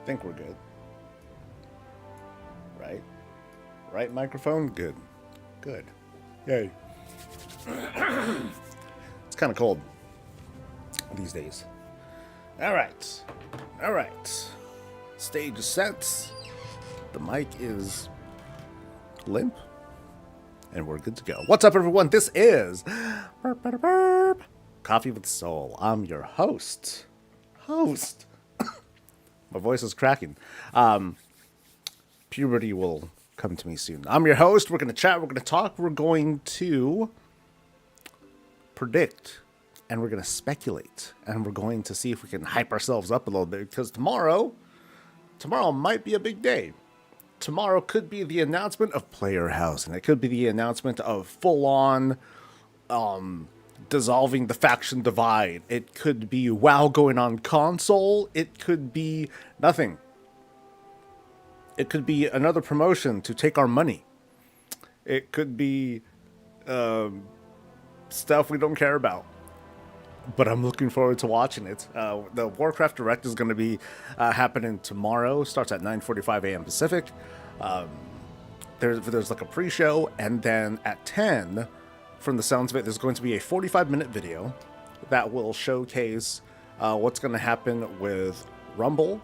Think we're good. Right? Right microphone? Good. Good. Yay. It's kind of cold these days. All right. All right. Stage is set. The mic is limp. And we're good to go. What's up, everyone? This is Coffee with Soul. I'm your host. My voice is cracking. Puberty will come to me soon. I'm your host. We're going to chat. We're going to talk. We're going to predict. And we're going to speculate. And we're going to see if we can hype ourselves up a little bit. Because tomorrow might be a big day. Tomorrow could be the announcement of Player House. And it could be the announcement of full-on dissolving the faction divide. It could be WoW going on console. It could be nothing. It could be another promotion to take our money. It could be stuff we don't care about. But I'm looking forward to watching it. The Warcraft Direct is going to be happening tomorrow. Starts at 9:45 a.m. Pacific. There's like a pre-show, and then at 10, from the sounds of it, there's going to be a 45-minute video that will showcase what's going to happen with Rumble,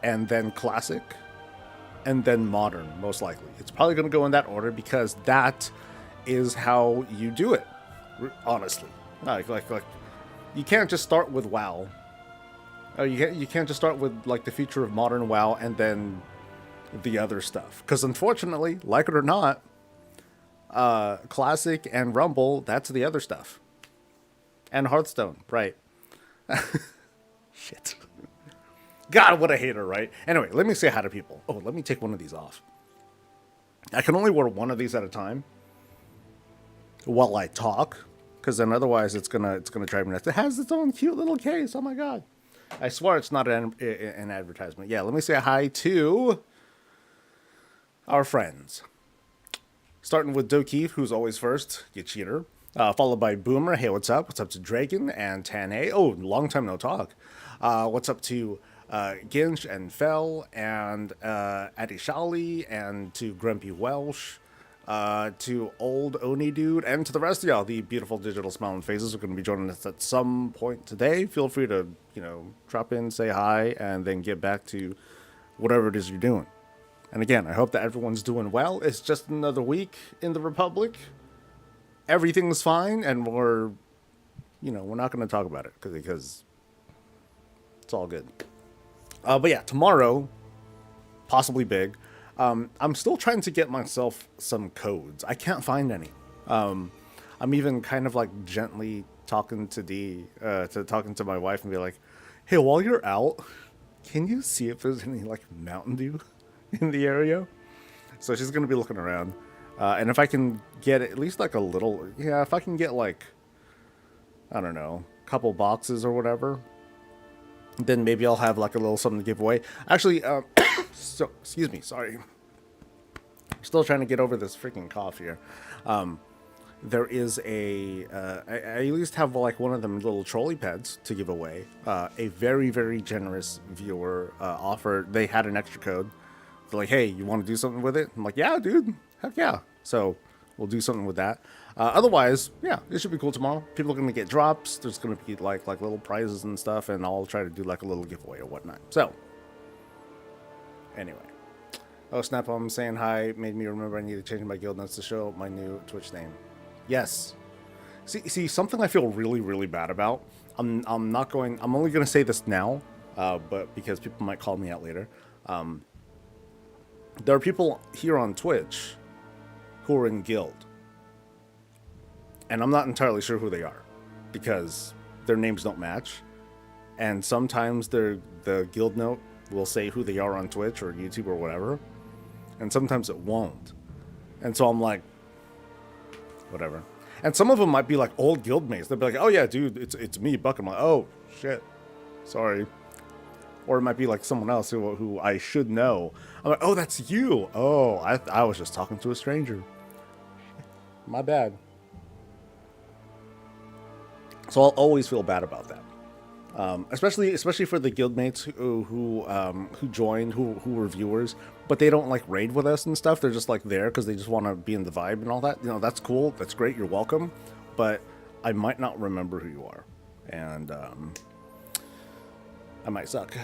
and then Classic, and then Modern, most likely. It's probably going to go in that order because that is how you do it, honestly. Like you can't just start with WoW. You can't just start with like the future of modern WoW and then the other stuff. Because unfortunately, like it or not, Classic and Rumble, that's the other stuff. And Hearthstone, right? Shit. God, what a hater, right? Anyway, let me say hi to people. Oh, let me take one of these off. I can only wear one of these at a time while I talk. Because then otherwise it's gonna drive me nuts. It has its own cute little case. Oh my god! I swear it's not an advertisement. Yeah, let me say hi to our friends. Starting with Dokeef, who's always first, you cheater. Followed by Boomer. Hey, what's up? What's up to Dragon and Tane? Oh, long time no talk. What's up to Ginch and Fell and Adishali and to Grumpy Welsh. To old Oni dude, and to the rest of y'all, the beautiful digital smiling faces are going to be joining us at some point today. Feel free to, drop in, say hi, and then get back to whatever it is you're doing. And again, I hope that everyone's doing well. It's just another week in the Republic. Everything's fine, and we're not going to talk about it because it's all good. But yeah, tomorrow, possibly big. I'm still trying to get myself some codes. I can't find any. I'm even kind of like gently talking to my wife and be like, hey, while you're out, can you see if there's any like Mountain Dew in the area? So she's going to be looking around. And if I can get at least like a little, if I can get like, I don't know, a couple boxes or whatever, then maybe I'll have like a little something to give away. Actually, so excuse me, sorry. Still trying to get over this freaking cough here. There is I at least have like one of them little trolley pads to give away. A very, very generous viewer offered. They had an extra code. They're like, hey, you want to do something with it? I'm like, yeah, dude, heck yeah. So we'll do something with that. Otherwise, yeah, it should be cool tomorrow. People are going to get drops. There's going to be like little prizes and stuff, and I'll try to do like a little giveaway or whatnot. So anyway. Oh, Snap, I'm saying hi. Made me remember I need to change my guild notes to show my new Twitch name. Yes. See, something I feel really, really bad about. I'm only going to say this now, but because people might call me out later. There are people here on Twitch who are in guild. And I'm not entirely sure who they are because their names don't match. And sometimes the guild note will say who they are on Twitch or YouTube or whatever. And sometimes it won't. And so I'm like, whatever. And some of them might be like old guildmates. They'll be like, oh yeah, dude, it's me, Buck. I'm like, oh, shit. Sorry. Or it might be like someone else who I should know. I'm like, oh, that's you. Oh, I was just talking to a stranger. My bad. So I'll always feel bad about that. Especially for the guildmates who joined, who were viewers, but they don't like raid with us and stuff. They're just like there because they just want to be in the vibe and all that. You know, that's cool. That's great. You're welcome. But I might not remember who you are, and I might suck.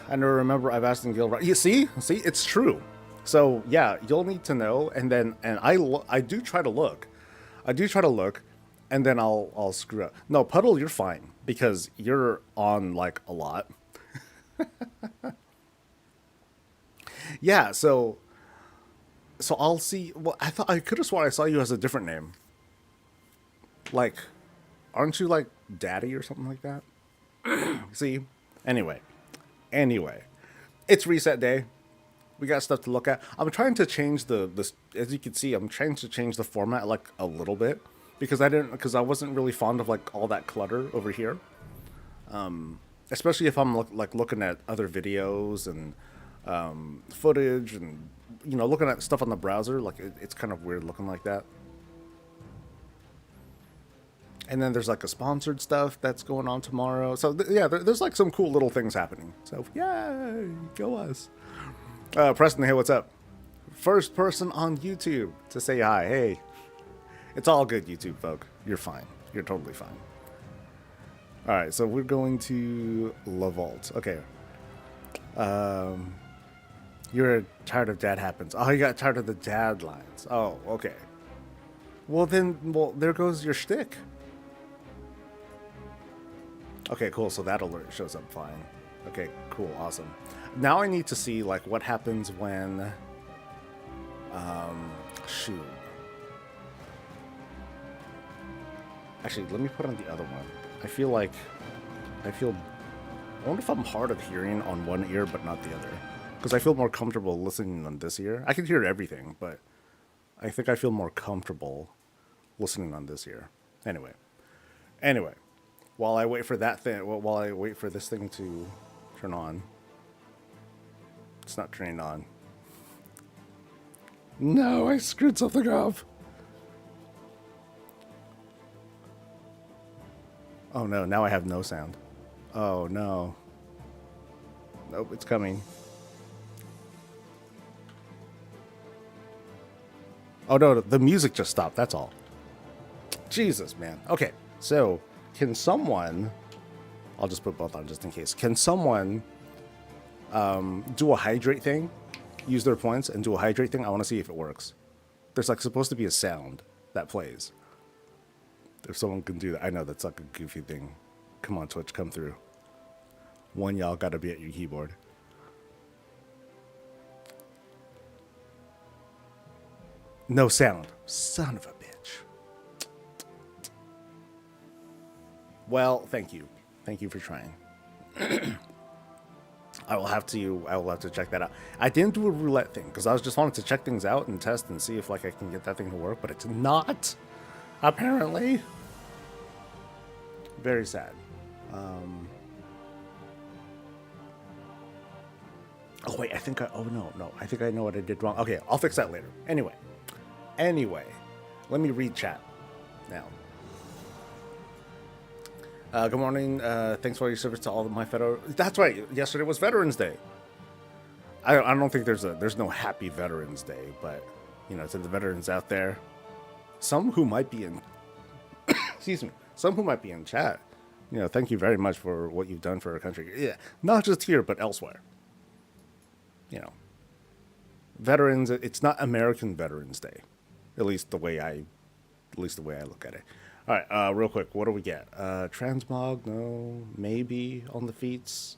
I never remember. I've asked in guild. You see, it's true. So yeah, you'll need to know, and then I do try to look. I do try to look, and then I'll screw up. No, Puddle, you're fine because you're on like a lot. Yeah, so I'll see. Well, I could have sworn I saw you as a different name. Like, aren't you like Daddy or something like that? See, anyway, anyway, it's reset day. We got stuff to look at. I'm trying to change the as you can see, I'm trying to change the format like a little bit because I wasn't really fond of like all that clutter over here. Especially if I'm like looking at other videos and footage and looking at stuff on the browser, like it's kind of weird looking like that. And then there's like a sponsored stuff that's going on tomorrow. So yeah, there's like some cool little things happening. So yay, go us. Preston, hey, what's up? First person on YouTube to say hi. Hey, it's all good, YouTube folk. You're fine. You're totally fine. All right, so we're going to La Vault. Okay. You're tired of dad happens. Oh, you got tired of the dad lines. Oh, okay. Well, there goes your shtick. Okay, cool. So that alert shows up fine. Okay, cool, awesome. Now I need to see like what happens when, shoot. Actually, let me put on the other one. I wonder if I'm hard of hearing on one ear but not the other. Because I feel more comfortable listening on this ear. I can hear everything, but I think I feel more comfortable listening on this ear. Anyway, while I wait for this thing to turn on. It's not turning on. No, I screwed something up. Oh no, now I have no sound. Oh no. Nope, it's coming. Oh no, the music just stopped, that's all. Jesus, man. Okay, so can someone... I'll just put both on just in case. Can someone do a hydrate thing? Use their points and do a hydrate thing? I want to see if it works. There's like supposed to be a sound that plays. If someone can do that. I know that's like a goofy thing. Come on, Twitch, come through. One y'all gotta be at your keyboard. No sound. Son of a bitch. Well, thank you. Thank you for trying. I will have to check that out. I didn't do a roulette thing because I was just wanting to check things out and test and see if like I can get that thing to work, but it's not, apparently. Very sad. Oh wait, I think I think I know what I did wrong. Okay, I'll fix that later. Anyway, let me read chat now. Good morning. Thanks for your service to all of my federal. That's right. Yesterday was Veterans Day. I don't think there's no Happy Veterans Day, but to the veterans out there, some who might be in, excuse me, some who might be in chat. Thank you very much for what you've done for our country. Yeah, not just here but elsewhere. Veterans. It's not American Veterans Day, at least the way I look at it. All right, real quick, what do we get? Transmog, no. Maybe on the feats,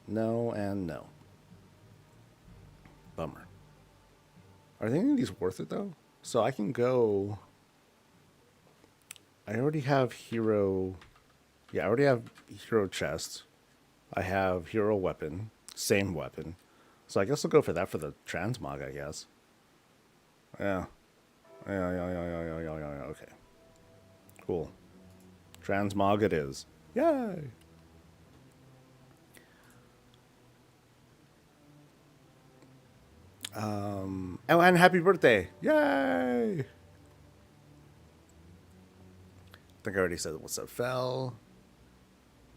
no, and no. Bummer. Are any of these worth it though? So I can go. I already have hero. Yeah, I already have hero chest. I have hero weapon, same weapon. So I guess I'll go for that for the transmog, I guess. Yeah. Yeah. Okay. Cool. Transmog it is. Yay! Oh, and happy birthday! Yay! I think I already said what's up, Fel.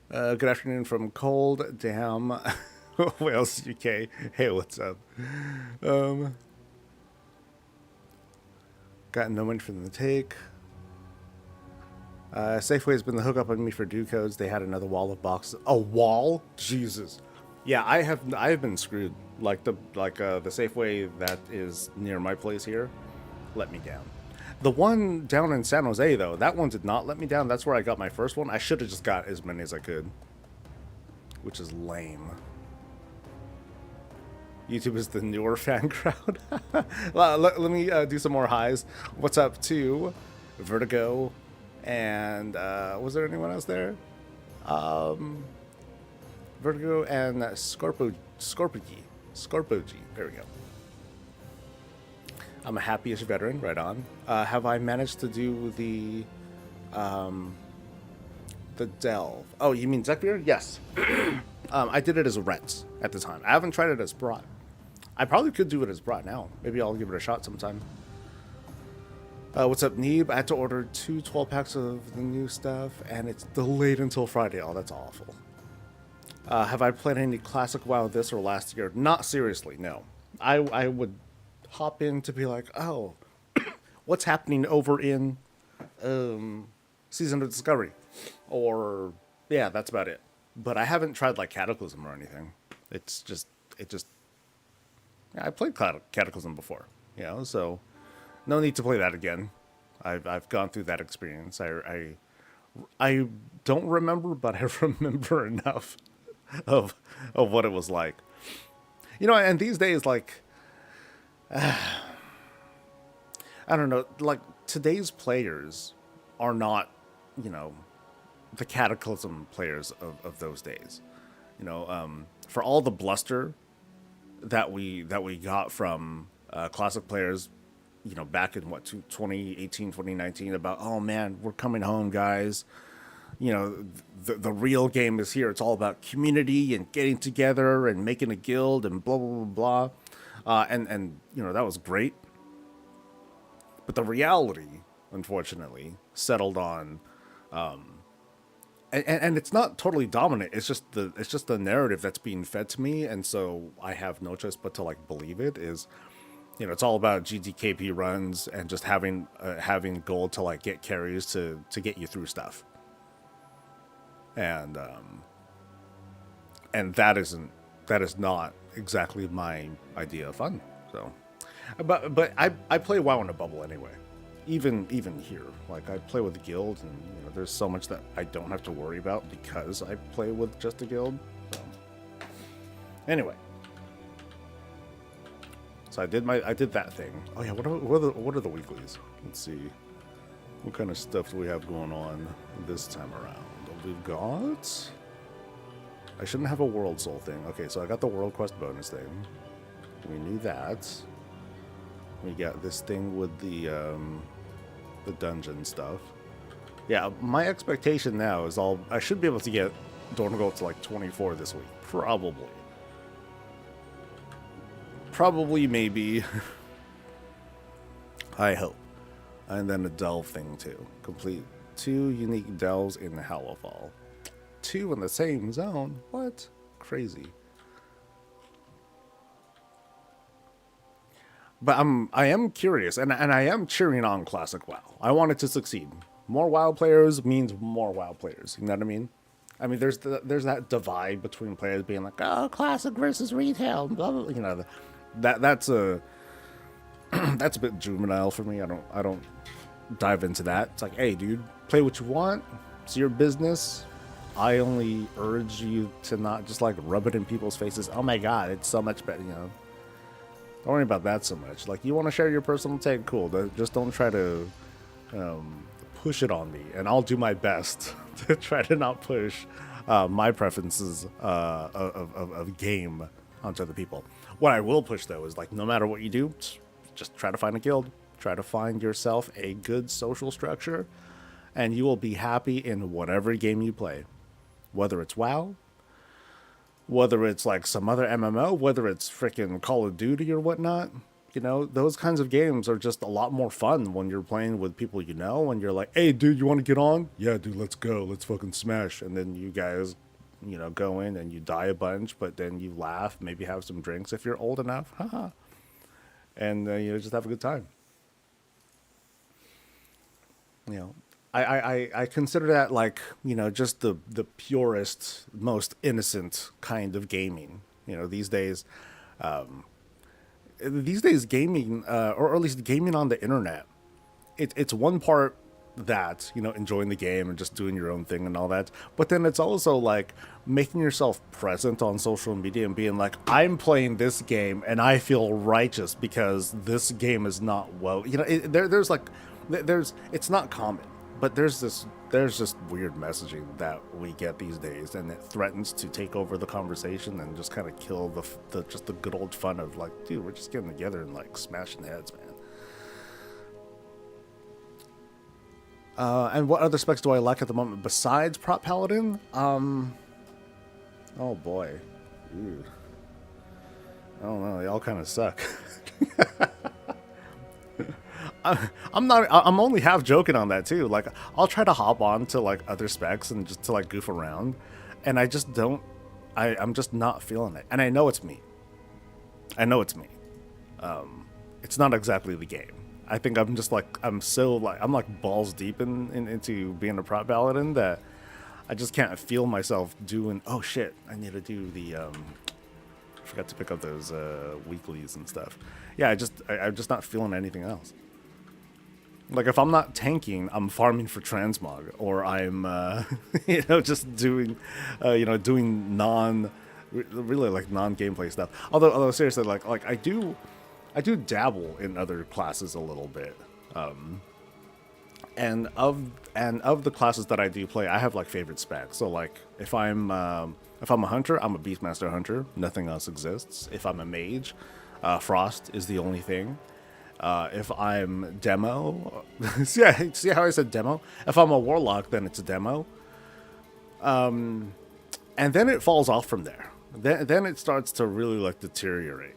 Good afternoon from Cold Damn Wales, UK. Hey, what's up? Um, got no money from the take. Safeway's been the hookup on me for due codes. They had another wall of boxes. A wall? Jesus. Yeah, I have been screwed. The Safeway that is near my place here let me down. The one down in San Jose though, that one did not let me down. That's where I got my first one. I should have just got as many as I could, which is lame. YouTube is the newer fan crowd. Well, let me do some more highs. What's up to Vertigo? And was there anyone else there? Vertigo and Scorpigi. There we go. I'm a happiest veteran, right on. Have I managed to do the delve? Oh, you mean Zekir? Yes. I did it as a Rents at the time. I haven't tried it as Brought. I probably could do it as Brought now. Maybe I'll give it a shot sometime. What's up, Neeb? I had to order 2 12-packs of the new stuff, and it's delayed until Friday. Oh, that's awful. Have I played any classic WoW this or last year? Not seriously, no. I would hop in to be like, oh, what's happening over in Season of Discovery? Or, yeah, that's about it. But I haven't tried, like, Cataclysm or anything. It just, yeah, I played Cataclysm before, you know, so no need to play that again. I've gone through that experience. I don't remember, but I remember enough of what it was like. You know, and these days, like, I don't know, like, today's players are not, you know, the Cataclysm players of those days. You know, for all the bluster that we got from classic players, you know, back in 2018, 2019, about, oh man, we're coming home, guys. You know, the real game is here. It's all about community and getting together and making a guild and blah blah blah blah. And you know, that was great. But the reality, unfortunately, settled on, and it's not totally dominant. It's just the narrative that's being fed to me, and so I have no choice but to, like, believe it. Is, you know, it's all about GTKP runs and just having gold to, like, get carries to get you through stuff. And that is not exactly my idea of fun. So, but I play WoW in a bubble anyway. Even here, like, I play with the guild, and you know, there's so much that I don't have to worry about because I play with just a guild. So, anyway, so I did that thing. Oh yeah, what are the weeklies? Let's see, what kind of stuff do we have going on this time around? We've got, I shouldn't have a world soul thing. Okay, so I got the world quest bonus thing. We knew that. We got this thing with the dungeon stuff. Yeah, my expectation now is I should be able to get Dorngold to like 24 this week. Probably, maybe. I hope. And then a delve thing too. Complete 2 unique delves in the Hallowfall. 2 in the same zone? What? Crazy. But I am curious, and I am cheering on Classic WoW. I want it to succeed. More WoW players means more WoW players. You know what I mean? I mean, there's that divide between players being like, oh, Classic versus retail, blah blah. You know, that's a that's a bit juvenile for me. I don't dive into that. It's like, hey, dude, play what you want. It's your business. I only urge you to not just, like, rub it in people's faces. Oh my god, it's so much better, you know. Don't worry about that so much. Like, you want to share your personal take, cool. Just don't try to push it on me, and I'll do my best to try to not push my preferences of game onto other people. What I will push, though, is, like, no matter what you do, just try to find a guild. Try to find yourself a good social structure, and you will be happy in whatever game you play. Whether it's WoW, whether it's like some other MMO, whether it's freaking Call of Duty or whatnot, those kinds of games are just a lot more fun when you're playing with people and you're like, hey, dude, you want to get on? Yeah, dude, let's go. Let's fucking smash. And then you guys, go in and you die a bunch, but then you laugh, maybe have some drinks if you're old enough. Haha. And, just have a good time. You know, I consider that like, just the purest, most innocent kind of gaming. These days, gaming, or at least gaming on the internet, it's one part that, enjoying the game and just doing your own thing and all that. But then it's also like making yourself present on social media and being like, I'm playing this game and I feel righteous because this game is not it's not common, but there's just weird messaging that we get these days, and it threatens to take over the conversation and just kind of kill the good old fun of like, dude, we're just getting together and like smashing heads, man. And what other specs do I like at the moment besides Prop Paladin? Oh boy, dude, I don't know. They all kind of suck. I'm only half joking on that too. Like, I'll try to hop on to like other specs and just to like goof around, and I just don't. I'm just not feeling it, and I know it's me. It's not exactly the game. I think I'm just like I'm like balls deep into being a prop paladin that I just can't feel myself doing. Oh shit! I need to do the. I forgot to pick up those weeklies and stuff. Yeah, I'm just not feeling anything else. Like, if I'm not tanking, I'm farming for transmog, or I'm, just doing, doing really like non-gameplay stuff. Although seriously, like I do dabble in other classes a little bit. And of the classes that I do play, I have like favorite specs. So like, if I'm a hunter, I'm a beastmaster hunter. Nothing else exists. If I'm a mage, frost is the only thing. If I'm demo, see how I said demo? If I'm a warlock, then it's a demo. And then it falls off from there. Then it starts to really like deteriorate,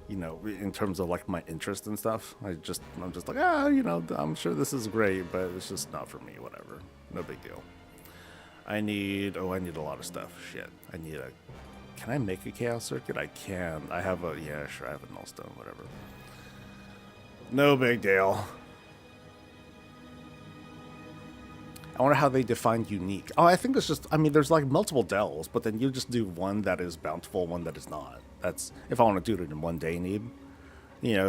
in terms of like my interest and stuff. I'm just like, I'm sure this is great, but it's just not for me, whatever. No big deal. I need a lot of stuff. Shit. Can I make a chaos circuit? I can. I have a nullstone, whatever. No big deal. I wonder how they define unique. Oh, I think it's just, there's like multiple dells, but then you just do one that is bountiful, one that is not. That's if I want to do it in one day need.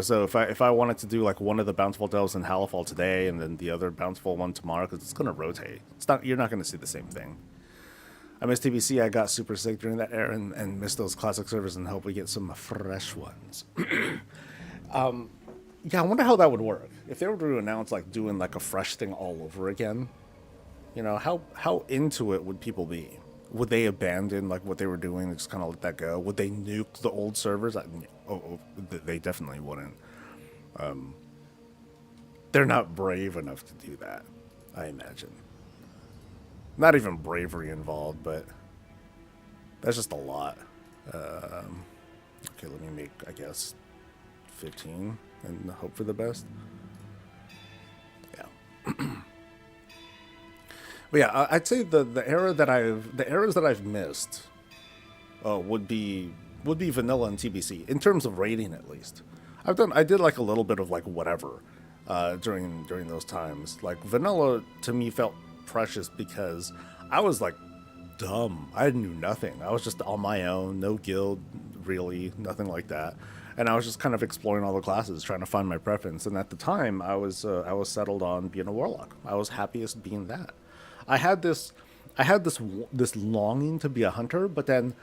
So if I wanted to do like one of the bountiful dells in Halifal today and then the other bountiful one tomorrow, because it's going to rotate. You're not going to see the same thing. I miss TBC. I got super sick during that era and missed those classic servers and hope we get some fresh ones. Yeah, I wonder how that would work. If they were to announce like doing like a fresh thing all over again, how into it would people be? Would they abandon like what they were doing and just kind of let that go? Would they nuke the old servers? They definitely wouldn't. They're not brave enough to do that, I imagine. Not even bravery involved, but that's just a lot. Okay, let me make, I guess, 15 and hope for the best. Yeah. But yeah, I'd say the eras that I've missed would be vanilla and TBC in terms of rating, at least. I did like a little bit of like whatever during those times. Like vanilla to me felt precious because I was like dumb. I knew nothing. I was just on my own, no guild really, nothing like that. And I was just kind of exploring all the classes, trying to find my preference. And at the time, I was settled on being a warlock. I was happiest being that. I had this longing to be a hunter, but then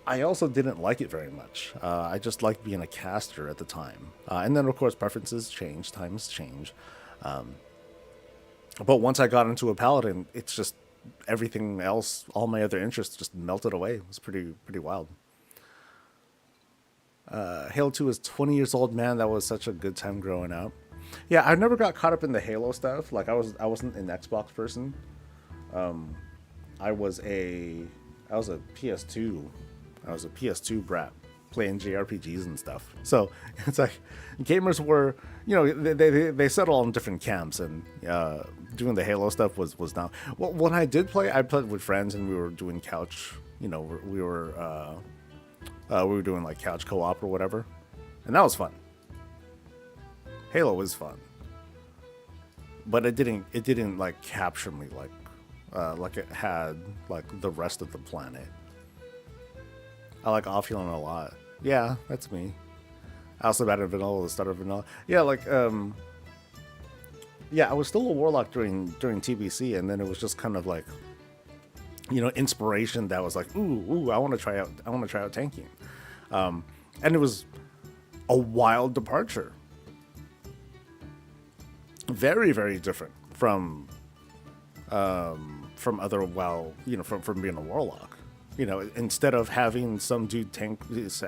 I also didn't like it very much. I just liked being a caster at the time. And then, of course, preferences change, times change. But once I got into a paladin, it's just everything else, all my other interests just melted away. It was pretty wild. Halo 2 is 20 years old, man. That was such a good time growing up. Yeah, I never got caught up in the Halo stuff. Like I wasn't an Xbox person. I was a PS2 brat playing JRPGs and stuff. So it's like gamers were, they settle on different camps, and doing the Halo stuff was not. Well, when I did play, I played with friends, and we were doing couch. We were doing like couch co-op or whatever, and that was fun. Halo was fun, but it didn't like capture me like it had like the rest of the planet. I like Offline a lot. Yeah, that's me. I also batted vanilla, the start of vanilla. Yeah, yeah, I was still a warlock during TBC, and then it was just kind of like, inspiration that was like, ooh, I want to try out tanking, and it was a wild departure, very very different from other from being a warlock. Instead of having some dude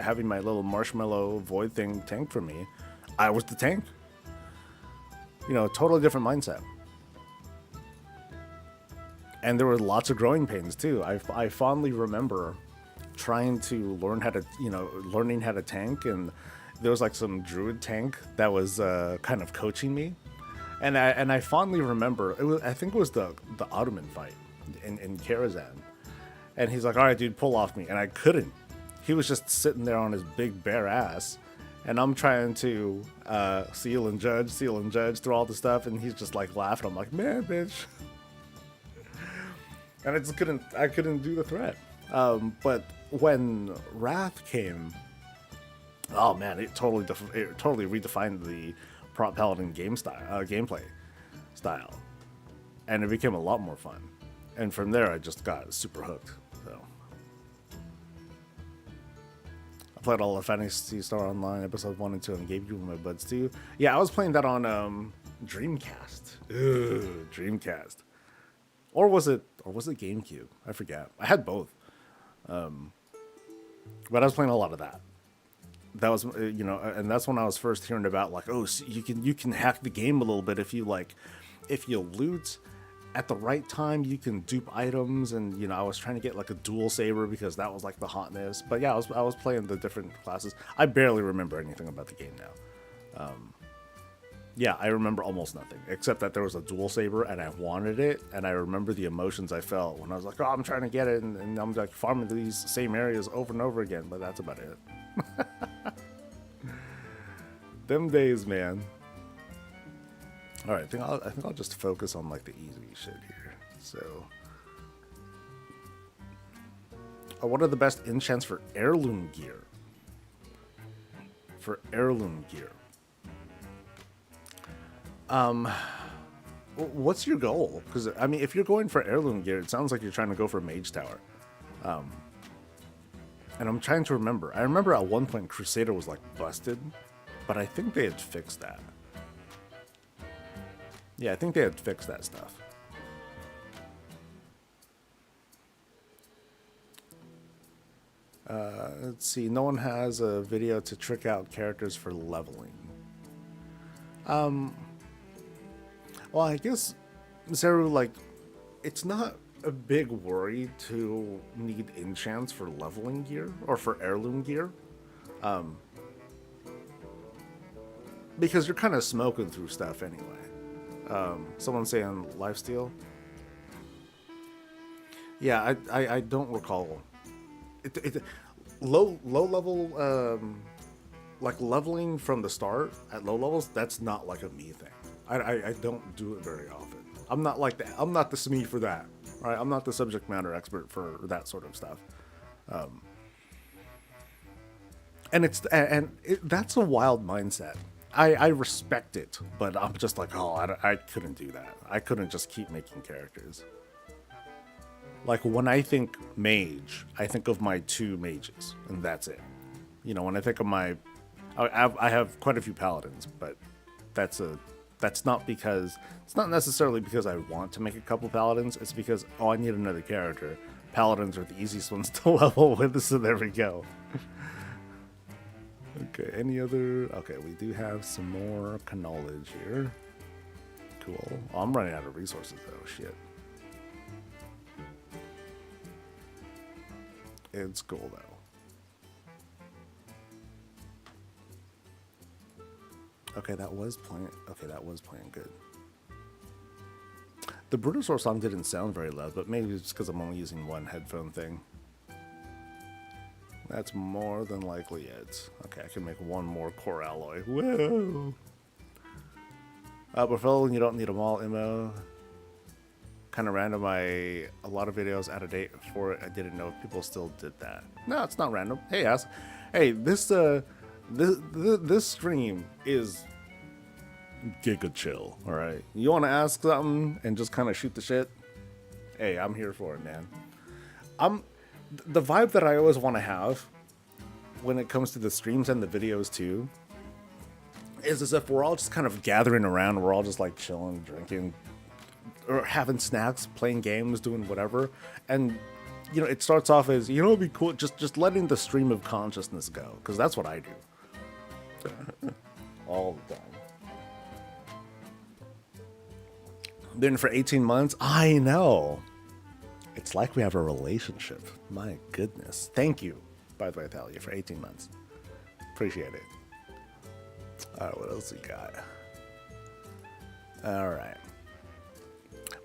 having my little marshmallow void thing tank for me, I was the tank. Totally different mindset. And there were lots of growing pains too. I fondly remember trying to learning how to tank, and there was like some druid tank that was kind of coaching me, and I fondly remember I think it was the Ottoman fight in Karazhan. And he's like, all right, dude, pull off me. And I couldn't. He was just sitting there on his big bare ass. And I'm trying to seal and judge through all the stuff. And he's just like laughing. I'm like, man, bitch. And I couldn't do the threat. But when Wrath came, oh man, it totally redefined the prop paladin gameplay style. And it became a lot more fun. And from there, I just got super hooked. So I played all of Phantasy Star Online episodes 1 and 2 and gave you my buds too. Yeah, I was playing that on Dreamcast. Ooh, Dreamcast. Or was it GameCube? I forget. I had both. But I was playing a lot of that. That was and that's when I was first hearing about like, oh, so you can hack the game a little bit if you loot at the right time, you can dupe items, and I was trying to get like a dual saber because that was like the hotness. But yeah, I was playing the different classes. I barely remember anything about the game now. Yeah, I remember almost nothing except that there was a dual saber and I wanted it, and I remember the emotions I felt when I was like, oh, I'm trying to get it, and I'm like farming these same areas over and over again. But that's about it. Them days, man. All right, I think I'll just focus on like the easy shit here. So, what are the best enchants for heirloom gear? What's your goal? Because I mean, if you're going for heirloom gear, it sounds like you're trying to go for Mage Tower. And I'm trying to remember. I remember at one point Crusader was like busted, but I think they had fixed that. Yeah, I think they had fixed that stuff. Let's see. No one has a video to trick out characters for leveling. Well, I guess, Zeru, like, it's not a big worry to need enchants for leveling gear or for heirloom gear. Because you're kind of smoking through stuff anyway. Someone saying lifesteal. Yeah, I don't recall. Low level, like leveling from the start at low levels, that's not like a me thing. I don't do it very often. I'm not like that. I'm not the SME for that. Right? I'm not the subject matter expert for that sort of stuff. And that's a wild mindset. I respect it, but I'm just like, oh, I couldn't do that. I couldn't just keep making characters. Like, when I think mage, I think of my 2 mages, and that's it. When I think of I have quite a few paladins, but it's not necessarily because I want to make a couple paladins. It's because, oh, I need another character. Paladins are the easiest ones to level with, so there we go. Okay, okay, we do have some more knowledge here. Cool. Oh, I'm running out of resources though, shit. It's cool though. Okay, that was playing. Okay, that was playing good. The Brutosaur song didn't sound very loud, but maybe it's because I'm only using one headphone thing. That's more than likely it. Okay, I can make one more core alloy. Whoa! But you don't need them all, Immo. Kind of random. A lot of videos out of date for it. I didn't know if people still did that. No, it's not random. Hey, this stream is giga chill. All right, you want to ask something and just kind of shoot the shit? Hey, I'm here for it, man. The vibe that I always want to have when it comes to the streams and the videos too is as if we're all just kind of gathering around. We're all just like chilling, drinking, or having snacks, playing games, doing whatever. And you know, it starts off as, you know, it'd be cool just letting the stream of consciousness go, because that's what I do all the time. Been for 18 months. I know. It's like we have a relationship. My goodness. Thank you, by the way, Thalia, for 18 months. Appreciate it. All right, what else we got? All right.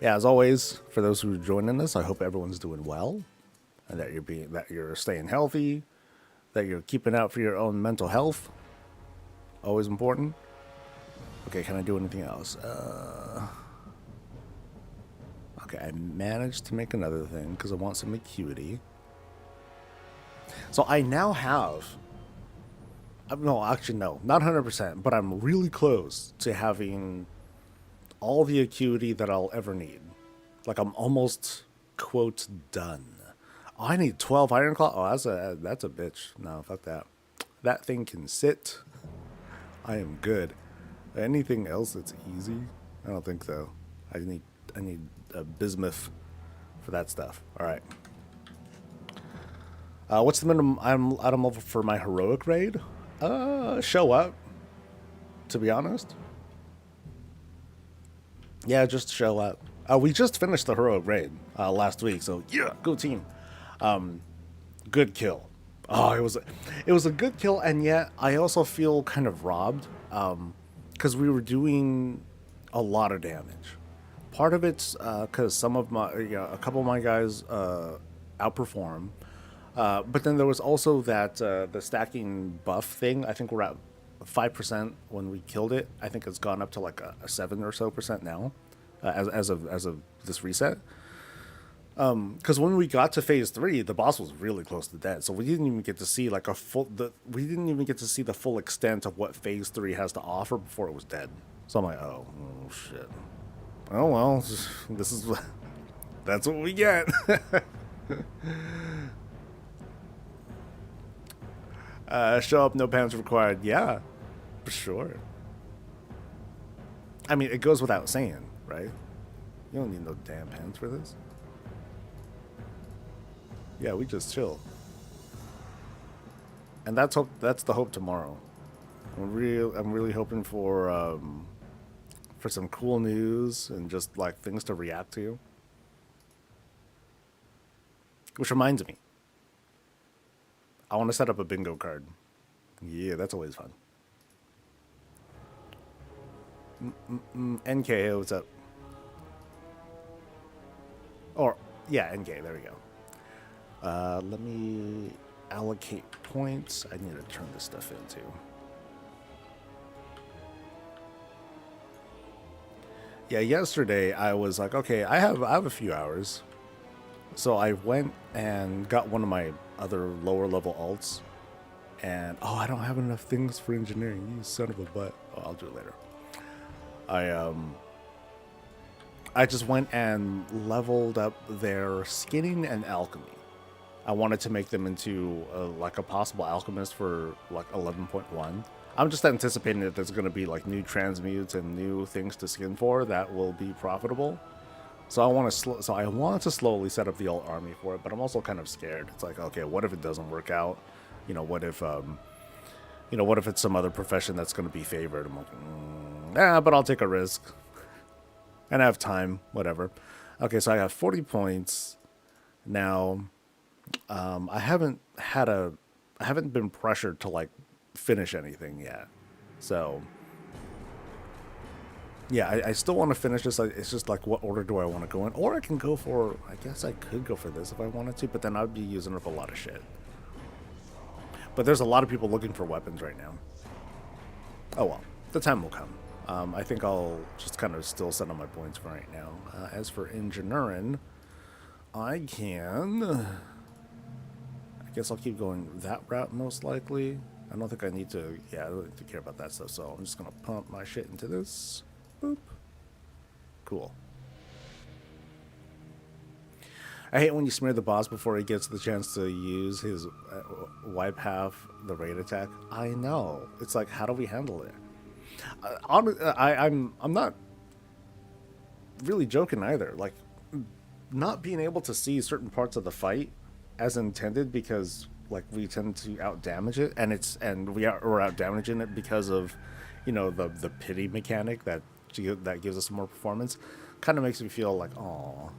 Yeah, as always, for those who are joining us, I hope everyone's doing well, and that you're staying healthy, that you're keeping out for your own mental health. Always important. Okay, can I do anything else? Okay, I managed to make another thing because I want some acuity. So I now have... No, actually, no. Not 100%, but I'm really close to having all the acuity that I'll ever need. Like, I'm almost, quote, done. Oh, I need 12 Iron Claw. Oh, that's a bitch. No, fuck that. That thing can sit. I am good. Anything else that's easy? I don't think so. I need a bismuth for that stuff. All right. What's the minimum item level for my heroic raid? Show up. To be honest. Yeah, just show up. We just finished the heroic raid last week, so yeah, go team. Good kill. Oh, it was a good kill, and yet I also feel kind of robbed because we were doing a lot of damage. Part of it's because some of a couple of my guys outperform, but then there was also that the stacking buff thing. I think we're at 5% when we killed it. I think it's gone up to like a 7 or so percent now, as of this reset. Because when we got to phase 3, the boss was really close to dead, so we didn't even get to see like we didn't even get to see the full extent of what phase 3 has to offer before it was dead. So I'm like, oh shit. Oh well, that's what we get. Show up, no pants required. Yeah, for sure. I mean, it goes without saying, right? You don't need no damn pants for this. Yeah, we just chill. And that's the hope tomorrow. I'm really hoping for some cool news and just like things to react to. Which reminds me, I want to set up a bingo card. Yeah, that's always fun. NK, what's up? Or, yeah, NK, there we go. Let me allocate points. I need to turn this stuff in too. Yeah, yesterday I was like, okay, I have a few hours. So I went and got one of my other lower level alts. And, oh, I don't have enough things for engineering. You son of a butt. Oh, I'll do it later. I just went and leveled up their skinning and alchemy. I wanted to make them into like a possible alchemist for like 11.1. I'm just anticipating that there's going to be like new transmutes and new things to skin for that will be profitable. So I want to slowly set up the alt army for it, but I'm also kind of scared. It's like, okay, what if it doesn't work out? You know, what if it's some other profession that's going to be favored? I'm like, but I'll take a risk. And I have time, whatever. Okay, so I have 40 points now. I haven't been pressured to like finish anything yet. So yeah, I still want to finish this. It's just like, what order do I want to go in? Or I can go for, I guess I could go for this if I wanted to, but then I'd be using up a lot of shit. But there's a lot of people looking for weapons right now. Oh well, the time will come. I think I'll just kind of still set on my points for right now. As for engineering, I guess I'll keep going that route most likely. I don't think I need to, yeah, I don't need to care about that stuff, so I'm just gonna pump my shit into this. Boop. Cool. I hate when you smear the boss before he gets the chance to use his wipe half the raid attack. I know. It's like, how do we handle it? I'm not really joking either. Like, not being able to see certain parts of the fight as intended because like we tend to out damage it, and we're out damaging it because of, you know, the pity mechanic that gives us more performance. Kind of makes me feel like, aw.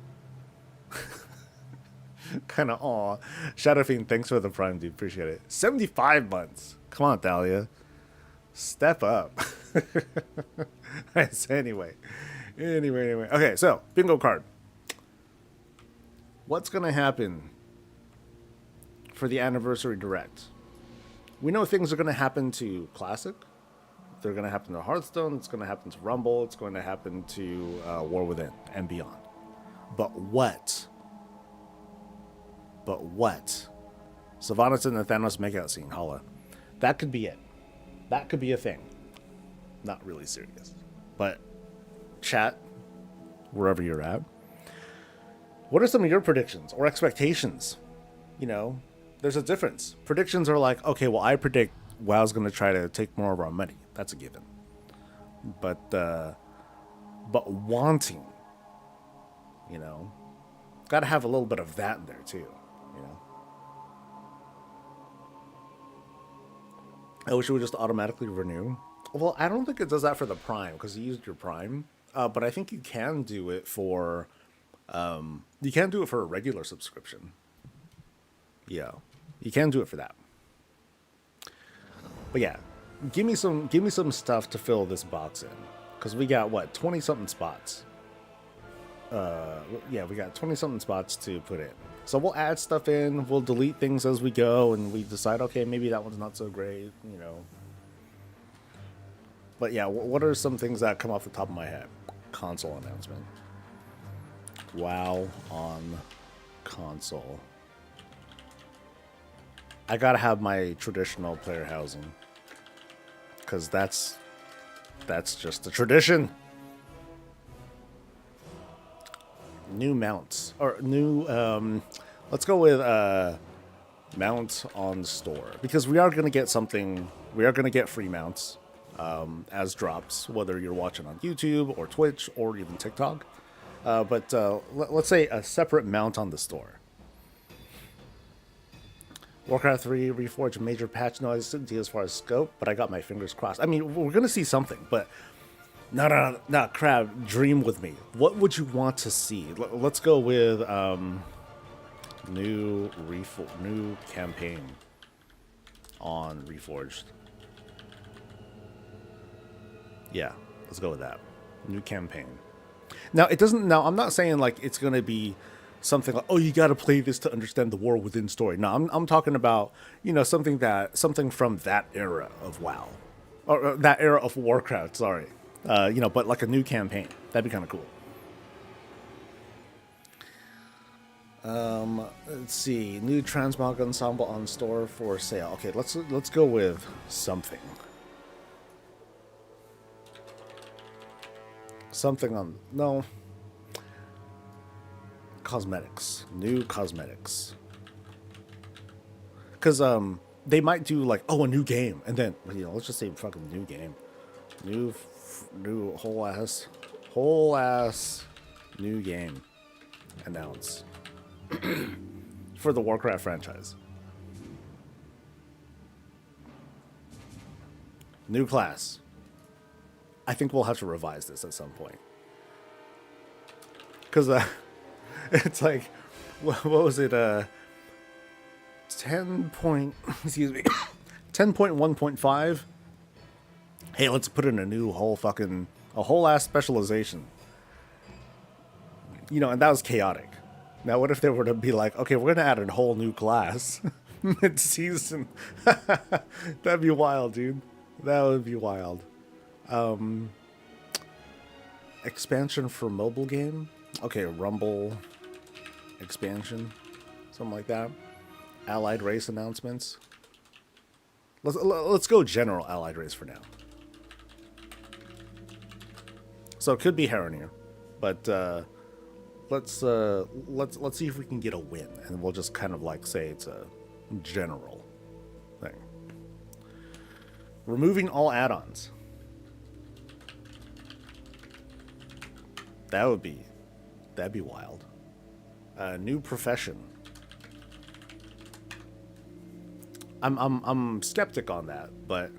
Kind of aw. Shadow Fiend, thanks for the prime, dude. Appreciate it. 75 months. Come on, Thalia. Step up. So anyway. Okay, so bingo card. What's gonna happen for the anniversary direct? We know things are gonna happen to Classic. They're gonna happen to Hearthstone. It's gonna happen to Rumble. It's going to happen to War Within and beyond. But what? Sylvanas and the Thanos makeout scene, holla. That could be it. That could be a thing. Not really serious. But chat, wherever you're at, what are some of your predictions or expectations? You know, there's a difference. Predictions are like, okay, well, I predict WoW's going to try to take more of our money. That's a given. But wanting, you know, got to have a little bit of that in there too, you know. I wish it would just automatically renew. Well, I don't think it does that for the Prime because you used your Prime. But I think you can do it for, a regular subscription. Yeah, you can do it for that. But yeah, give me some stuff to fill this box in, because we got what, 20 something spots. Yeah, we got 20 something spots to put in. So we'll add stuff in, we'll delete things as we go, and we decide, okay, maybe that one's not so great, you know. But yeah, what are some things that come off the top of my head? Console announcement. WoW on console. I gotta have my traditional player housing, because that's just a tradition. New mounts, or new, let's go with mount on store, because we are going to get something, we are going to get free mounts as drops, whether you're watching on YouTube or Twitch or even TikTok. But let's say a separate mount on the store. Warcraft 3 Reforged major patch noise as far as scope, but I got my fingers crossed. I mean, we're going to see something, but no, Crab, dream with me. What would you want to see? Let's go with new campaign on Reforged. Yeah, let's go with that. New campaign. Now, it doesn't. Now, I'm not saying like it's gonna be something like, oh, you got to play this to understand the War Within story. No, I'm talking about, you know, something from that era of WoW, or that era of Warcraft. Sorry, you know, but like a new campaign. That'd be kind of cool. Let's see. New Transmog Ensemble on store for sale. Okay, let's go with something. Something on, no. Cosmetics. New cosmetics. Because they might do like, oh, a new game, and then, you know, let's just say fucking new game. New whole ass new game announce for the Warcraft franchise. New class. I think we'll have to revise this at some point. Because it's like, what was it? 10.1.5. Hey, let's put in a new whole fucking A whole ass specialization. You know, and that was chaotic. Now, what if they were to be like, okay, we're gonna add a whole new class mid-season? That'd be wild, dude. That would be wild. Expansion for mobile game? Okay, Rumble expansion, something like that. Allied race announcements. Let's go general allied race for now. So it could be Heronir, but let's see if we can get a win, and we'll just kind of like say it's a general thing. Removing all add-ons. That'd be wild. New profession. I'm skeptic on that, but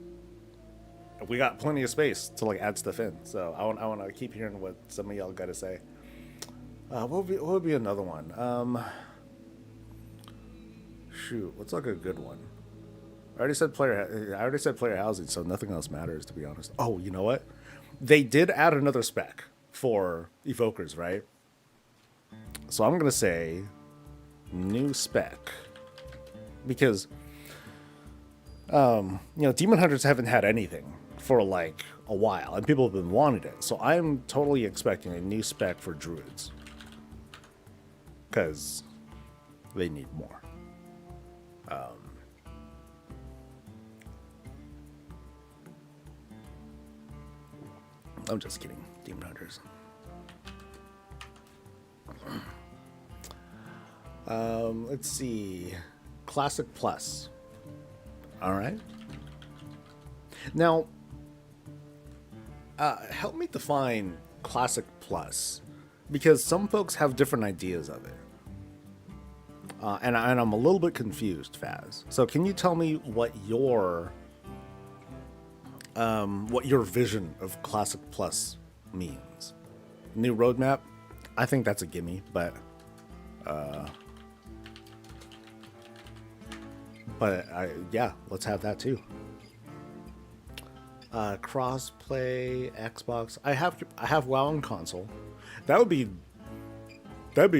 we got plenty of space to like add stuff in. So I want to keep hearing what some of y'all got to say. What would be another one? Shoot, what's like a good one? I already said player housing, so nothing else matters, to be honest. Oh, you know what? They did add another spec for evokers, right? So I'm gonna say new spec because you know, demon hunters haven't had anything for like a while, and people have been wanting it. So I'm totally expecting a new spec for druids because they need more. I'm just kidding, demon hunters. Let's see, Classic Plus. All right. Now, help me define Classic Plus, because some folks have different ideas of it, and I'm a little bit confused, Faz. So, can you tell me what your vision of Classic Plus means? New roadmap? I think that's a gimme, but yeah, let's have that too. Crossplay, Xbox. I have WoW on console. That'd be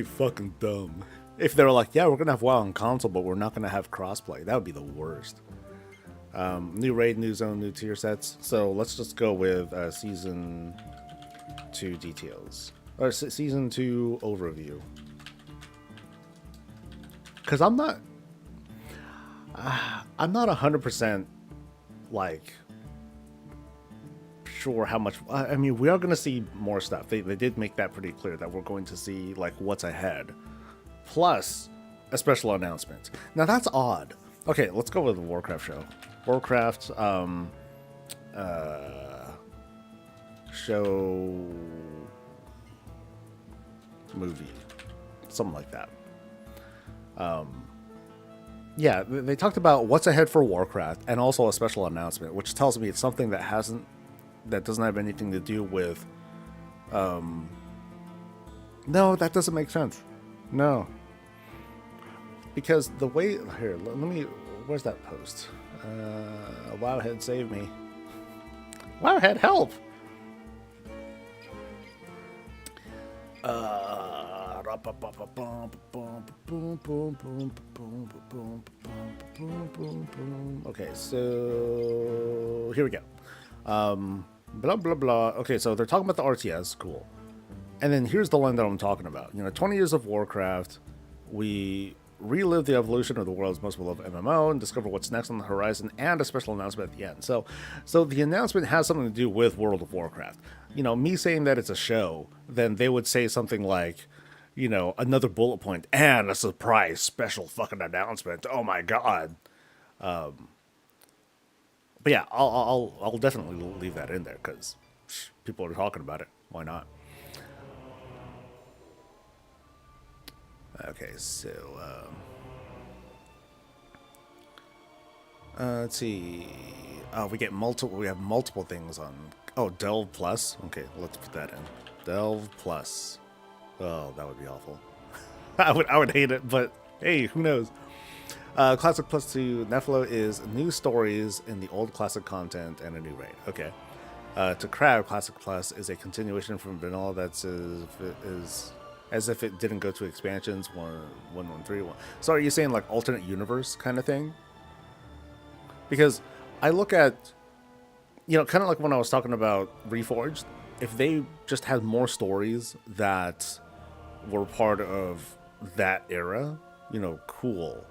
fucking dumb if they were like, yeah, we're gonna have WoW on console, but we're not gonna have crossplay. That would be the worst. New raid, new zone, new tier sets. So let's just go with season 2 details, or season 2 overview. Because I'm not 100% like sure how much. I mean, we are going to see more stuff. They did make that pretty clear that we're going to see like what's ahead, plus a special announcement. Now that's odd. Okay, let's go with the Warcraft show. Warcraft show movie, something like that. Yeah, they talked about what's ahead for Warcraft and also a special announcement, which tells me it's something that doesn't have anything to do with. No, that doesn't make sense. No, because the way here, let me. Where's that post? Wowhead, save me. Wowhead, help. Okay, so here we go. Blah blah blah. Okay, so they're talking about the RTS, cool. And then here's the line that I'm talking about. You know, 20 years of Warcraft, we relive the evolution of the world's most beloved MMO and discover what's next on the horizon, and a special announcement at the end. So the announcement has something to do with World of Warcraft. You know, me saying that it's a show, then they would say something like, you know, another bullet point and a surprise special fucking announcement. Oh my god. But yeah, I'll definitely leave that in there because people are talking about it. Why not? Okay, so let's see. Oh, we have multiple things on. Oh, Delve Plus. Okay, let's put that in. Delve Plus. Oh, that would be awful. I would hate it, but hey, who knows? Classic Plus to Nephilim is new stories in the old classic content and a new raid. Okay. To Crab, Classic Plus is a continuation from Vanilla that's as if it didn't go to expansions 1.1.3. So are you saying like alternate universe kind of thing? Because I look at, kind of like when I was talking about Reforged, if they just had more stories that were part of that era, cool.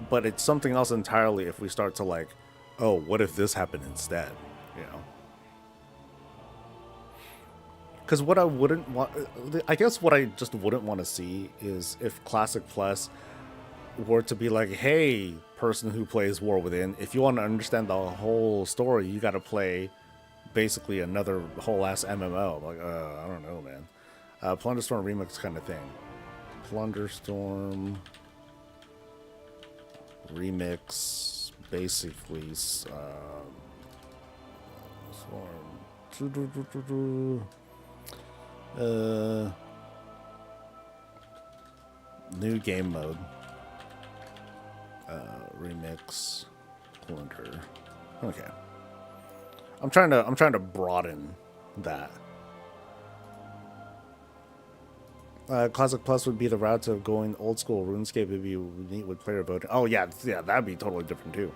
But it's something else entirely if we start to like, oh, what if this happened instead? You know? Because what I wouldn't want, I guess what I just wouldn't want to see is if Classic Plus were to be like, hey, person who plays War Within, if you want to understand the whole story, you got to play basically another whole ass MMO. Like, I don't know, man. Plunderstorm Remix kind of thing. Plunderstorm Remix, basically, Storm. New game mode. Remix. Plunder. Okay. I'm trying to broaden that. Classic Plus would be the route of going old school RuneScape. Would be neat with player voting. Oh yeah, that'd be totally different too.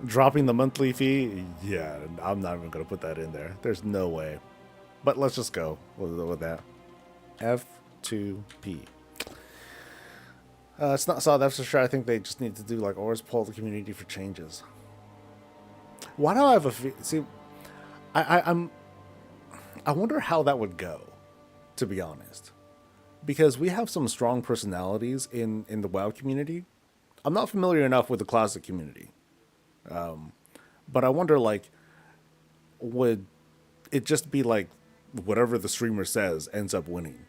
Dropping the monthly fee, yeah, I'm not even gonna put that in there. There's no way. But let's just go with that. F2P. It's not solid, that's for sure. I think they just need to do like always poll the community for changes. Why do I have a see? I wonder how that would go, to be honest, because we have some strong personalities in the WoW community. I'm not familiar enough with the Classic community, but I wonder, like, would it just be like whatever the streamer says ends up winning,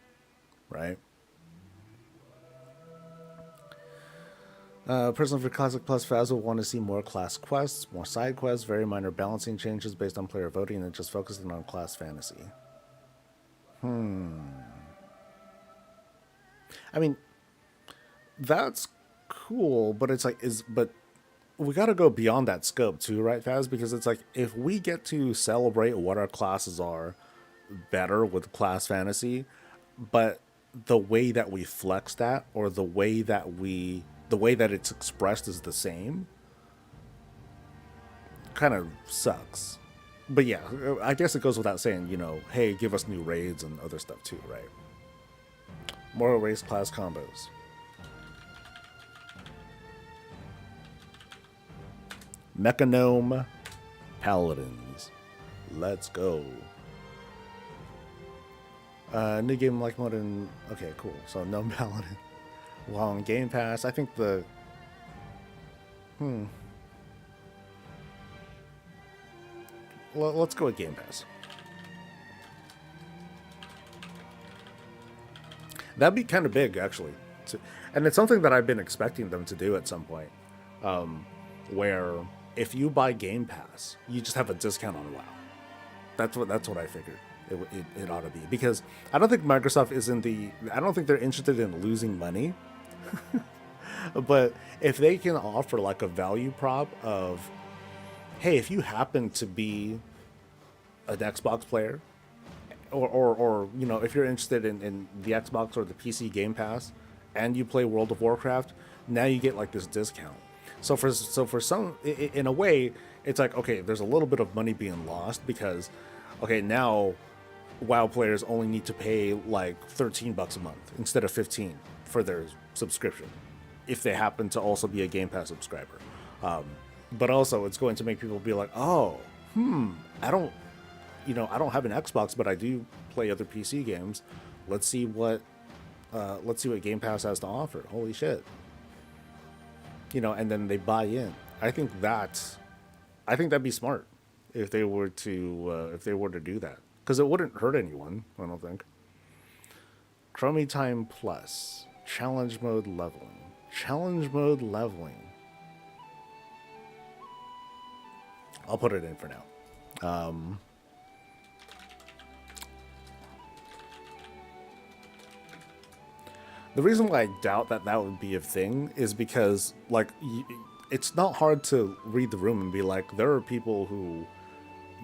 right? Personally, for Classic Plus, Faz will want to see more class quests, more side quests, very minor balancing changes based on player voting, and just focusing on class fantasy. I mean, that's cool, but it's like, but we got to go beyond that scope too, right, Faz? Because it's like, if we get to celebrate what our classes are better with class fantasy, but the way that we flex that, or the way that it's expressed is the same, kind of sucks. But yeah, I guess it goes without saying, hey, give us new raids and other stuff too, right? More race class combos. Mechanome Paladins. Let's go. New game like mode and okay, cool. So no Paladin. While on Game Pass, I think let's go with Game Pass. That'd be kind of big, actually. And it's something that I've been expecting them to do at some point. Where if you buy Game Pass, you just have a discount on WoW. That's what I figured it ought to be. Because I don't think Microsoft is I don't think they're interested in losing money. But if they can offer like a value prop of, hey, if you happen to be an Xbox player, or if you're interested in the Xbox or the PC Game Pass, and you play World of Warcraft, now you get like this discount. So for some, in a way, it's like, okay, there's a little bit of money being lost because, okay, now WoW players only need to pay like $13 a month instead of 15 for their subscription, if they happen to also be a Game Pass subscriber. But also, it's going to make people be like, oh, I don't have an Xbox, but I do play other PC games. Let's see what Game Pass has to offer. Holy shit. And then they buy in. I think that'd be smart if they were to do that, because it wouldn't hurt anyone, I don't think. Chromie Time Plus, challenge mode leveling. I'll put it in for now. The reason why I doubt that would be a thing is because, like, it's not hard to read the room and be like, there are people who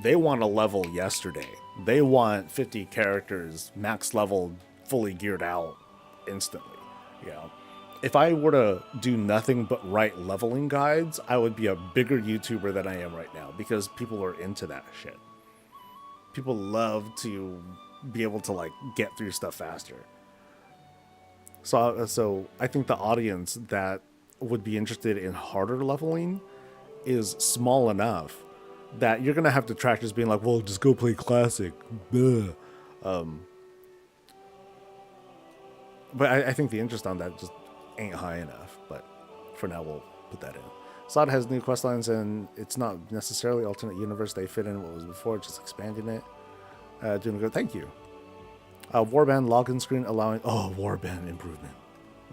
they want a level yesterday. They want 50 characters, max level, fully geared out instantly. You know, if I were to do nothing but write leveling guides, I would be a bigger YouTuber than I am right now because people are into that shit. People love to be able to like get through stuff faster. So I think the audience that would be interested in harder leveling is small enough that you're gonna have detractors being like, "Well, just go play classic." But I think the interest on that just ain't high enough. But for now, we'll put that in. Slot has new quest lines, and it's not necessarily alternate universe. They fit in what was before, just expanding it. Doing good. Thank you. Warband login screen allowing. Oh, Warband improvement.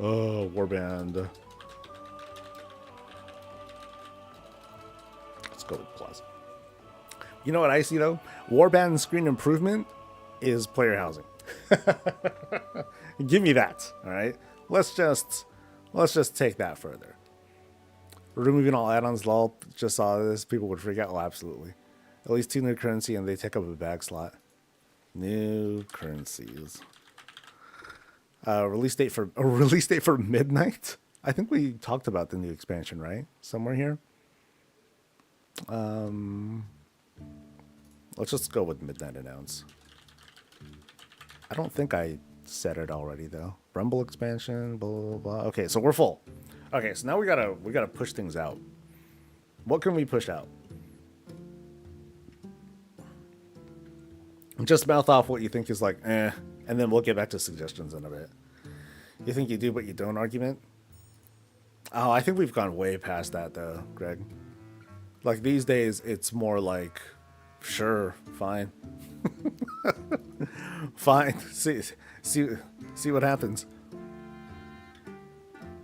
Oh, Warband. Let's go with plus. You know what I see though? Warband screen improvement is player housing. Give me that. All right. Let's just take that further. Removing all add-ons. Lol. Just saw this. People would freak out. Oh, absolutely. At least 2 new currency, and they take up a bag slot. New currencies. Release date for midnight. I think we talked about the new expansion, right? Somewhere here. Let's just go with midnight announce. I don't think I said it already though. Rumble expansion, blah blah blah. Okay, so we're full. Okay, so now we gotta push things out. What can we push out? Just mouth off what you think is like, and then we'll get back to suggestions in a bit. You think you do, but you don't argument? Oh, I think we've gone way past that, though, Greg. Like, these days, it's more like, sure, fine. Fine. See what happens.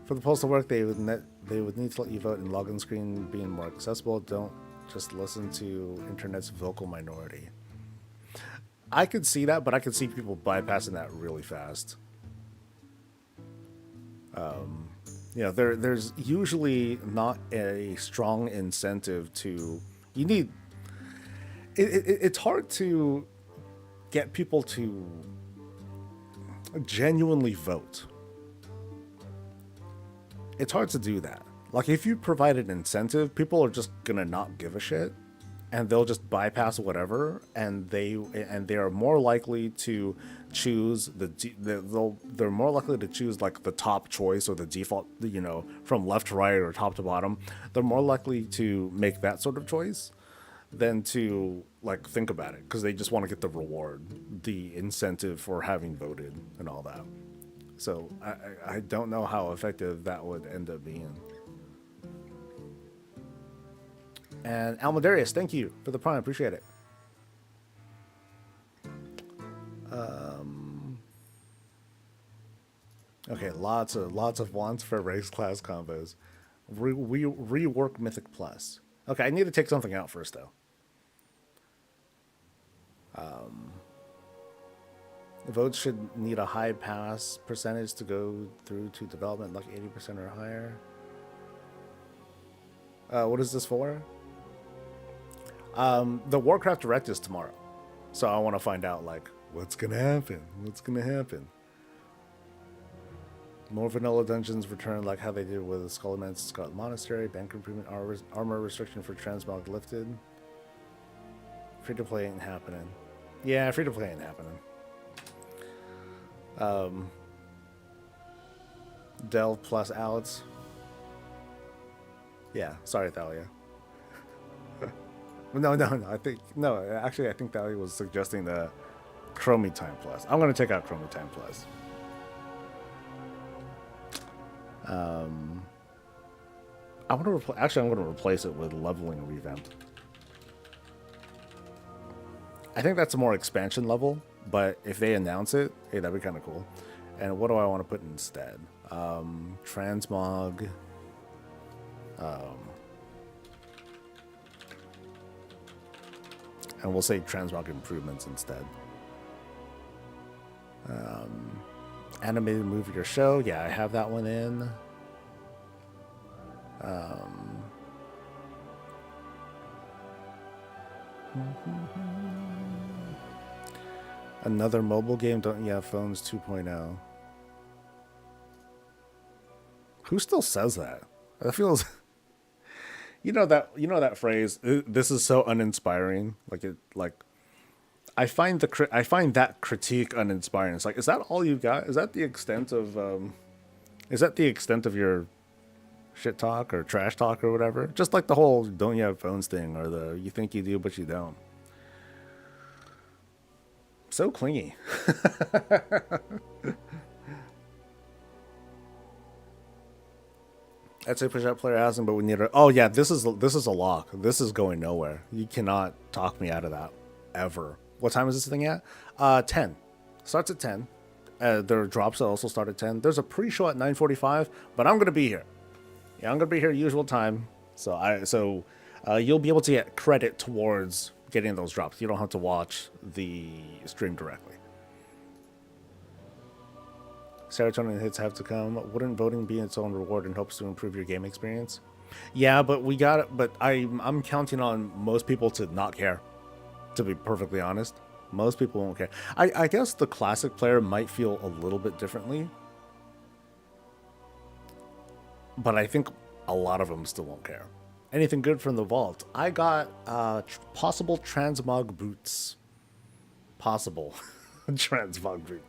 For the postal work, they would need to let you vote in login screen being more accessible. Don't just listen to internet's vocal minority. I could see that, but I could see people bypassing that really fast. You know, there's usually not a strong incentive to. You need. It's hard to get people to genuinely vote. It's hard to do that. Like, if you provide an incentive, people are just gonna not give a shit. And they'll just bypass whatever, and they are more likely to choose they're more likely to choose like the top choice or the default, you know, from left to right or top to bottom. They're more likely to make that sort of choice than to like think about it because they just want to get the reward, the incentive for having voted and all that. So I don't know how effective that would end up being. And Almadarius, thank you for the prime. Appreciate it. Okay, lots of wants for race class combos. Rework Mythic Plus. Okay, I need to take something out first though. Votes should need a high pass percentage to go through to development, like 80% or higher. What is this for? The Warcraft Direct is tomorrow, so I want to find out like what's gonna happen. More vanilla dungeons return, like how they did with Skullman's Scarlet Monastery. Bank improvement, armor restriction for transmog lifted. Free to play ain't happening. Yeah, free to play ain't happening. Delve plus outs. Yeah, sorry, Thalia. No. I think Thalia was suggesting the Chromie Time Plus. I'm gonna take out Chromie Time Plus. I'm gonna replace it with leveling revamped. I think that's a more expansion level, but if they announce it, hey, that'd be kind of cool. And what do I want to put instead? Transmog. And we'll say transmog improvements instead. Animated movie or show. Yeah, I have that one in. Another mobile game? Don't you have phones 2.0? Who still says that? That feels that phrase. This is so uninspiring. I find that critique uninspiring. It's like, is that all you got? Is that the extent of your shit talk or trash talk or whatever? Just like the whole "don't you have phones" thing, or the "you think you do but you don't." So clingy. I'd say push up player housing, but we need to. Oh yeah, this is a lock. This is going nowhere. You cannot talk me out of that ever. What time is this thing at? 10. Starts at 10. Their drops also start at 10. There's a pre-show at 9:45, but I'm gonna be here. Yeah, I'm gonna be here usual time. So you'll be able to get credit towards getting those drops. You don't have to watch the stream directly. Serotonin hits have to come. Wouldn't voting be its own reward in hopes to improve your game experience? Yeah, but we got it. But I'm counting on most people to not care. To be perfectly honest, most people won't care. I guess the classic player might feel a little bit differently, but I think a lot of them still won't care. Anything good from the vault? I got possible transmog boots. Possible transmog boots.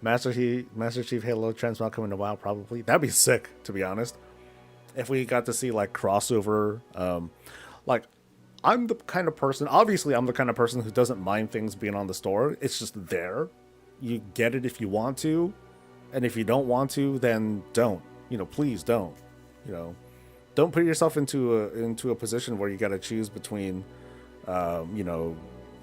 Master Chief Halo transmog coming to WoW probably. That'd be sick, to be honest. If we got to see like crossover, like I'm the kind of person. Obviously, I'm the kind of person who doesn't mind things being on the store. It's just there. You get it if you want to, and if you don't want to, then don't. Please don't. Don't put yourself into a position where you got to choose between,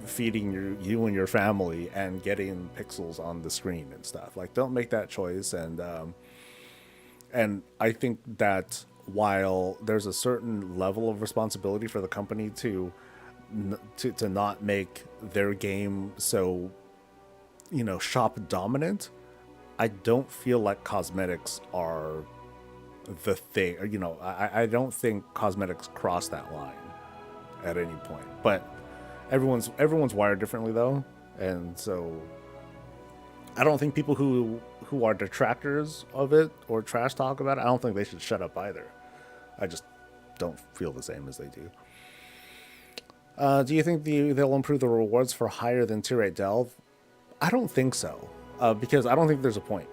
feeding you and your family and getting pixels on the screen and stuff. Like, don't make that choice. And I think that while there's a certain level of responsibility for the company to not make their game so shop dominant, I don't feel like cosmetics are the thing. I don't think cosmetics cross that line at any point. But everyone's wired differently though, and so I don't think people who are detractors of it or trash talk about it, I don't think they should shut up either. I just don't feel the same as they do. Do you think they'll improve the rewards for higher than tier 8 delve? I don't think so, because I don't think there's a point.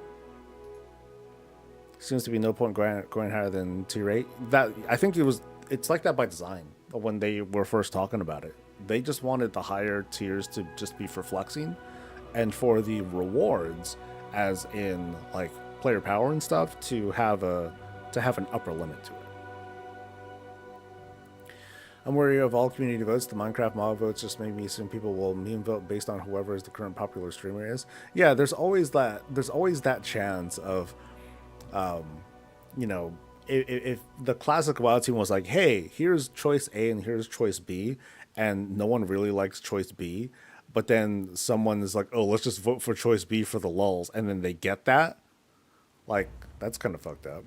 Seems to be no point going higher than tier 8. That I think it's like that by design. When they were first talking about it, they just wanted the higher tiers to just be for flexing, and for the rewards, as in like player power and stuff, to have an upper limit to it. I'm worried of all community votes. The Minecraft mob votes just made me assume people will meme vote based on whoever is the current popular streamer is. Yeah, there's always that chance of, if the classic WoW team was like, hey, here's choice A and here's choice B, and no one really likes choice B, but then someone is like, oh, let's just vote for choice B for the lulz, and then they get that, like, that's kind of fucked up.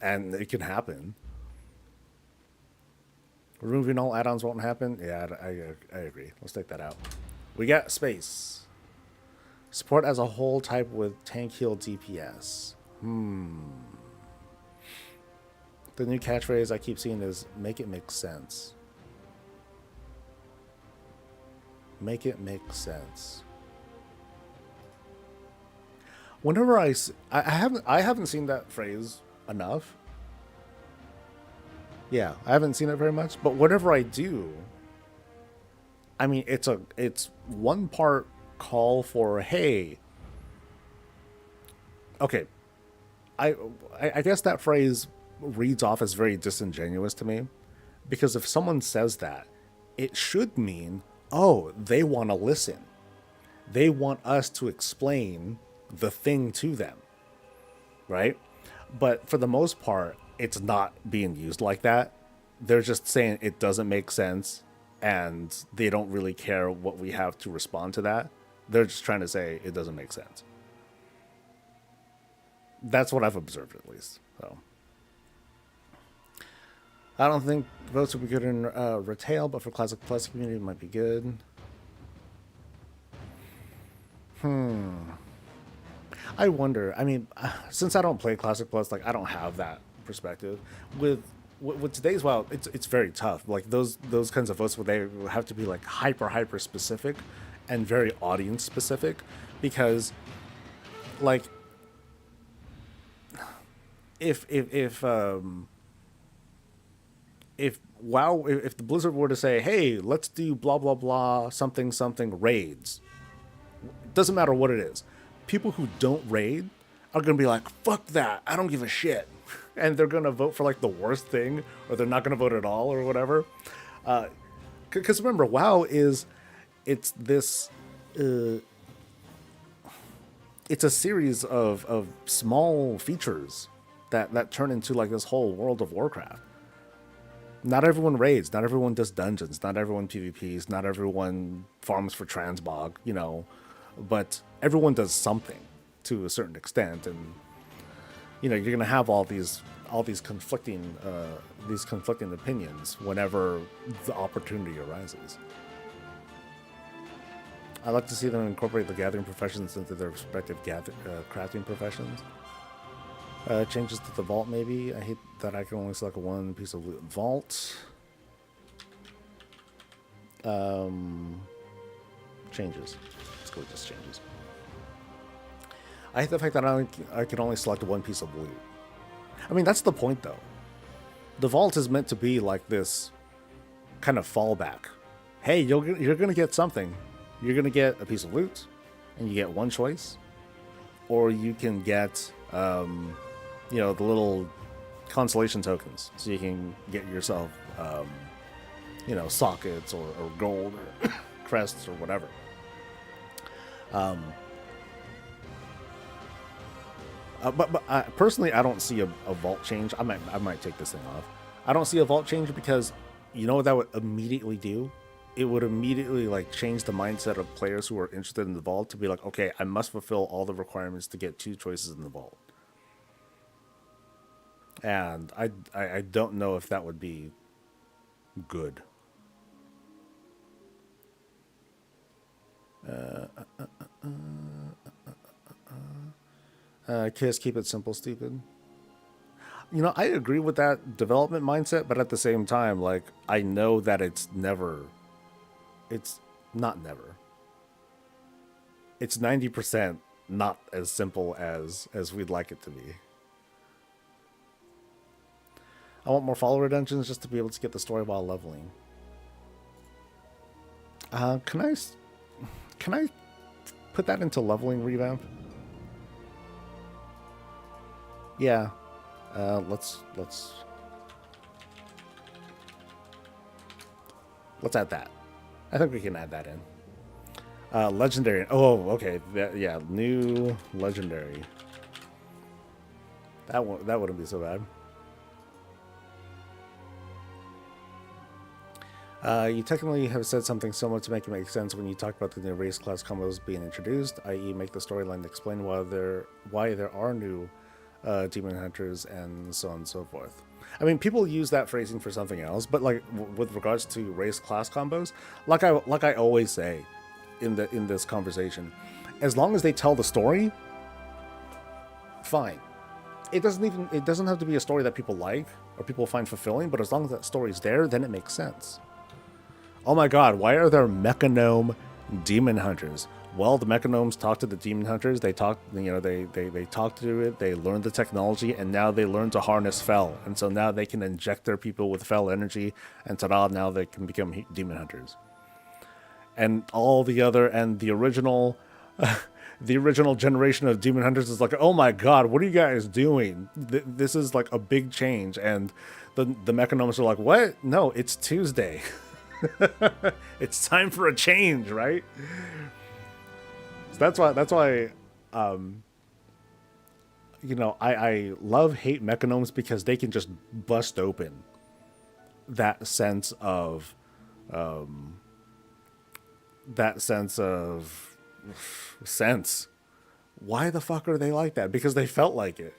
And it can happen. Removing all add-ons won't happen. Yeah, I agree. Let's take that out. We got space. Support as a whole type with tank heal DPS. The new catchphrase I keep seeing is make it make sense. Make it make sense. Whenever I haven't seen that phrase enough. Yeah, I haven't seen it very much, but whenever I do, I mean, it's one part call for, hey, okay, I guess that phrase reads off as very disingenuous to me, because if someone says that, it should mean, oh, they want to listen. They want us to explain the thing to them, right? But for the most part, it's not being used like that. They're just saying it doesn't make sense, and they don't really care what we have to respond to that. They're just trying to say it doesn't make sense. That's what I've observed, at least. So I don't think votes would be good in retail, but for Classic Plus community, it might be good. I wonder. I mean, since I don't play Classic Plus, like I don't have that perspective. With today's WoW, it's very tough. Like those kinds of votes, where they have to be like hyper specific, and very audience specific, because like if if WoW, if the Blizzard were to say, hey, let's do blah blah blah something something raids, doesn't matter what it is. People who don't raid are gonna be like, "Fuck that! I don't give a shit," and they're gonna vote for like the worst thing, or they're not gonna vote at all, or whatever. Because remember, WoW is it's this it's a series of small features that turn into like this whole world of Warcraft. Not everyone raids, not everyone does dungeons, not everyone PvPs, not everyone farms for transmog, but everyone does something to a certain extent, and you're gonna have all these conflicting opinions whenever the opportunity arises. I'd like to see them incorporate the gathering professions into their respective crafting professions. Changes to the vault, maybe. I hate that I can only select one piece of loot. Vault. Changes. Let's go with just changes. I hate the fact that I can only select one piece of loot. I mean, that's the point, though. The vault is meant to be like this kind of fallback. Hey, you're going to get something. You're going to get a piece of loot, and you get one choice. Or you can get, the little consolation tokens. So you can get yourself, sockets or gold or crests or whatever. But personally, I don't see a vault change. I might take this thing off. I don't see a vault change because you know what that would immediately do? It would immediately like change the mindset of players who are interested in the vault to be like, okay, I must fulfill all the requirements to get 2 choices in the vault. And I don't know if that would be good. Kiss, keep it simple, stupid. I agree with that development mindset, but at the same time, like, I know that it's not never. It's 90% not as simple as we'd like it to be. I want more follower dungeons just to be able to get the story while leveling. Can I put that into leveling revamp? Yeah. Let's add that. I think we can add that in. Legendary. Oh, okay. Yeah, new legendary. That wouldn't be so bad. You technically have said something similar to make it make sense when you talk about the new race class combos being introduced, i.e. make the storyline explain why there are new demon hunters and so on and so forth. I mean, people use that phrasing for something else, but like with regards to race class combos, like I always say in this conversation, as long as they tell the story, fine. It doesn't have to be a story that people like or people find fulfilling, but as long as that story's there, then it makes sense. Oh my god, why are there Mechanome demon hunters? Well, the Mechanomes talk to the demon hunters. They talk, they talk to it. They learn the technology, and now they learn to harness Fel. And so now they can inject their people with Fel energy, and ta-da! Now they can become demon hunters. And the original, the original generation of demon hunters is like, oh my god, what are you guys doing? This is like a big change. And the Mechanomes are like, what? No, it's Tuesday. It's time for a change, right? So that's why I love hate Mechanomes, because they can just bust open that sense of sense. Why the fuck are they like that? Because they felt like it.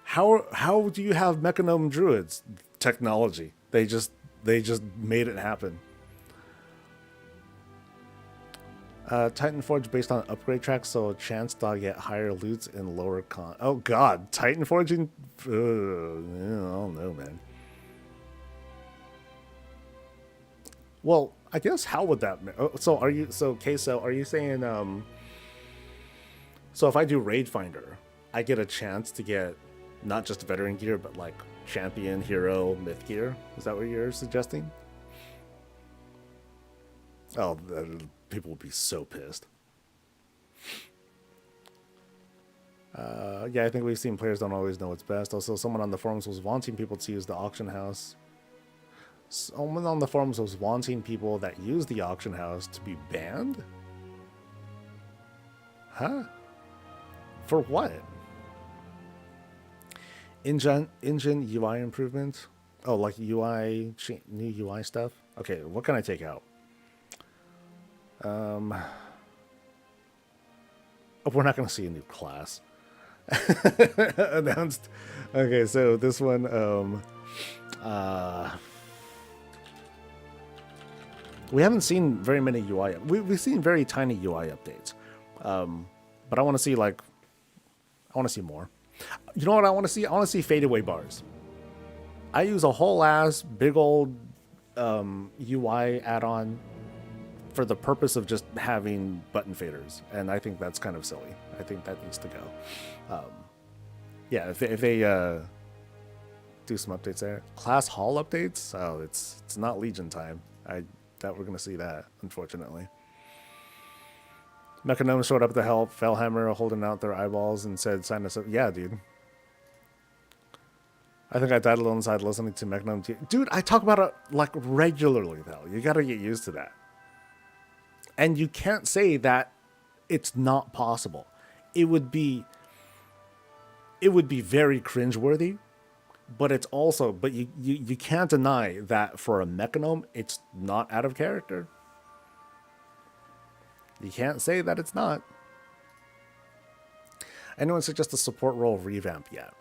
How do you have Mechanome druids? Technology. They just they just made it happen. Titan Forge based on upgrade tracks, so chance to get higher loots and lower con. Oh God, Titan Forging. I don't know, man. Well, I guess how would that? So are you? So Queso, are you saying? So if I do Raid Finder, I get a chance to get not just veteran gear, but like champion, hero, myth gear. Is that what you're suggesting? Oh, people would be so pissed. Yeah, I think we've seen players don't always know what's best. Also, someone on the forums was wanting people to use the auction house. Someone on the forums was wanting people that use the auction house to be banned? Huh? For what? Engine UI improvement? Oh, like UI, new UI stuff? Okay, what can I take out? Oh, we're not going to see a new class. Announced. Okay, so this one, we haven't seen very many UI. We've seen very tiny UI updates. But I want to see, like, I want to see more. You know what I want to see? I want to see fadeaway bars. I use a whole ass big old UI add-on for the purpose of just having button faders, and I think that's kind of silly. I think that needs to go. Yeah, if they do some updates there, class hall updates. Oh, it's not Legion time. I doubt we're gonna see that, unfortunately. Mechanome showed up to help. Fellhammer holding out their eyeballs and said, "Sign us up." Yeah, dude. I think I died alongside listening to Mechanome. Dude, I talk about it like regularly, though. You gotta get used to that. And you can't say that it's not possible. It would be very cringeworthy, but it's also, but you can't deny that for a Mechanome, it's not out of character. You can't say that it's not. Anyone suggest a support role revamp yet?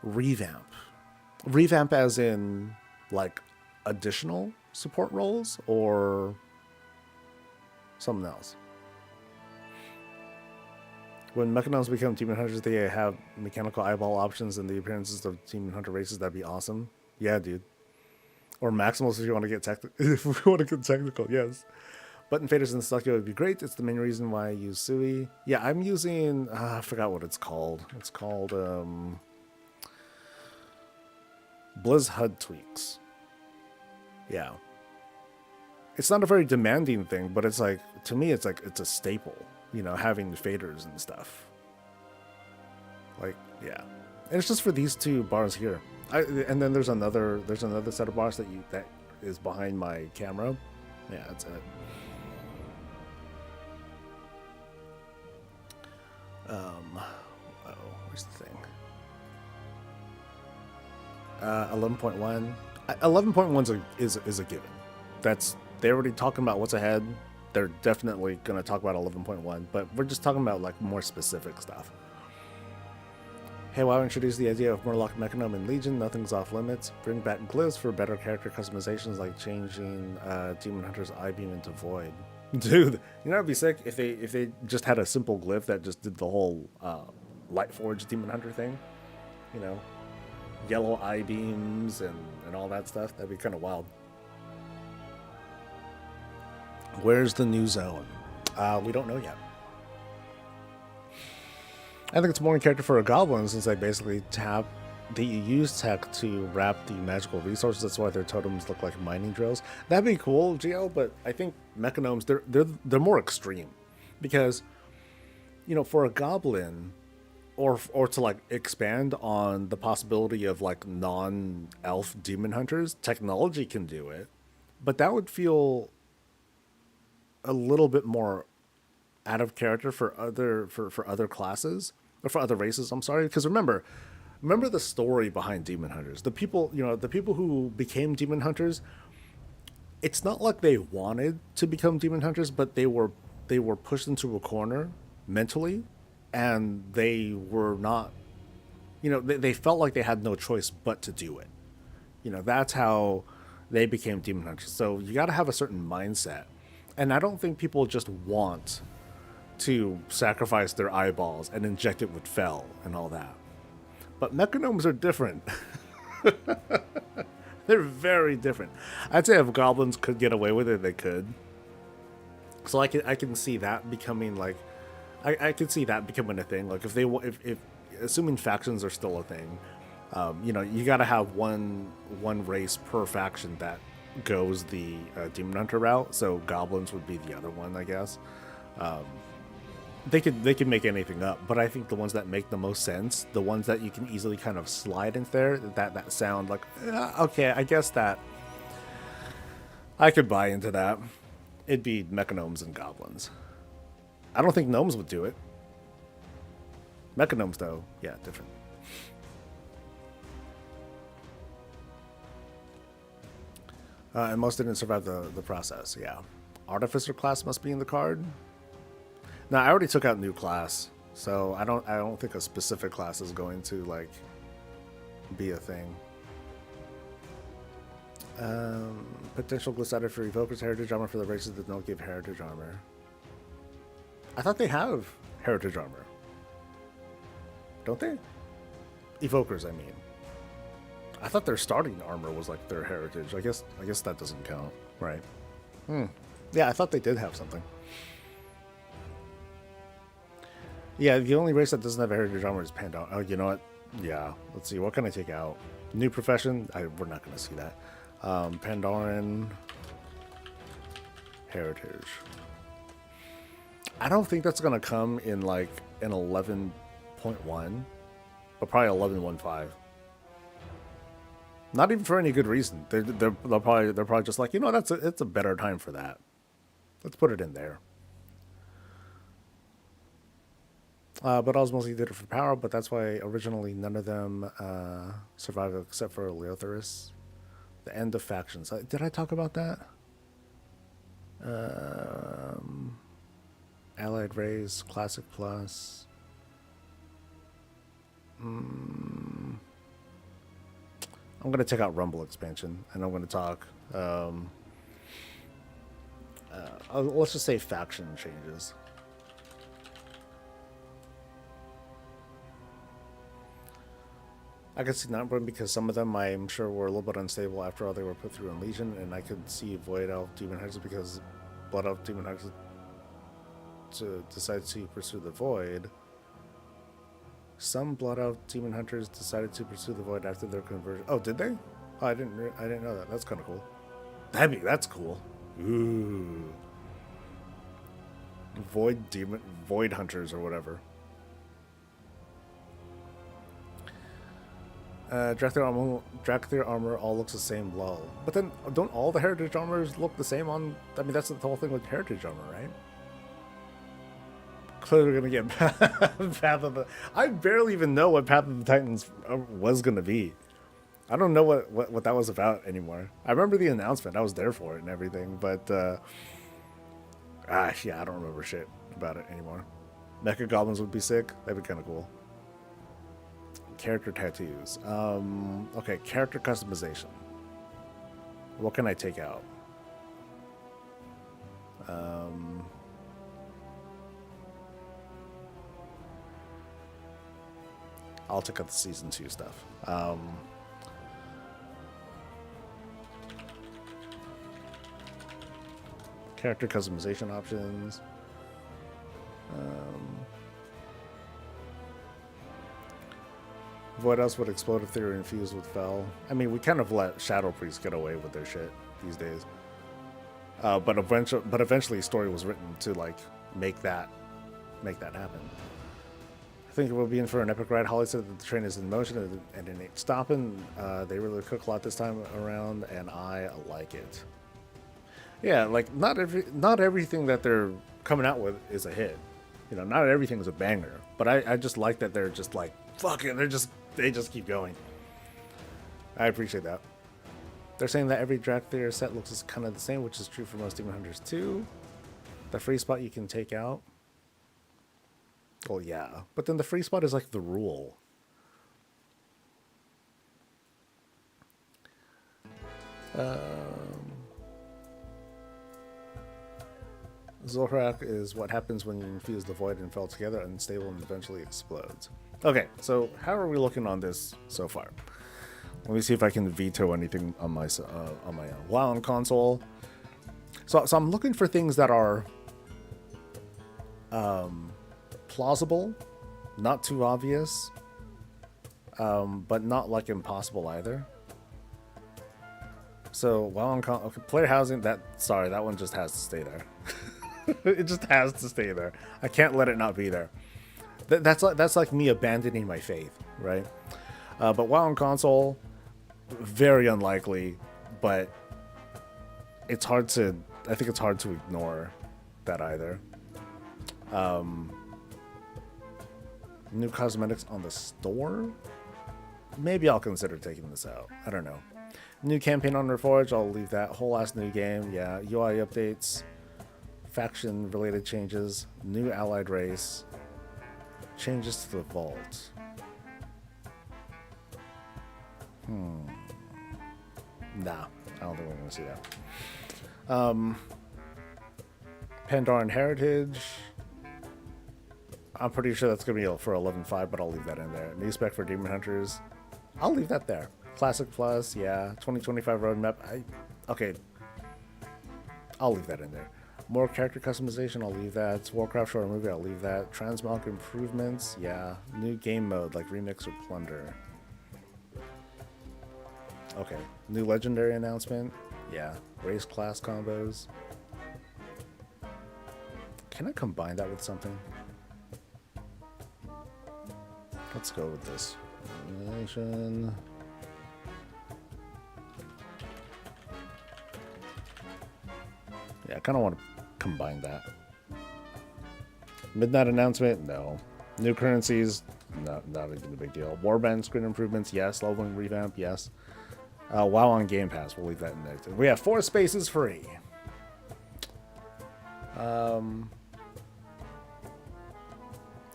Revamp as in like additional support roles or something else? When Mechanomes become Demon Hunters, they have mechanical eyeball options and the appearances of Demon Hunter races. That'd be awesome. Yeah, dude. Or Maximals if you want to get technical. If we want to get technical, yes. Button faders in Studio would be great. It's the main reason why I use Sui. Yeah, I'm using, I forgot what it's called. It's called Blizz HUD tweaks. Yeah. It's not a very demanding thing, but it's like, to me, it's like, it's a staple, you know, having faders and stuff. Like, yeah. And it's just for these two bars here. And then there's another set of bars that is behind my camera. Yeah, that's it. Where's the thing? 11.1. 11.1 is a given. They're already talking about what's ahead. They're definitely going to talk about 11.1, but we're just talking about like more specific stuff. Hey, WoW introduced the idea of Murloc Mechanome in Legion. Nothing's off limits. Bring back glyphs for better character customizations, like changing Demon Hunter's eye beam into Void. Dude, you know it'd be sick if they just had a simple glyph that just did the whole Lightforge Demon Hunter thing. You know, yellow eye beams and all that stuff. That'd be kind of wild. Where's the new zone? We don't know yet. I think it's more in character for a goblin since they basically they use tech to wrap the magical resources. That's why their totems look like mining drills. That'd be cool, Geo, but I think Mechanomes, they're more extreme. Because, you know, for a goblin, or to like expand on the possibility of like non-elf demon hunters, technology can do it. But that would feel a little bit more out of character for other classes, or for other races, I'm sorry. Because remember the story behind demon hunters. The people who became demon hunters, it's not like they wanted to become demon hunters, but they were pushed into a corner mentally, and they were not, you know, they felt like they had no choice but to do it. That's how they became demon hunters. So you got to have a certain mindset. And I don't think people just want to sacrifice their eyeballs and inject it with fel and all that. But mechanomes are different. They're very different. I'd say if goblins could get away with it, they could. So I can see that becoming like, I could see that becoming a thing. Like if assuming factions are still a thing, you got to have one race per faction that goes the demon hunter route. So goblins would be the other one, I guess. They could make anything up, but I think the ones that make the most sense, the ones that you can easily kind of slide into there, that sound like okay, I guess that I could buy into that. It'd be mechanomes and goblins. I don't think gnomes would do it. Mechanomes, though, yeah, different. And most didn't survive the process. Yeah, artificer class must be in the card. Now I already took out new class, so I don't think a specific class is going to like be a thing. Potential glissated for evokers, heritage armor for the races that don't give heritage armor. I thought they have heritage armor, don't they? Evokers, I mean. I thought their starting armor was like their heritage. I guess that doesn't count, right? Yeah, I thought they did have something. Yeah, the only race that doesn't have heritage armor is Pandora. Oh, you know what? Yeah, let's see. What can I take out? New profession? We're not going to see that. Pandoran heritage. I don't think that's going to come in like an 11.1, but probably 11.15. Not even for any good reason. They're probably just like, it's a better time for that. Let's put it in there. But Osmosis did it for power, but that's why originally none of them survived except for Leotherus. The end of factions. Did I talk about that? Allied Race, Classic Plus. I'm going to take out Rumble expansion, and I'm going to talk. Let's just say faction changes. I could see Nightborn because some of them I'm sure were a little bit unstable after all they were put through in Legion, and I could see Void Elf Demon Hunters because Blood Elf Demon Hunters to decide to pursue the Void. Some Blood Elf Demon Hunters decided to pursue the Void after their conversion. Oh, did they? Oh, I didn't know that. That's kind of cool. That's cool. Ooh. Void Hunters or whatever. Dracthyr armor all looks the same, lol. But then, don't all the heritage armors look the same on... I mean, that's the whole thing with heritage armor, right? Clearly gonna get Path of the... I barely even know what Path of the Titans was gonna be. I don't know what that was about anymore. I remember the announcement. I was there for it and everything, but... yeah, I don't remember shit about it anymore. Mecha Goblins would be sick. That'd be kind of cool. Character tattoos. Okay, character customization. What can I take out? I'll take out the season 2 stuff. Character customization options. What else would explode if they were infused with fel? I mean, we kind of let Shadow Priest get away with their shit these days. But eventually, story was written to like make that happen. I think we'll be in for an epic ride. Holly said that the train is in motion and it ain't stopping. They really cook a lot this time around, and I like it. Yeah, like not everything that they're coming out with is a hit. Not everything is a banger. But I just like that they're just like, fuck it, they just keep going. I appreciate that. They're saying that every Dracthyr set looks kind of the same, which is true for most Demon Hunters too. The free spot you can take out. Well, yeah. But then the free spot is like the rule. Zorak is what happens when you infuse the void and fell together, unstable, and eventually explodes. Okay, so how are we looking on this so far? Let me see if I can veto anything on my WoW on console. So I'm looking for things that are plausible, not too obvious, but not like impossible either. So WoW on console, okay, player housing. That one just has to stay there. It just has to stay there. I can't let it not be there. That's like me abandoning my faith, right? But WoW on console, very unlikely, but it's hard to. I think it's hard to ignore that either. New cosmetics on the store? Maybe I'll consider taking this out. I don't know. New campaign on Reforged, I'll leave that. Whole ass new game, yeah. UI updates, faction related changes, new allied race, changes to the vault. Nah, I don't think we're gonna see that. Pandaran Heritage. I'm pretty sure that's going to be for 11.5, but I'll leave that in there. New spec for Demon Hunters. I'll leave that there. Classic Plus, yeah. 2025 roadmap. Okay. I'll leave that in there. More character customization, I'll leave that. Warcraft short movie, I'll leave that. Transmog improvements, yeah. New game mode like Remix or Plunder. Okay. New legendary announcement, yeah. Race class combos. Can I combine that with something? Let's go with this. Nation. Yeah, I kind of want to combine that. Midnight announcement? No. New currencies? Not even a big deal. Warband screen improvements? Yes. Leveling revamp? Yes. WoW on Game Pass. We'll leave that in there too. We have 4 spaces free.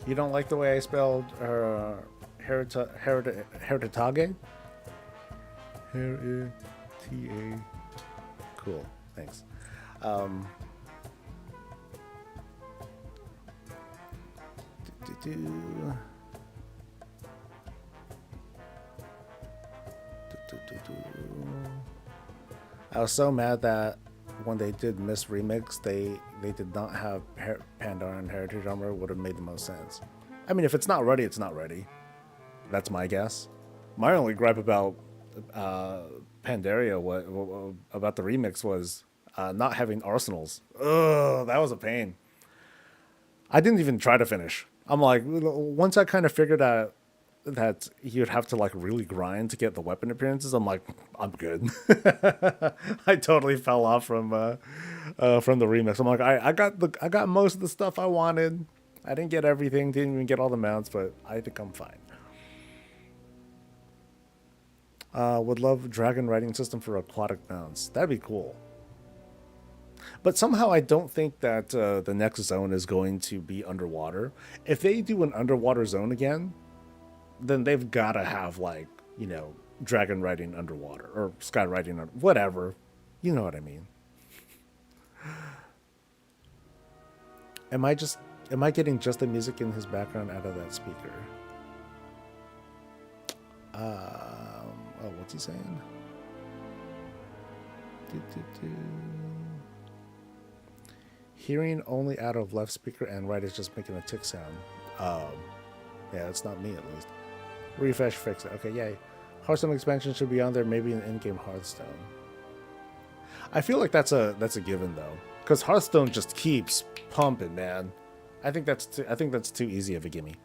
You don't like the way I spelled Heritage? Heritage. Cool. Thanks. I was so mad that when they did Miss Remix, they did not have Pandaran Heritage armor. Would have made the most sense. I mean, if it's not ready, it's not ready. That's my guess. My only gripe about Pandaria, about the remix, was not having arsenals. Ugh, that was a pain. I didn't even try to finish. I'm like, once I kind of figured out that you'd have to like really grind to get the weapon appearances, I'm like, I'm good. I totally fell off from the remix. I'm like, I got most of the stuff I wanted. I didn't get everything, didn't even get all the mounts, but I think I'm fine. Would love dragon riding system for aquatic mounts. That'd be cool. But somehow I don't think that the next zone is going to be underwater. If they do an underwater zone again, then they've got to have, like, you know, dragon riding underwater or sky riding, whatever. You know what I mean. Am I getting just the music in his background out of that speaker? Oh, what's he saying? Hearing only out of left speaker and right is just making a tick sound. Yeah, it's not me at least. Refresh, fix it. Okay, yay. Hearthstone expansion should be on there, maybe an in-game Hearthstone. I feel like that's a given though, because Hearthstone just keeps pumping, man. I think that's too easy of a gimme.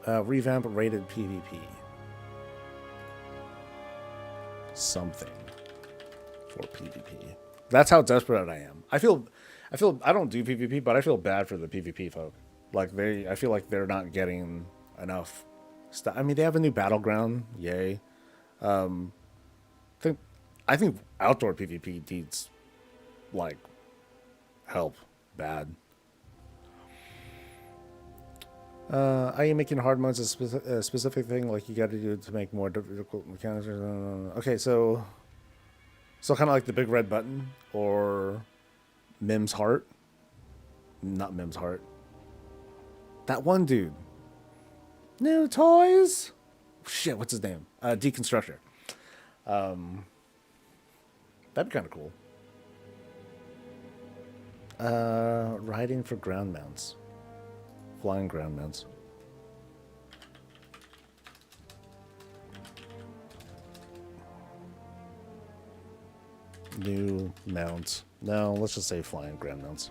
Revamp rated PvP. Something for PvP. That's how desperate I am. I feel I don't do PvP, but I feel bad for the PvP folk. Like I feel like they're not getting enough stuff. I mean, they have a new battleground, yay. I think outdoor PvP needs like help bad. Are you making hard modes a specific thing like you got to do to make more difficult mechanics? Okay, so kind of like the big red button or Mim's heart, not Mim's heart. That one dude. New toys. Shit, what's his name? Deconstructor. That'd be kind of cool. Riding for ground mounts. Flying ground mounts. New mounts. No, let's just say flying ground mounts.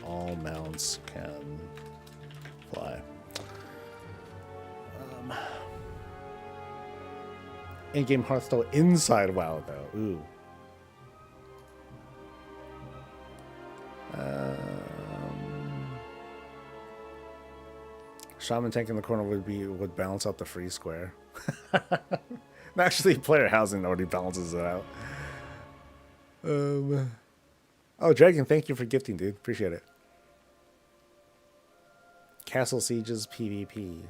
All mounts can fly. In-game Hearthstone inside WoW though. Ooh. Shaman tank in the corner would balance out the free square. Actually, player housing already balances it out. Oh, Dragon, thank you for gifting, dude. Appreciate it. Castle Sieges PvP.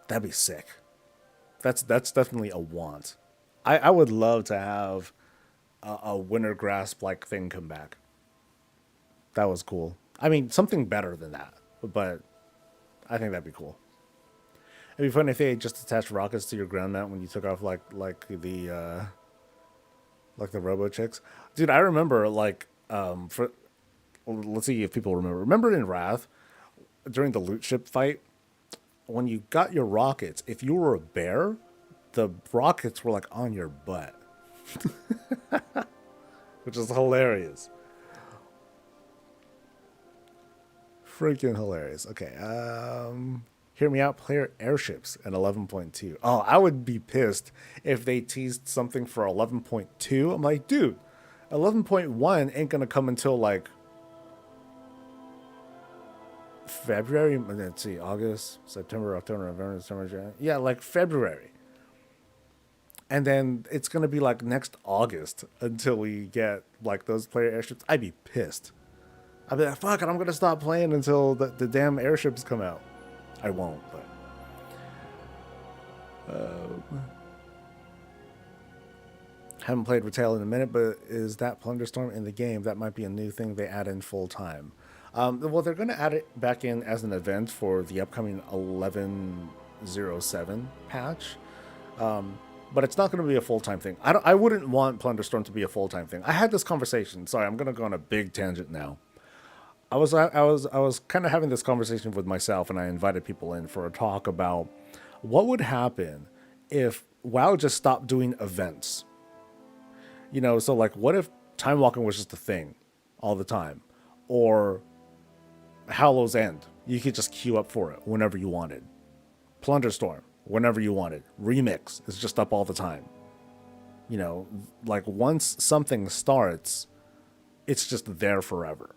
That'd be sick. That's definitely a want. I would love to have a Winter Grasp like thing come back. That was cool. I mean, something better than that, but I think that'd be cool. It'd be funny if they just attached rockets to your ground mount when you took off like the Robo Chicks. Dude, I remember let's see if people remember. Remember in Wrath during the loot ship fight when you got your rockets, if you were a bear, the rockets were like on your butt. Which is hilarious. Freaking hilarious. Okay, hear me out, player airships at 11.2. Oh, I would be pissed if they teased something for 11.2. I'm like, dude, 11.1 ain't gonna come until like February. Let's see, August, September, October, November, December, January. Yeah, like February. And then it's gonna be like next August until we get like those player airships. I'd be pissed. I'd be like, fuck it, I'm gonna stop playing until the damn airships come out. I won't, but haven't played Retail in a minute, but is that Plunderstorm in the game? That might be a new thing they add in full time. Well, they're going to add it back in as an event for the upcoming 11.07 patch, but it's not going to be a full-time thing. I wouldn't want Plunderstorm to be a full-time thing. I had this conversation. Sorry, I'm going to go on a big tangent now. I was kind of having this conversation with myself, and I invited people in for a talk about what would happen if WoW just stopped doing events. You know, so like, what if Time Walking was just a thing all the time, or Hallow's End, you could just queue up for it whenever you wanted. Plunderstorm, whenever you wanted. Remix is just up all the time. You know, like once something starts, it's just there forever.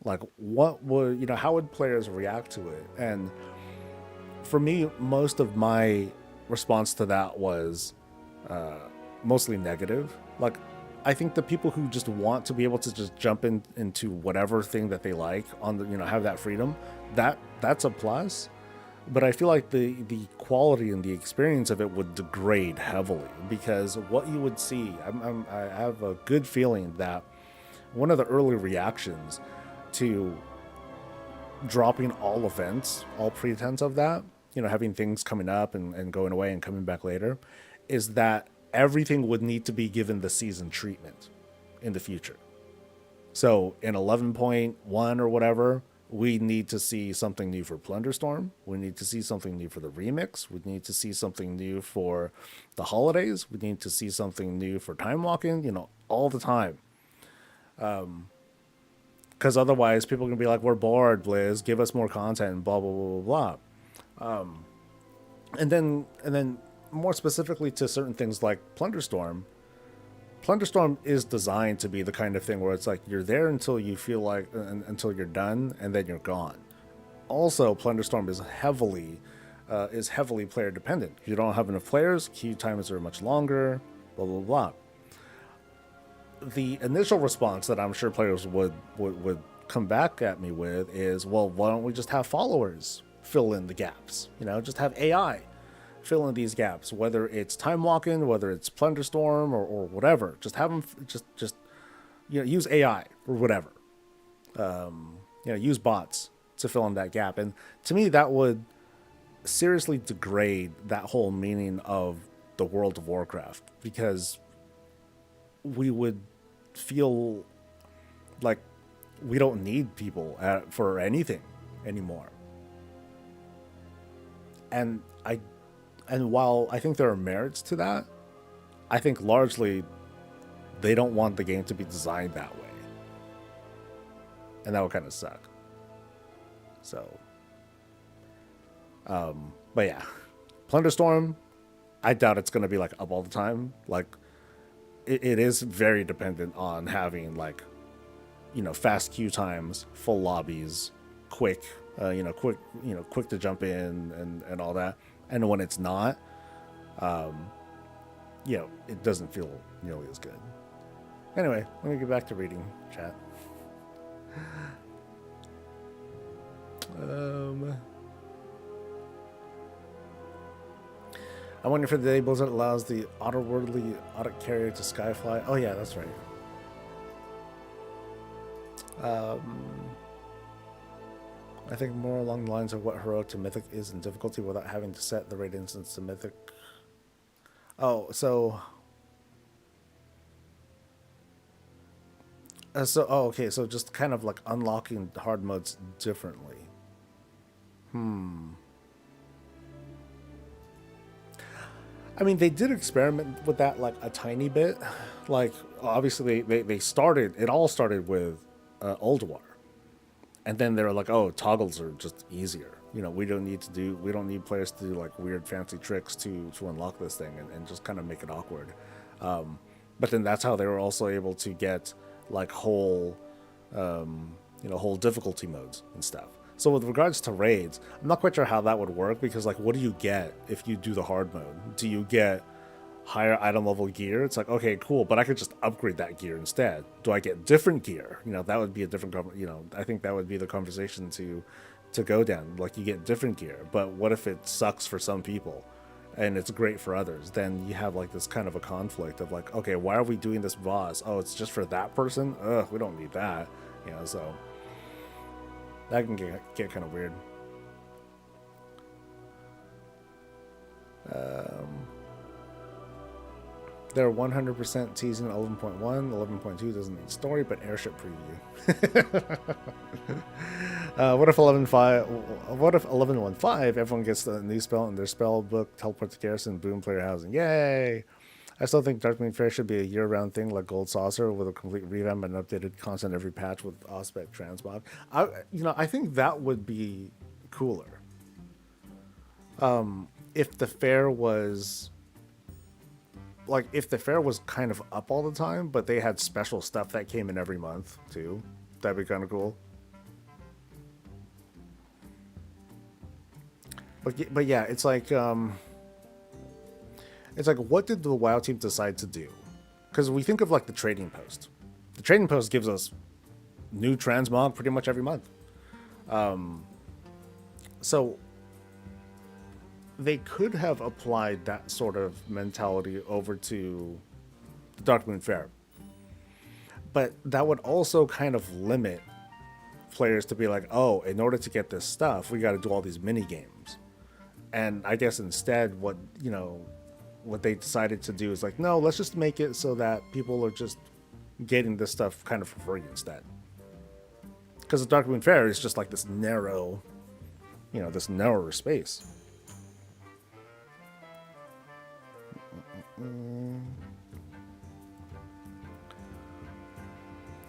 Like, what would, you know, how would players react to it? And for me, most of my response to that was mostly negative. Like, I think the people who just want to be able to just jump into whatever thing that they like on the, you know, have that freedom, that's a plus. But I feel like the quality and the experience of it would degrade heavily, because what you would see, I have a good feeling that one of the early reactions to dropping all events, all pretense of that, you know, having things coming up and going away and coming back later, is that everything would need to be given the season treatment in the future. So in 11.1 or whatever, we need to see something new for Plunderstorm. We need to see something new for the remix. We need to see something new for the holidays. We need to see something new for Time Walking, you know, all the time. Because otherwise people are going to be like, we're bored, Blizz, give us more content, blah, blah, blah, blah, blah. And then more specifically to certain things like Plunderstorm is designed to be the kind of thing where it's like you're there until you feel like, until you're done, and then you're gone. Also, Plunderstorm is heavily player dependent. If you don't have enough players, queue times are much longer, blah, blah, blah. The initial response that I'm sure players would come back at me with is, well, why don't we just have followers fill in the gaps? Just have AI fill in these gaps, whether it's time walking, whether it's plunderstorm or whatever. Just have them just use AI or whatever. Use bots to fill in that gap. And to me, that would seriously degrade that whole meaning of the World of Warcraft, because we would feel like we don't need people for anything anymore. And while I think there are merits to that, I think largely they don't want the game to be designed that way. And that would kind of suck. So, but yeah, Plunderstorm, I doubt it's going to be like up all the time. Like, it is very dependent on having like, fast queue times, full lobbies, quick to jump in and all that. And when it's not, it doesn't feel nearly as good. Anyway, let me get back to reading chat. I wonder if the day Blizzard allows the otherworldly audit carrier to skyfly. Oh yeah, that's right. I think more along the lines of what heroic to mythic is in difficulty without having to set the raid instance to mythic. Oh, so okay, so just kind of like unlocking hard modes differently. I mean, they did experiment with that like a tiny bit. Like, obviously it all started with Ulduar. And then they were like, oh, toggles are just easier. We don't need players to do like weird fancy tricks to unlock this thing and just kind of make it awkward. But then that's how they were also able to get like whole difficulty modes and stuff. So with regards to raids, I'm not quite sure how that would work, because like, what do you get if you do the hard mode? Do you get higher item level gear? It's like, okay, cool, but I could just upgrade that gear instead. Do I get different gear? That would be a different, I think that would be the conversation to go down. Like, you get different gear, but what if it sucks for some people and it's great for others? Then you have like this kind of a conflict of like, okay, why are we doing this boss? Oh, it's just for that person? Ugh, we don't need that. So that can get kind of weird. They're 100% teasing 11.1. 11.2 doesn't need story, but airship preview. What if 11.5? What if 11.15? Everyone gets the new spell in their spell book, teleport to garrison, boom, player housing. Yay! I still think Darkmoon Fair should be a year-round thing like Gold Saucer, with a complete revamp and updated content every patch with Aspect Transmog. I think that would be cooler. If the fair was kind of up all the time, but they had special stuff that came in every month too, that'd be kind of cool. But yeah, it's like what did the WoW team decide to do? Because we think of like the trading post. The trading post gives us new transmog pretty much every month. So they could have applied that sort of mentality over to the Darkmoon Fair. But that would also kind of limit players to be like, oh, in order to get this stuff, we got to do all these mini games. And I guess instead what they decided to do is like, no, let's just make it so that people are just getting this stuff kind of for free instead. Because the Darkmoon Fair is just like this narrower space.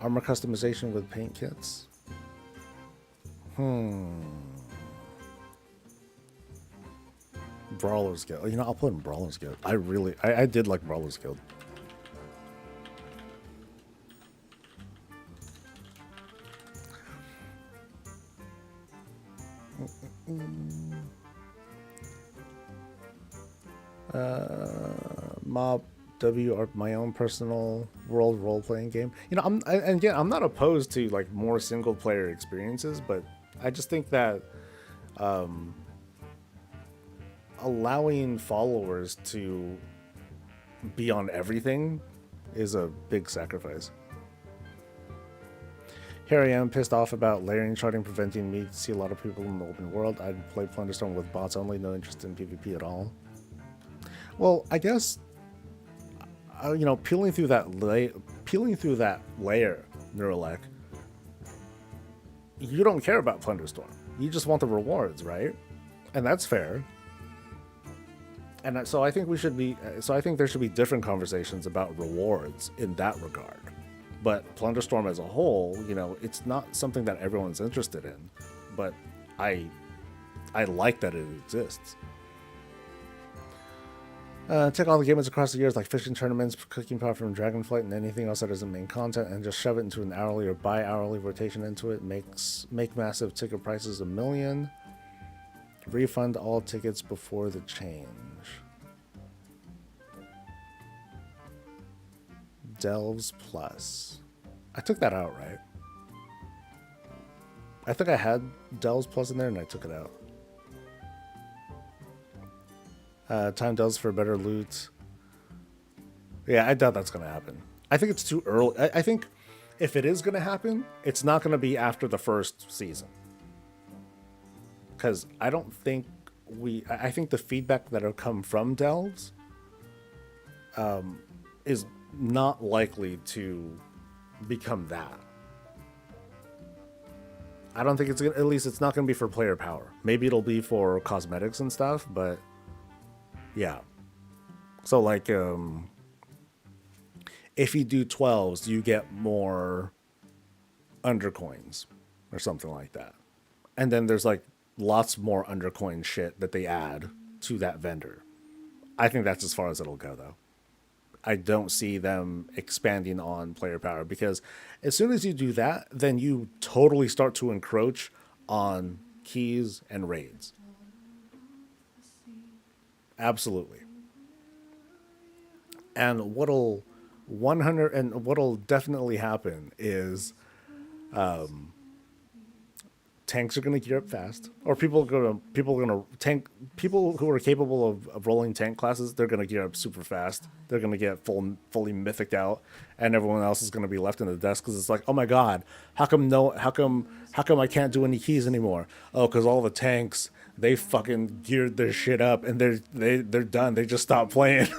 Armor customization with paint kits. Brawler's Guild. I'll put in Brawler's Guild. I did like Brawler's Guild. or my own personal world role playing game. You know, and again, I'm not opposed to like more single player experiences, but I just think that allowing followers to be on everything is a big sacrifice. Here I am, pissed off about layering charting preventing me to see a lot of people in the open world. I'd play Plunderstorm with bots only, no interest in PvP at all. Well, I guess you know, peeling through that layer, Neuralek, you don't care about Plunderstorm. You just want the rewards, right? And that's fair. And so I think we should be. So I think there should be different conversations about rewards in that regard. But Plunderstorm as a whole, you know, it's not something that everyone's interested in. But I like that it exists. Take all the gamers across the years, like fishing tournaments, cooking power from Dragonflight, and anything else that isn't main content, and just shove it into an hourly or bi-hourly rotation into it. Make massive ticket prices $1 million. Refund all tickets before the change. Delves Plus. I took that out, right? I think I had Delves Plus in there and I took it out. Time Delves for better loot. Yeah, I doubt that's going to happen. I think it's too early. I think if it is going to happen, it's not going to be after the first season. Because I don't think I think the feedback that'll come from Delves is not likely to become that. I don't think it's gonna, at least it's not going to be for player power. Maybe it'll be for cosmetics and stuff, but yeah. So like if you do 12s, you get more undercoins or something like that. And then there's like lots more undercoin shit that they add to that vendor. I think that's as far as it'll go though. I don't see them expanding on player power because as soon as you do that, then you totally start to encroach on keys and raids. Absolutely. And what'll definitely happen is tanks are going to gear up fast, or people who are capable of rolling tank classes, they're going to gear up super fast. They're going to get fully mythicked out, and everyone else is going to be left in the dust because it's like, oh my god, how come I can't do any keys anymore? Oh, because all the tanks, they fucking geared their shit up and they're done. They just stopped playing.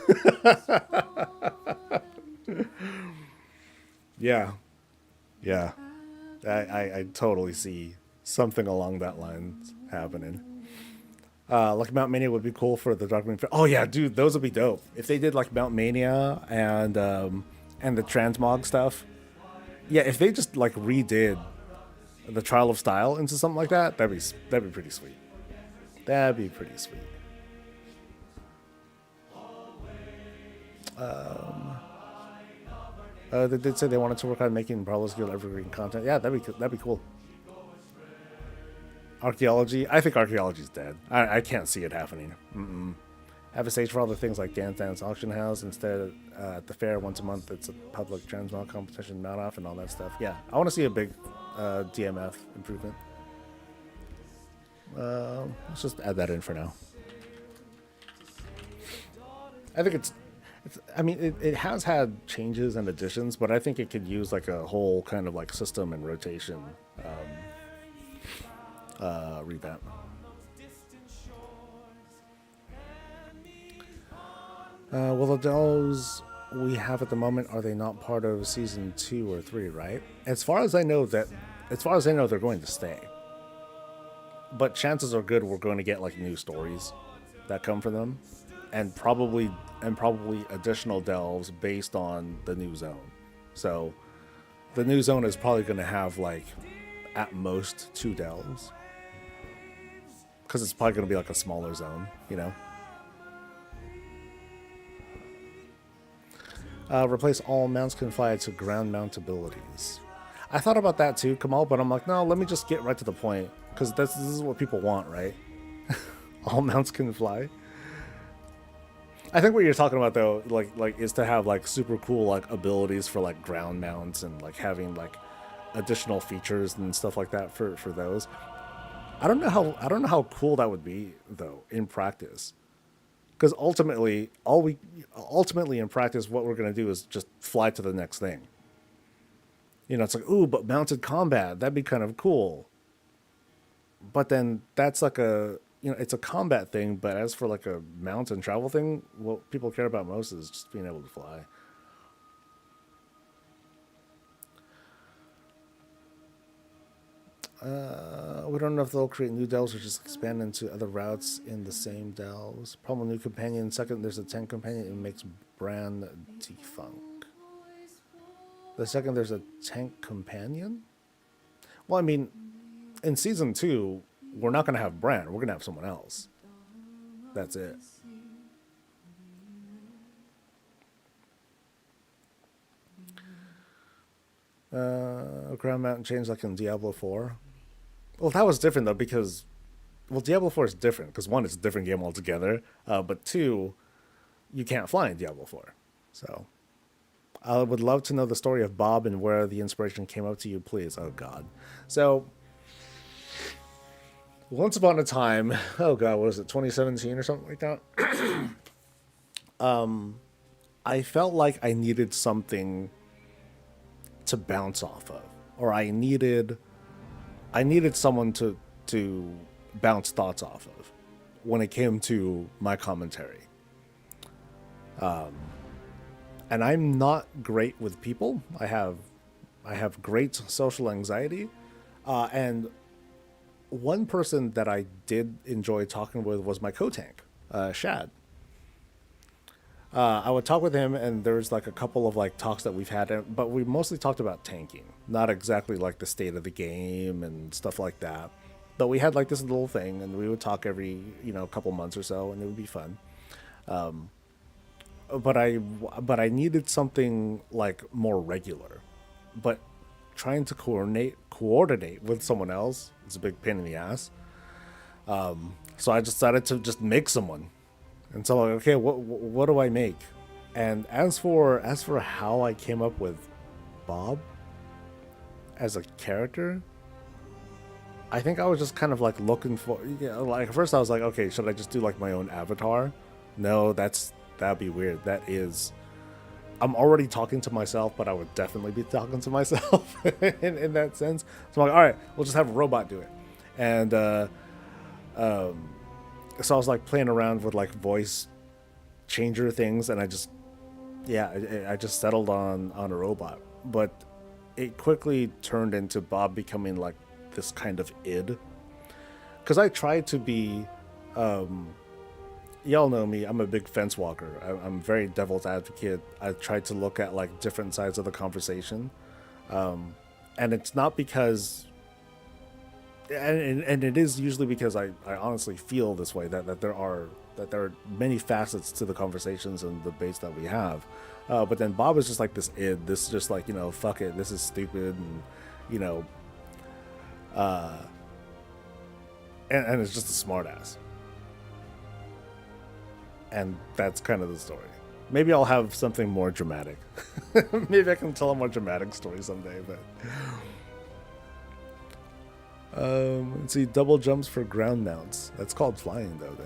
Yeah. I totally see something along that lines happening. Like Mount Mania would be cool for the Dark Moon Fair. Oh yeah, dude, those would be dope. If they did like Mount Mania and the Transmog stuff. Yeah, if they just like redid the Trial of Style into something like that, that'd be pretty sweet. That'd be pretty sweet. They did say they wanted to work on making Brawler's Guild evergreen content. Yeah, that'd be cool. Archaeology. I think archaeology's dead. I can't see it happening. Have a stage for all the things like Dance Auction House. Instead, at the fair once a month, it's a public transmog competition, mount off, and all that stuff. Yeah, I want to see a big DMF improvement. Let's just add that in for now. I think I mean, it has had changes and additions, but I think it could use like a whole kind of like system and rotation revamp. Well, the delves we have at the moment, are they not part of season 2 or 3, right? As far as I know, they're going to stay. But chances are good we're going to get like new stories that come from them, and probably additional delves based on the new zone. So the new zone is probably going to have like at most 2 delves, because it's probably going to be like a smaller zone, you know. Replace all mounts can fly to ground mount abilities. I thought about that too, Kamal, but I'm like, no, let me just get right to the point, because this is what people want, right? All mounts can fly. I think what you're talking about though, like is to have like super cool like abilities for like ground mounts and like having like additional features and stuff like that for those. I don't know how cool that would be though in practice. Because ultimately in practice what we're gonna do is just fly to the next thing. You know, it's like, ooh, but mounted combat, that'd be kind of cool. But then that's like a, you know, it's a combat thing, but as for like a mount and travel thing, what people care about most is just being able to fly. We don't know if they'll create new delves or just expand into other routes in the same delves. Problem new companion. Second, there's a tank companion. It makes Bran defunk. The second, there's a tank companion. Well, I mean, in season 2, we're not gonna have Bran. We're gonna have someone else. That's it. Ground Mountain change like in Diablo 4. Well, that was different though because well, Diablo 4 is different because one, it's a different game altogether. But two, you can't fly in Diablo 4. So I would love to know the story of Bob and where the inspiration came up to you, please. Oh God. So once upon a time, oh God, what was it, 2017 or something like that? I felt like I needed something to bounce off of, or I needed someone to bounce thoughts off of when it came to my commentary. And I'm not great with people. I have great social anxiety, and one person that I did enjoy talking with was my co-tank, Shad. I would talk with him, and there's like a couple of like talks that we've had, but we mostly talked about tanking, not exactly like the state of the game and stuff like that. But we had like this little thing, and we would talk every couple months or so, and it would be fun. But I needed something like more regular, but trying to coordinate with someone else is a big pain in the ass. So I decided to just make someone. And so like, okay, what do I make? And as for how I came up with Bob as a character, I think I was just kind of like looking for, like at first I was like, okay, should I just do like my own avatar? No, that'd be weird. I'm already talking to myself, but I would definitely be talking to myself in that sense. So I'm like, all right, we'll just have a robot do it. And so I was like playing around with like voice changer things, and I just settled on a robot. But it quickly turned into Bob becoming like this kind of id, because I tried to be y'all know me, I'm a big fence walker. I'm very devil's advocate. I tried to look at like different sides of the conversation, and it's not because and it is usually because I honestly feel this way, that there are many facets to the conversations and debates that we have. But then Bob is just like this id, this just like, fuck it, this is stupid, and you know and it's just a smart ass. And that's kind of the story. Maybe I'll have something more dramatic. Maybe I can tell a more dramatic story someday, but let's see, double jumps for ground mounts. That's called flying though,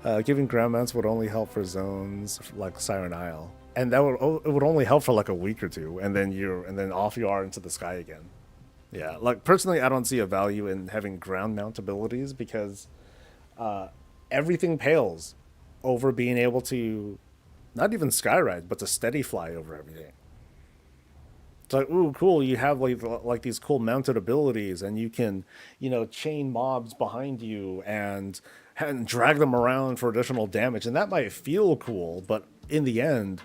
then. Giving ground mounts would only help for zones like Siren Isle. And it would only help for like a week or two, and then off you are into the sky again. Yeah, like personally I don't see a value in having ground mount abilities because everything pales over being able to not even skyride, but to steady fly over everything. It's like, ooh, cool, you have like these cool mounted abilities, and you can, chain mobs behind you and drag them around for additional damage, and that might feel cool, but in the end,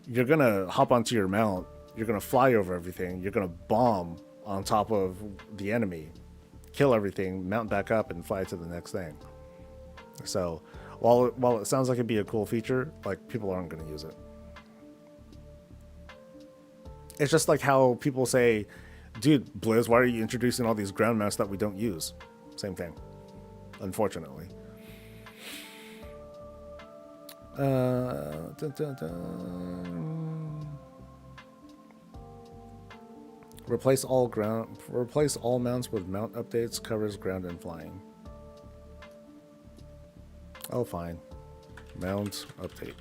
you're gonna hop onto your mount, you're gonna fly over everything, you're gonna bomb on top of the enemy, kill everything, mount back up, and fly to the next thing. So while it sounds like it'd be a cool feature, like people aren't gonna use it. It's just like how people say, dude, Blizz, why are you introducing all these ground mounts that we don't use? Same thing, unfortunately. Dun, dun, dun. Replace all mounts with mount updates, covers ground and flying. Oh, fine. Mount update.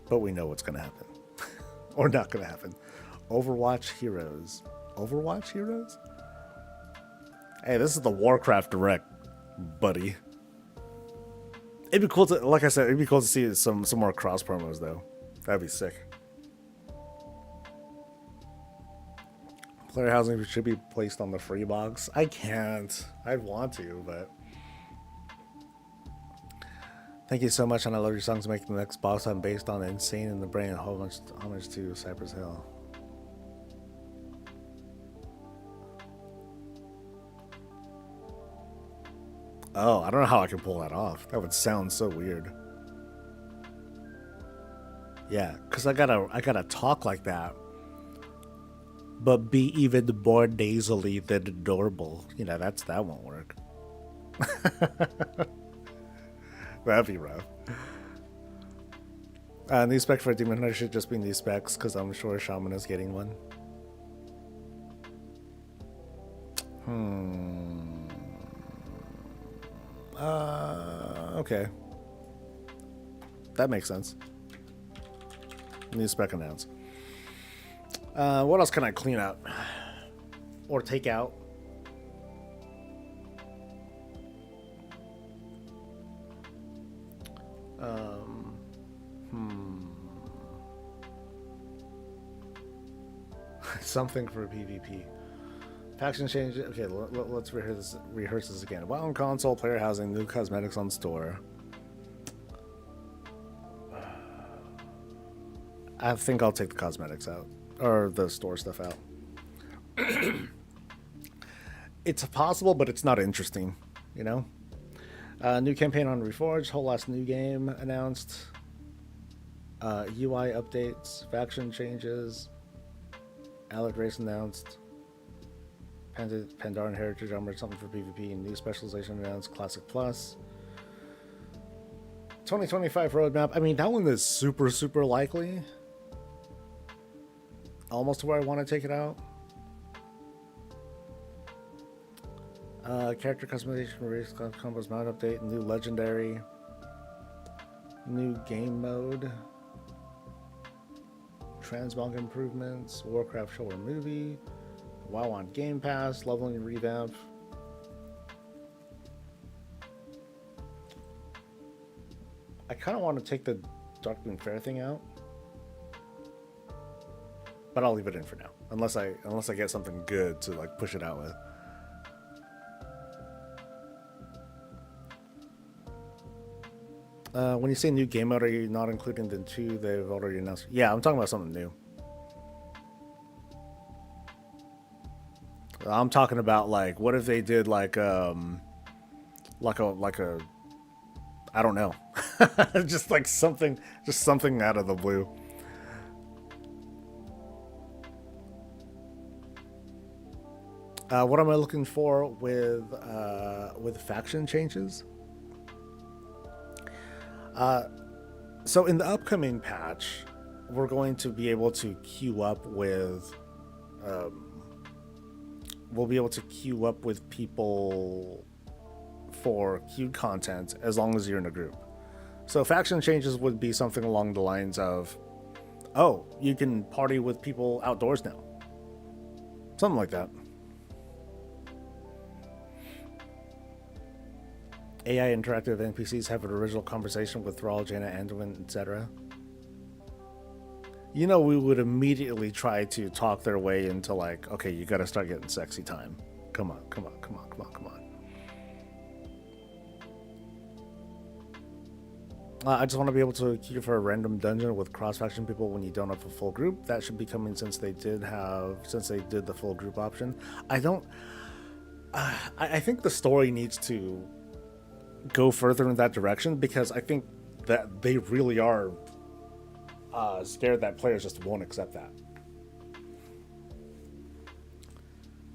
But we know what's going to happen. Or not going to happen. Overwatch heroes. Overwatch heroes? Hey, this is the Warcraft Direct, buddy. It'd be cool to, like I said, it'd be cool to see some more cross promos, though. That'd be sick. Player housing should be placed on the free box. I can't. I'd want to, but... Thank you so much, and I love your songs. Making the next boss I'm based on Insane in the Brain and homage to Cypress Hill. Oh, I don't know how I can pull that off. That would sound so weird. Yeah, because I gotta talk like that, but be even more nasally than adorable. You know, that won't work. That'd be rough. New spec for Demon Hunter should just be new specs, because I'm sure Shaman is getting one. Okay. That makes sense. New spec announced. What else can I clean up? Or take out? Something for PvP. Faction change. Okay, let's rehearse this again. WoW on console, player housing, new cosmetics on store. I think I'll take the cosmetics out. Or the store stuff out. It's possible, but it's not interesting, you know? New campaign on Reforged, whole last new game announced. UI updates, faction changes. Allied race announced. Pandaren Heritage Armor, something for PvP, and new specialization announced, Classic Plus. 2025 roadmap. I mean, that one is super, super likely. Almost to where I want to take it out. Character customization, race combos, mount update, new legendary, new game mode, transmog improvements, Warcraft show or movie, WoW on Game Pass, leveling revamp. I kind of want to take the Darkmoon Fair thing out, but I'll leave it in for now, unless I get something good to like push it out with. When you say new game mode, are you not including the two they've already announced? Yeah, I'm talking about something new. I'm talking about like, what if they did like a I don't know, just like something out of the blue. What am I looking for with faction changes? So in the upcoming patch, we're going to be able to queue up with, we'll be able to queue up with people for queued content as long as you're in a group. So faction changes would be something along the lines of, oh, you can party with people outdoors now. Something like that. AI interactive NPCs have an original conversation with Thrall, Jaina, Anduin, etc. You know, we would immediately try to talk their way into like, okay, you gotta start getting sexy time. Come on. I just want to be able to queue for a random dungeon with cross-faction people when you don't have a full group. That should be coming since they did the full group option. I think the story needs to go further in that direction, because I think that they really are scared that players just won't accept that.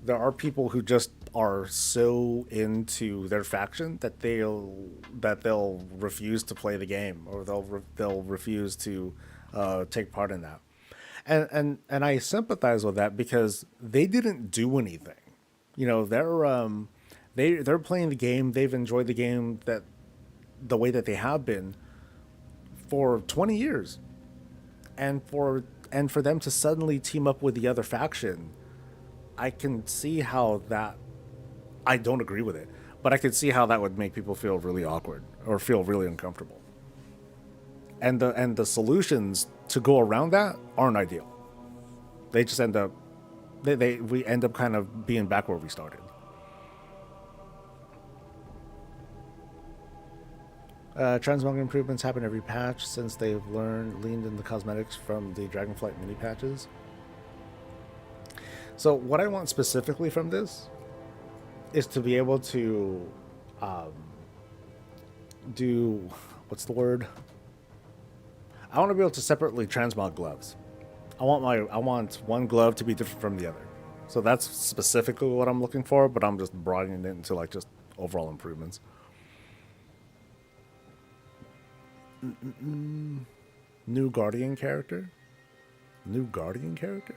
There are people who just are so into their faction that they'll refuse to play the game, or they'll refuse to take part in that. And I sympathize with that because they didn't do anything. You know, they're playing the game. They've enjoyed the game that the way that they have been for 20 years, and for them to suddenly team up with the other faction, I can see how that. I don't agree with it, but I can see how that would make people feel really awkward or feel really uncomfortable. And the solutions to go around that aren't ideal. They just end up we end up kind of being back where we started. Transmog improvements happen every patch since they've leaned in the cosmetics from the Dragonflight mini patches. So what I want specifically from this is to be able to do, what's the word? I want to be able to separately transmog gloves. I want one glove to be different from the other. So that's specifically what I'm looking for, but I'm just broadening it into like just overall improvements. New Guardian character? New Guardian character?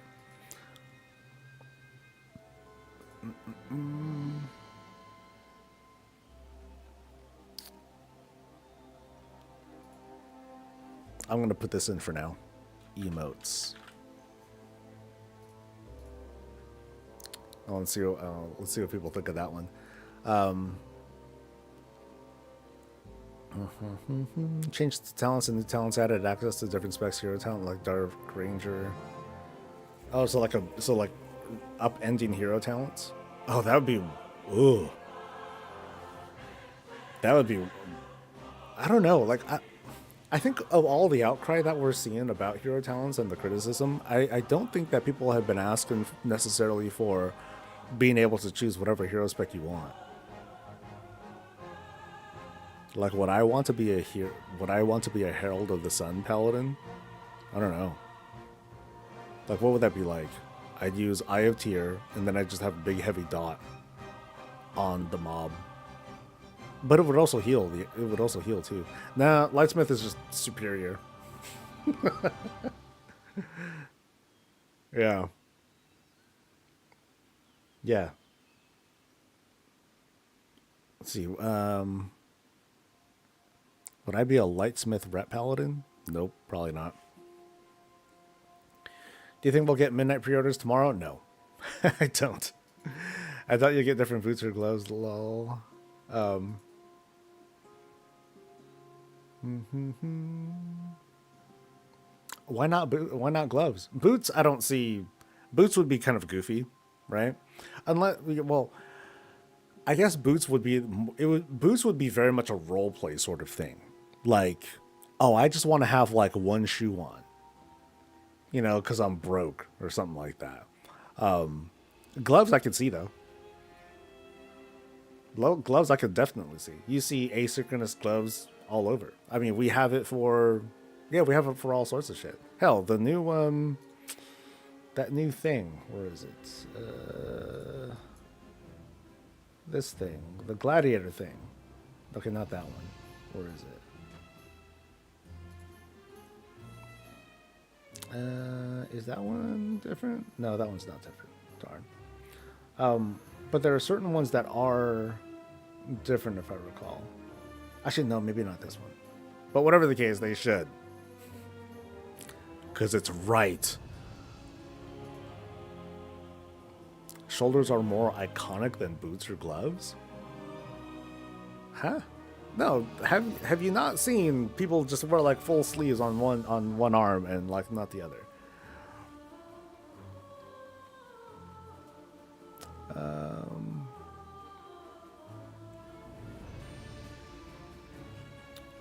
I'm going to put this in for now. Emotes. Let's see what people think of that one. Changed the talents and new talents added access to different specs hero talent like Dark Ranger. Oh, so like upending hero talents. Oh, that would be. Ooh. That would be. I don't know. Like I think of all the outcry that we're seeing about hero talents and the criticism, I don't think that people have been asking necessarily for being able to choose whatever hero spec you want. Like, would I want to be a Herald of the Sun paladin? I don't know. Like, what would that be like? I'd use Eye of Tyr, and then I'd just have a big heavy dot on the mob. But it would also heal. It would also heal too. Nah, Lightsmith is just superior. Yeah. Yeah. Let's see. Would I be a Lightsmith Ret Paladin? Nope, probably not. Do you think we'll get midnight pre-orders tomorrow? No. I don't. I thought you'd get different boots or gloves, lol. Why not gloves? Boots, I don't see. Boots would be kind of goofy, right? Well, I guess boots would be. Boots would be very much a role play sort of thing. Like, oh, I just want to have like one shoe on, because I'm broke or something like that. Gloves I could see though. Gloves I could definitely see. You see asynchronous gloves all over. I mean, we have it for all sorts of shit. Hell, the new that new thing. Where is it? This thing, the gladiator thing. Okay, not that one. Where is it? Is that one different? No, that one's not different. Darn. But there are certain ones that are different, if I recall. Actually, no, maybe not this one. But whatever the case, they should. Because it's right. Shoulders are more iconic than boots or gloves? Huh? No, have you not seen people just wear like full sleeves on one arm and like not the other?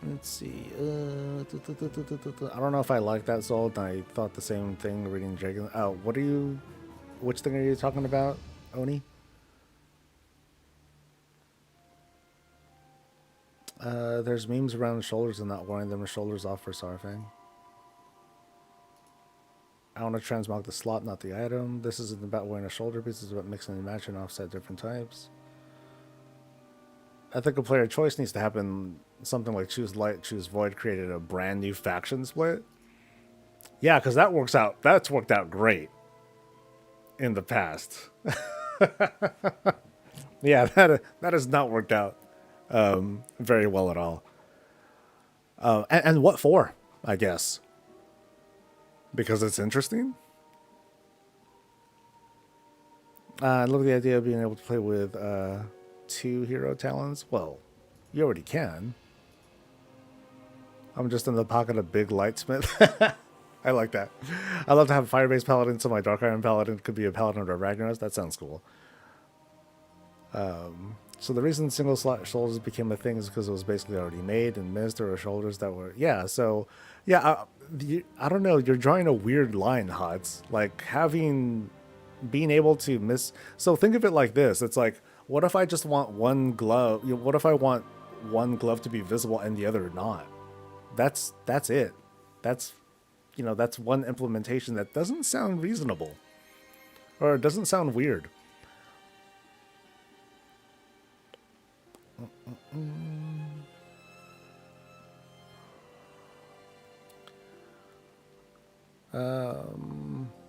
Let's see. I don't know if I like that Zold. I thought the same thing reading Dragon. Oh, which thing are you talking about, Oni? There's memes around shoulders and not wearing them with shoulders off for Sarfang. I want to transmog the slot, not the item. This isn't about wearing a shoulder piece. It's about mixing and matching offset different types. Ethical player choice needs to happen. Something like choose light, choose void, created a brand new faction split. Yeah, because that works out. That's worked out great in the past. Yeah, that has not worked out very well at all. And what for? I guess because it's interesting. I love the idea of being able to play with two hero talents. Well, you already can. I'm just in the pocket of Big Lightsmith. I like that. I love to have Fire-based Paladin, so my Dark Iron Paladin could be a Paladin or a Ragnaros. That sounds cool. So the reason single slot shoulders became a thing is because it was basically already made, and missed or shoulders that were so I don't know. You're drawing a weird line, Hots. Like being able to miss. So think of it like this. It's like, what if I just want one glove? What if I want one glove to be visible and the other not? That's it. That's that's one implementation that doesn't sound reasonable, or it doesn't sound weird.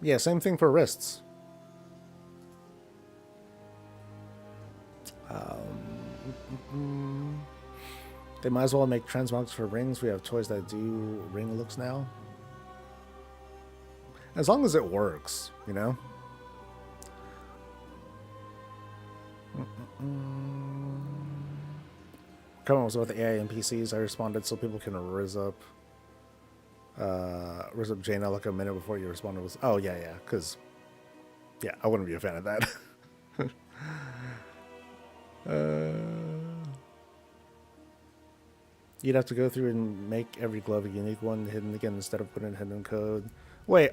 Yeah, same thing for wrists. They might as well make transmogs for rings. We have toys that do ring looks now. As long as it works, Coming was with AI and PCs. I responded so people can riz up Jaina like a minute before you responded was, oh yeah, because I wouldn't be a fan of that. You'd have to go through and make every glove a unique one, hidden again, instead of putting hidden code. Wait.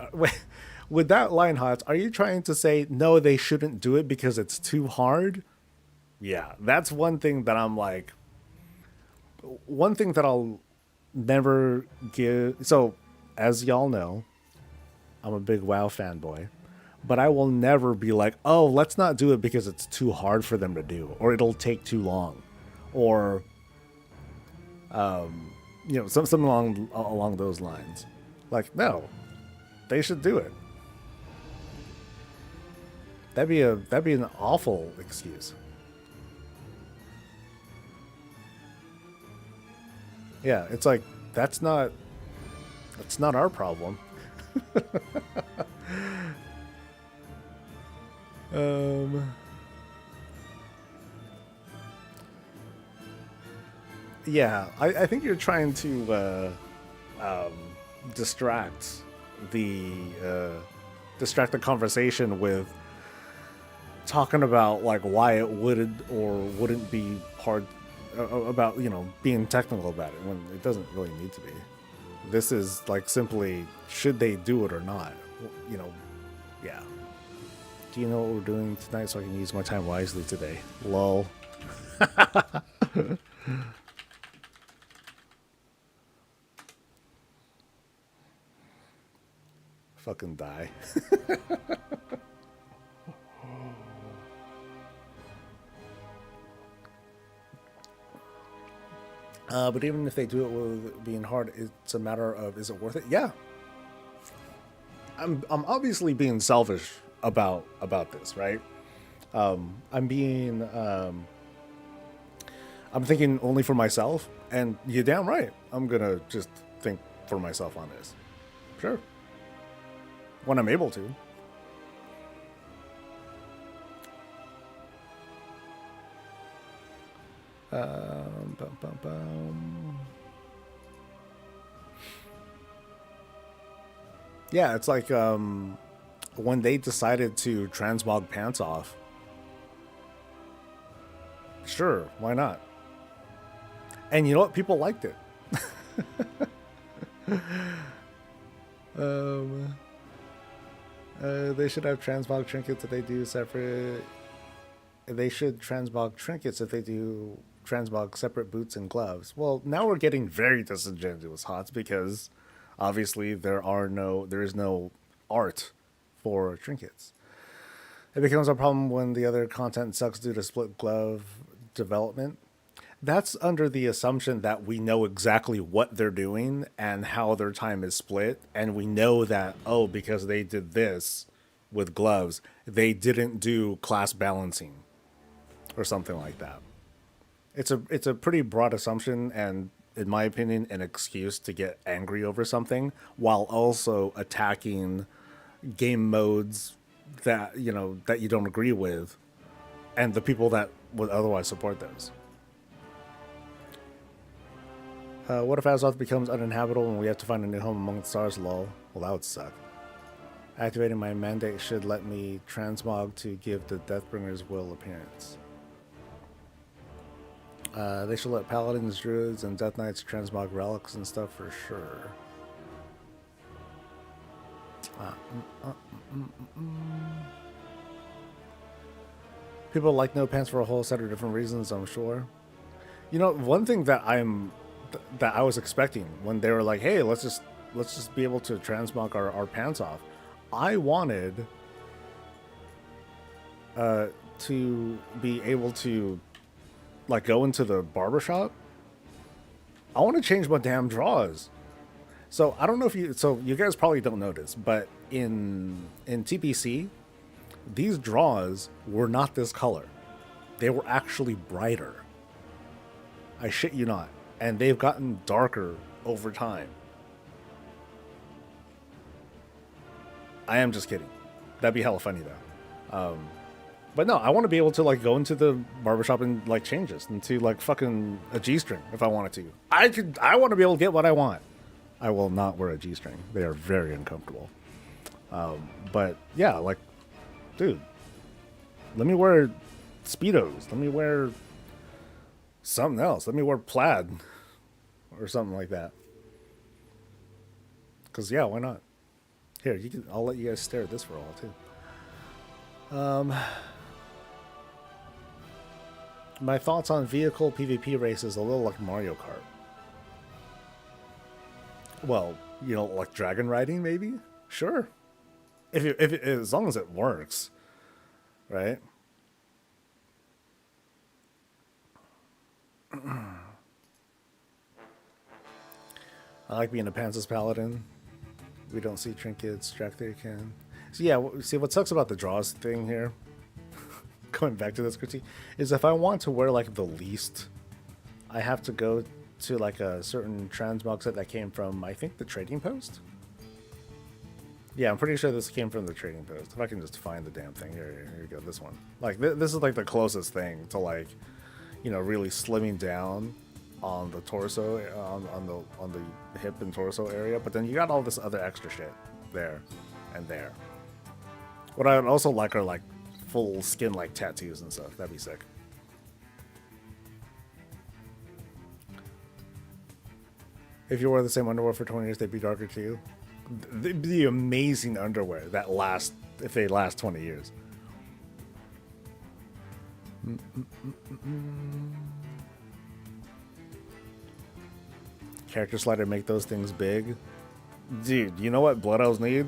With that line, Hots, are you trying to say no, they shouldn't do it because it's too hard? Yeah, that's one thing that I'm like. One thing that I'll never give. So, as y'all know, I'm a big WoW fanboy, but I will never be like, oh, let's not do it because it's too hard for them to do, or it'll take too long, or something along those lines. Like, no, they should do it. That'd be an awful excuse. Yeah, it's like that's not our problem. Yeah, I think you're trying to distract the conversation with talking about like why it would or wouldn't be hard about being technical about it when it doesn't really need to be. This is like simply should they do it or not? Yeah. Do you know what we're doing tonight so I can use my time wisely today? Lol. Fucking die. But even if they do it with being hard, it's a matter of, is it worth it? Yeah. I'm obviously being selfish about this, right? I'm thinking only for myself, and you're damn right. I'm gonna just think for myself on this. Sure. When I'm able to. Bum, bum, bum. Yeah, it's like when they decided to transmog pants off. Sure, why not? And you know what? People liked it. They should have transmog trinkets if they do separate. They should transmog trinkets if they do transmog separate boots and gloves. Well, now we're getting very disingenuous, Hots, because obviously there is no art for trinkets. It becomes a problem when the other content sucks due to split glove development. That's under the assumption that we know exactly what they're doing and how their time is split, and we know that, oh, because they did this with gloves, they didn't do class balancing or something like that. It's a pretty broad assumption, and in my opinion, an excuse to get angry over something while also attacking game modes that that you don't agree with, and the people that would otherwise support those. What if Azeroth becomes uninhabitable and we have to find a new home among the stars? Lol. Well, that would suck. Activating my mandate should let me transmog to give the Deathbringer's will appearance. They should let paladins, druids, and death knights transmog relics and stuff for sure. People like no pants for a whole set of different reasons, I'm sure. You know, one thing that I was expecting when they were like, "Hey, let's just be able to transmog our pants off." I wanted to be able to like go into the barbershop. I want to change my damn drawers. So I don't know if you guys probably don't notice, but in TPC, these draws were not this color. They were actually brighter. I shit you not. And they've gotten darker over time. I am just kidding. That'd be hella funny though. But no, I want to be able to like go into the barbershop and like change this into like fucking a G-string if I wanted to. I want to be able to get what I want. I will not wear a G-string. They are very uncomfortable. But yeah, like, dude, let me wear Speedos. Let me wear something else. Let me wear plaid or something like that. Cause yeah, why not? Here, I'll let you guys stare at this for a while too. My thoughts on vehicle PvP races a little like Mario Kart. Well, like dragon riding, maybe. Sure, as long as it works, right? I like being a Panzer's Paladin. We don't see trinkets. Jack there can. So yeah, see what sucks about the draws thing here. Going back to this critique is if I want to wear like the least, I have to go to like a certain transmog set that came from I think the Trading Post. Yeah, I'm pretty sure this came from the Trading Post. If I can just find the damn thing here you go. This one, like this is like the closest thing to like, really slimming down on the torso, on the hip and torso area. But then you got all this other extra shit there and there. What I would also like are like full skin like tattoos and stuff. That'd be sick. If you wear the same underwear for 20 years, they'd be darker too. They'd be amazing underwear that last if they last 20 years. Character slider make those things big. Dude, you know what Blood Elves need?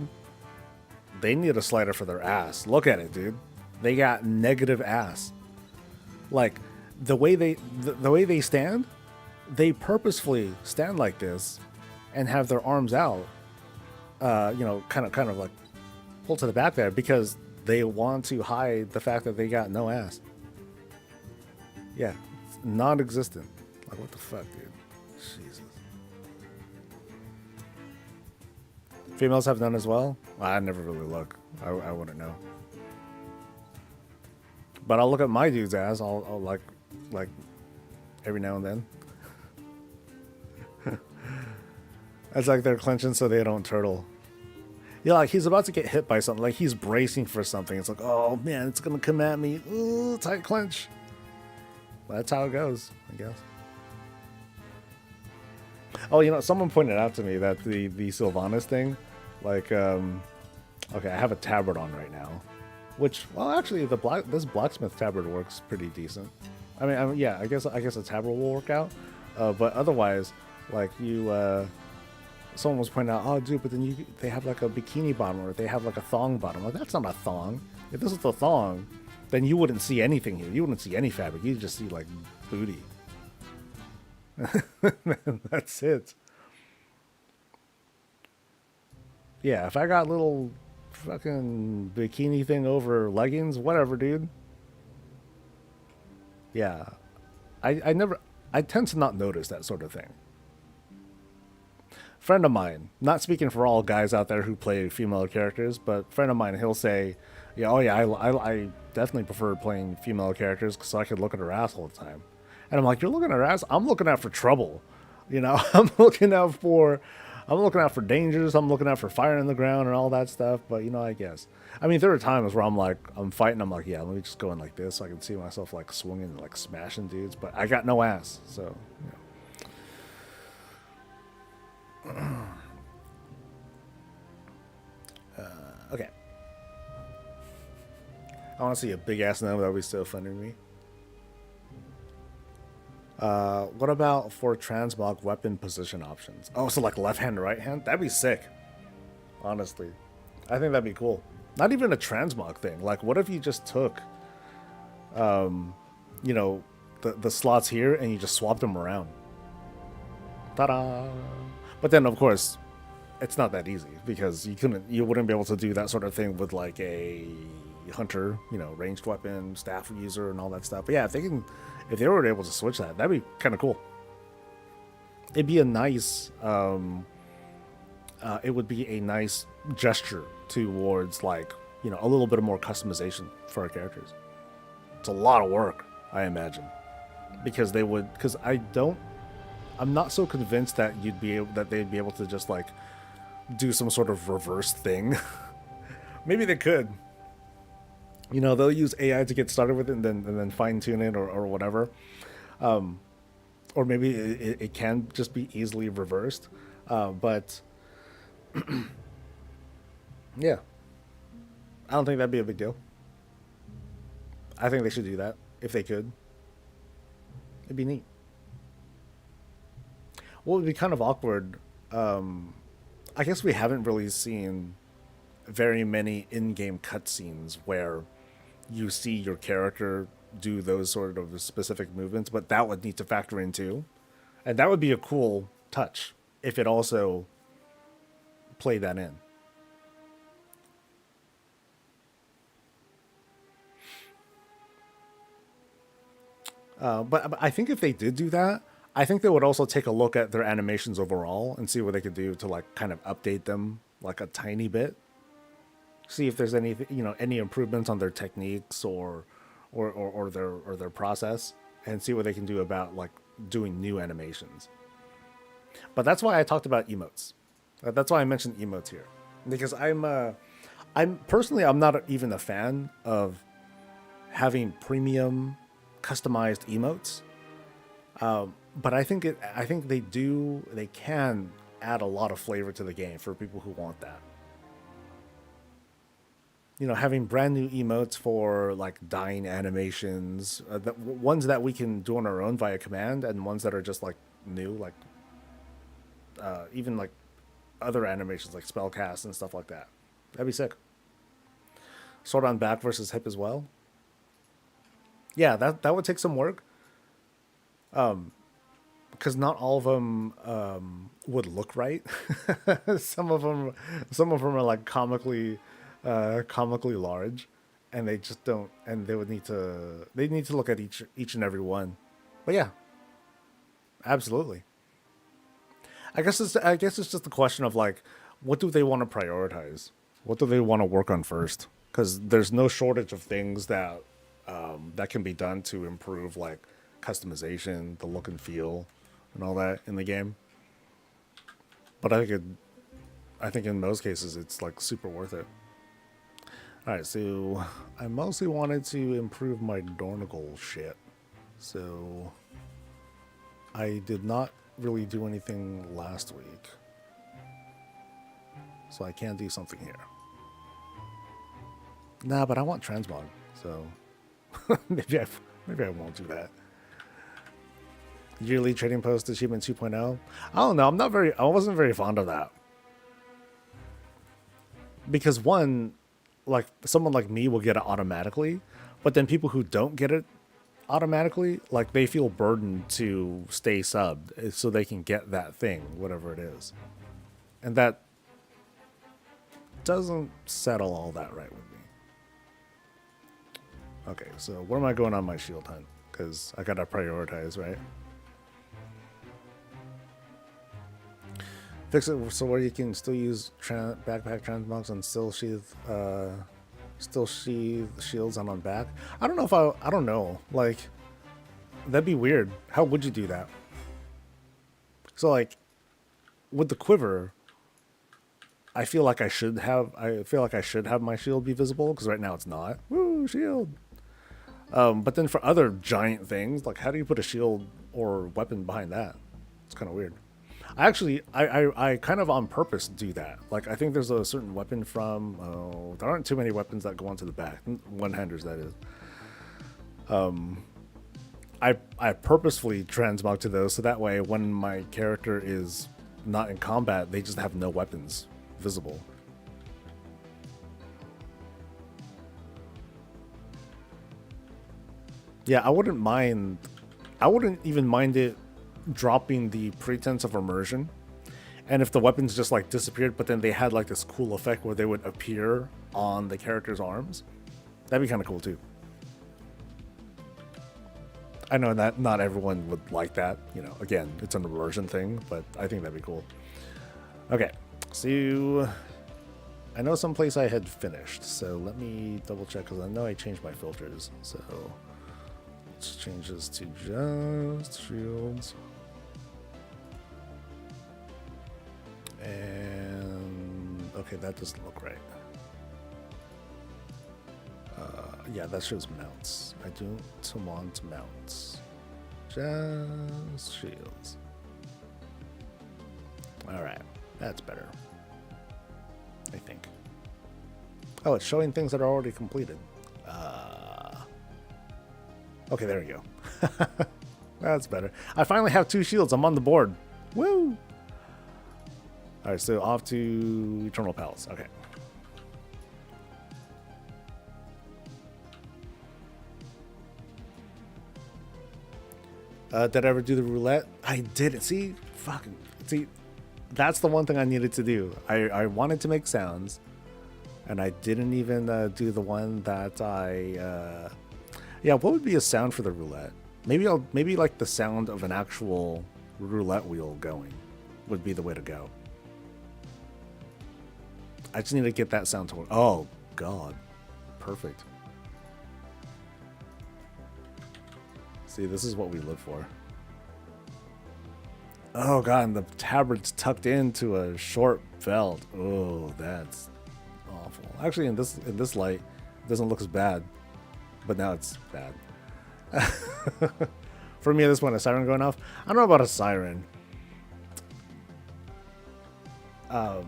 They need a slider for their ass. Look at it, dude. They got negative ass. Like the way they stand, they purposefully stand like this and have their arms out. Kind of like pull to the back there because they want to hide the fact that they got no ass. Yeah, it's non-existent. Like what the fuck, dude? Jesus. Females have none as well? I never really look. I wouldn't know. But I'll look at my dude's ass. I'll like every now and then. It's like they're clenching so they don't turtle. Yeah, like he's about to get hit by something. Like he's bracing for something. It's like, oh man, it's gonna come at me. Ooh, tight clench. That's how it goes, I guess. Oh, someone pointed out to me that the Sylvanas thing, like, okay, I have a tabard on right now, which, well, actually, this blacksmith tabard works pretty decent. I mean, yeah, I guess a tabard will work out, but otherwise, like someone was pointing out, oh, dude, but then they have like a bikini bottom or they have like a thong bottom. Like, that's not a thong. If this is a thong, then you wouldn't see anything here. You wouldn't see any fabric. You'd just see like booty. That's it. Yeah, if I got little fucking bikini thing over leggings, whatever, dude. Yeah. I tend to not notice that sort of thing. Friend of mine, not speaking for all guys out there who play female characters, but friend of mine, he'll say, yeah, oh yeah, I definitely prefer playing female characters because I could look at her ass all the time. And I'm like, you're looking at her ass? I'm looking out for trouble. You know, I'm looking out for dangers. I'm looking out for fire in the ground and all that stuff. But, you know, I guess. I mean, there are times where I'm fighting. I'm like, yeah, let me just go in like this so I can see myself like swinging and like smashing dudes. But I got no ass. So, you know. Okay. I want to see a big ass number. That would be so funny to me. What about for transmog weapon position options? Oh, so like left hand, right hand? That'd be sick. Honestly, I think that'd be cool. Not even a transmog thing. Like, what if you just took, you know, the slots here and you just swapped them around? Ta-da! But then, of course, it's not that easy because you wouldn't be able to do that sort of thing with like a hunter, you know, ranged weapon, staff user, and all that stuff. But yeah, if they were able to switch that, that'd be kind of cool. It'd be a nice, it would be a nice gesture towards like, you know, a little bit of more customization for our characters. It's a lot of work, I imagine, because I'm not so convinced that they'd be able to just like do some sort of reverse thing. Maybe they could. You know, they'll use AI to get started with it and then fine tune it or whatever. Or maybe it can just be easily reversed. But yeah, I don't think that'd be a big deal. I think they should do that if they could. It'd be neat. What would be kind of awkward, I guess we haven't really seen very many in-game cutscenes where you see your character do those sort of specific movements, but that would need to factor in too. And that would be a cool touch if it also played that in. But I think if they did do that, I think they would also take a look at their animations overall and see what they could do to like kind of update them like a tiny bit. See if there's any, you know, any improvements on their techniques or their process, and see what they can do about like doing new animations. But that's why I talked about emotes. That's why I mentioned emotes here, because I'm not even a fan of having premium customized emotes. But I think they can add a lot of flavor to the game for people who want that. You know, having brand new emotes for like dying animations, ones that we can do on our own via command, and ones that are just like new, like even like other animations like spellcast and stuff like that. That'd be sick. Sword on back versus hip as well. Yeah, that would take some work. Because not all of them would look right. some of them are like comically large, and they just don't. And they need to look at each and every one. But yeah, absolutely. I guess it's just a question of like, what do they want to prioritize? What do they want to work on first? Because there's no shortage of things that can be done to improve like customization, the look and feel, and all that in the game. But I think in most cases it's like super worth it. All right, so I mostly wanted to improve my Dornagle shit. So I did not really do anything last week. So I can do something here. Nah, but I want transmog, so maybe I won't do that. Yearly trading post achievement 2.0. I don't know. I wasn't very fond of that. Because one, like someone like me will get it automatically, but then people who don't get it automatically, like they feel burdened to stay subbed so they can get that thing, whatever it is. And that doesn't settle all that right with me. Okay, so where am I going on my shield hunt? Because I gotta prioritize, right? Fix it so where you can still use backpack transmogs and still sheath shields on back. I don't know if I don't know. Like, that'd be weird. How would you do that? So like, with the quiver, I feel like I should have my shield be visible because right now it's not. Woo, shield. But then for other giant things, like how do you put a shield or weapon behind that? It's kind of weird. I kind of on purpose do that. Like I think there's a certain weapon from. Oh, there aren't too many weapons that go onto the back. One-handers, that is. I purposefully transmog to those so that way when my character is not in combat, they just have no weapons visible. Yeah, I wouldn't even mind it dropping the pretense of immersion. And if the weapons just like disappeared, but then they had like this cool effect where they would appear on the character's arms, that'd be kind of cool too. I know that not everyone would like that. You know, again, it's an immersion thing, but I think that'd be cool. Okay, so I know someplace I had finished, so let me double check because I know I changed my filters. So let's change this to just shields. And okay, that doesn't look right. Yeah, that shows mounts. I don't want mounts. Just shields. Alright, that's better. I think. Oh, it's showing things that are already completed. Okay, there we go. That's better. I finally have 2 shields. I'm on the board. Woo! Alright, so off to Eternal Palace. Okay. Did I ever do the roulette? I didn't. See? That's the one thing I needed to do. I wanted to make sounds, and I didn't even do the one that I... Yeah, what would be a sound for the roulette? Maybe like the sound of an actual roulette wheel going would be the way to go. I just need to get that sound to work. Oh, God. Perfect. See, this is what we live for. Oh, God, and the tabard's tucked into a short belt. Oh, that's awful. Actually, in this light, it doesn't look as bad. But now it's bad. For me, at this point, a siren going off. I don't know about a siren. I'll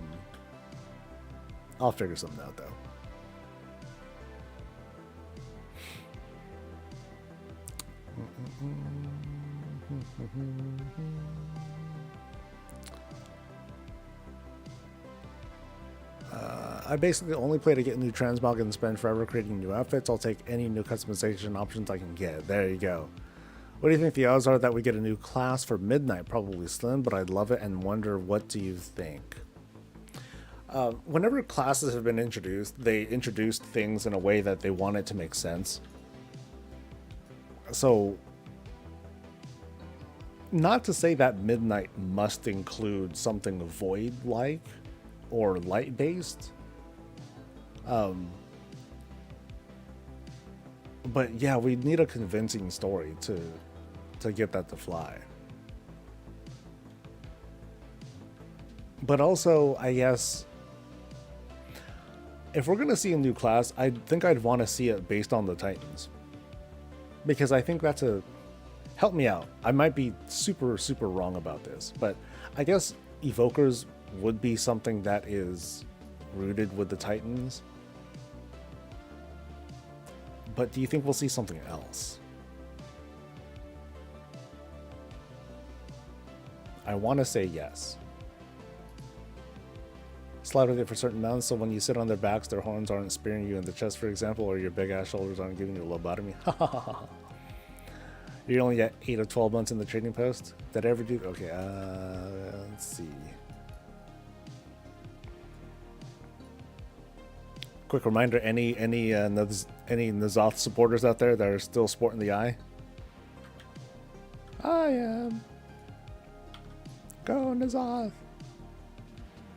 figure something out, though. I basically only play to get new transmog and spend forever creating new outfits. I'll take any new customization options I can get. There you go. What do you think the odds are that we get a new class for Midnight? Probably slim, but I'd love it and wonder, what do you think? Whenever classes have been introduced, they introduced things in a way that they want it to make sense. So, not to say that Midnight must include something void-like or light-based. But yeah, we need a convincing story to get that to fly. But also, I guess, if we're gonna see a new class, I think I'd want to see it based on the Titans. Because I think that's help me out. I might be super, super wrong about this, but I guess Evokers would be something that is rooted with the Titans. But do you think we'll see something else? I want to say yes. Slide with it for certain mounts, so when you sit on their backs, their horns aren't spearing you in the chest, for example, or your big ass shoulders aren't giving you a lobotomy. You're only at 8 or 12 months in the trading post. Did I ever do? Okay, let's see. Quick reminder: any N'Zoth supporters out there that are still sporting the eye? I am. Go N'Zoth.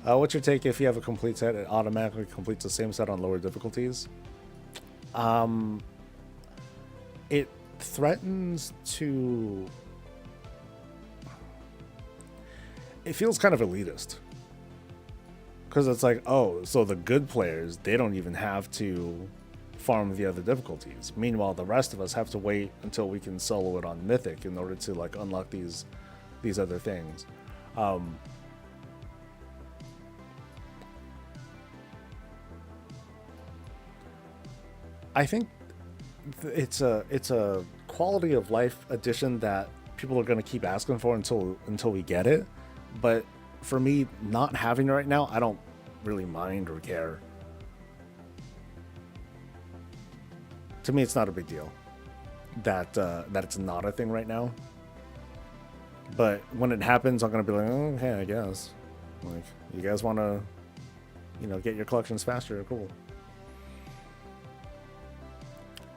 What's your take if you have a complete set, it automatically completes the same set on lower difficulties? It threatens to... It feels kind of elitist. Because it's like, oh, so the good players, they don't even have to farm the other difficulties. Meanwhile, the rest of us have to wait until we can solo it on Mythic in order to like unlock these other things. I think it's a quality of life addition that people are going to keep asking for until we get it. But for me, not having it right now, I don't really mind or care. To me, it's not a big deal that it's not a thing right now. But when it happens, I'm going to be like, oh, okay, I guess. Like, you guys want to, get your collections faster? Cool.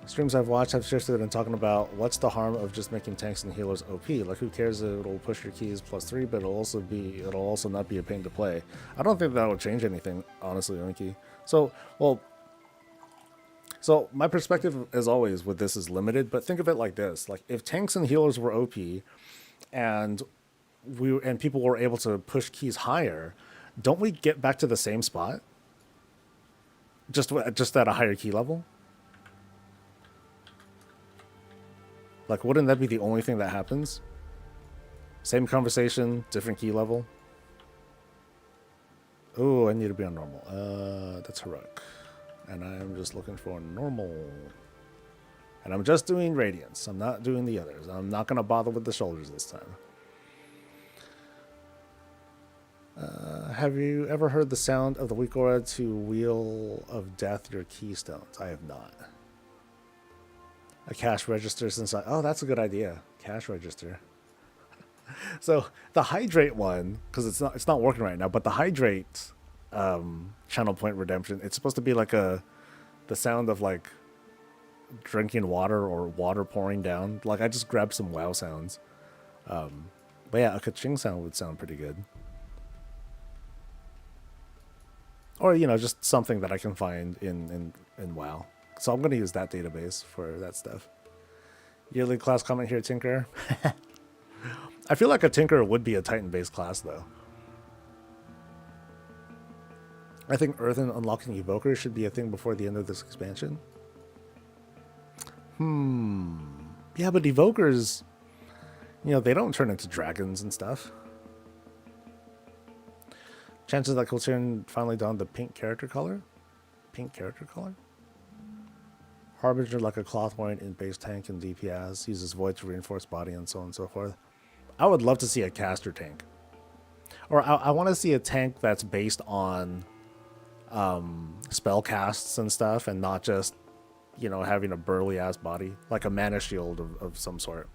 Streams I've watched have shifted and talking about what's the harm of just making tanks and healers OP. Like, who cares if it'll push your keys +3, but it'll also not be a pain to play. I don't think that will change anything, honestly, Oinky. So my perspective, as always, with this is limited. But think of it like this: like, if tanks and healers were OP, and people were able to push keys higher, don't we get back to the same spot? Just at a higher key level. Like, wouldn't that be the only thing that happens? Same conversation, different key level. Oh, I need to be on normal. That's heroic. And I'm just looking for normal. And I'm just doing radiance. I'm not doing the others. I'm not going to bother with the shoulders this time. Have you ever heard the sound of the weak aura to Wheel of Death your keystones? I have not. A cash register since oh, that's a good idea. Cash register. So the hydrate one, because it's not working right now, but the hydrate channel point redemption, it's supposed to be like the sound of like drinking water or water pouring down. Like, I just grabbed some WoW sounds. But yeah, a ka-ching sound would sound pretty good. Or, just something that I can find in WoW. So I'm going to use that database for that stuff. Yearly class comment here, Tinker. I feel like a Tinker would be a Titan-based class, though. I think Earthen unlocking Evokers should be a thing before the end of this expansion. Yeah, but Evokers, they don't turn into dragons and stuff. Chances that Kultiran finally donned the pink character color? Pink character color? Harbinger like a cloth wearing in base tank and DPS, uses void to reinforce body and so on and so forth. I would love to see a caster tank. Or I want to see a tank that's based on spell casts and stuff, and not just, having a burly ass body, like a mana shield of some sort.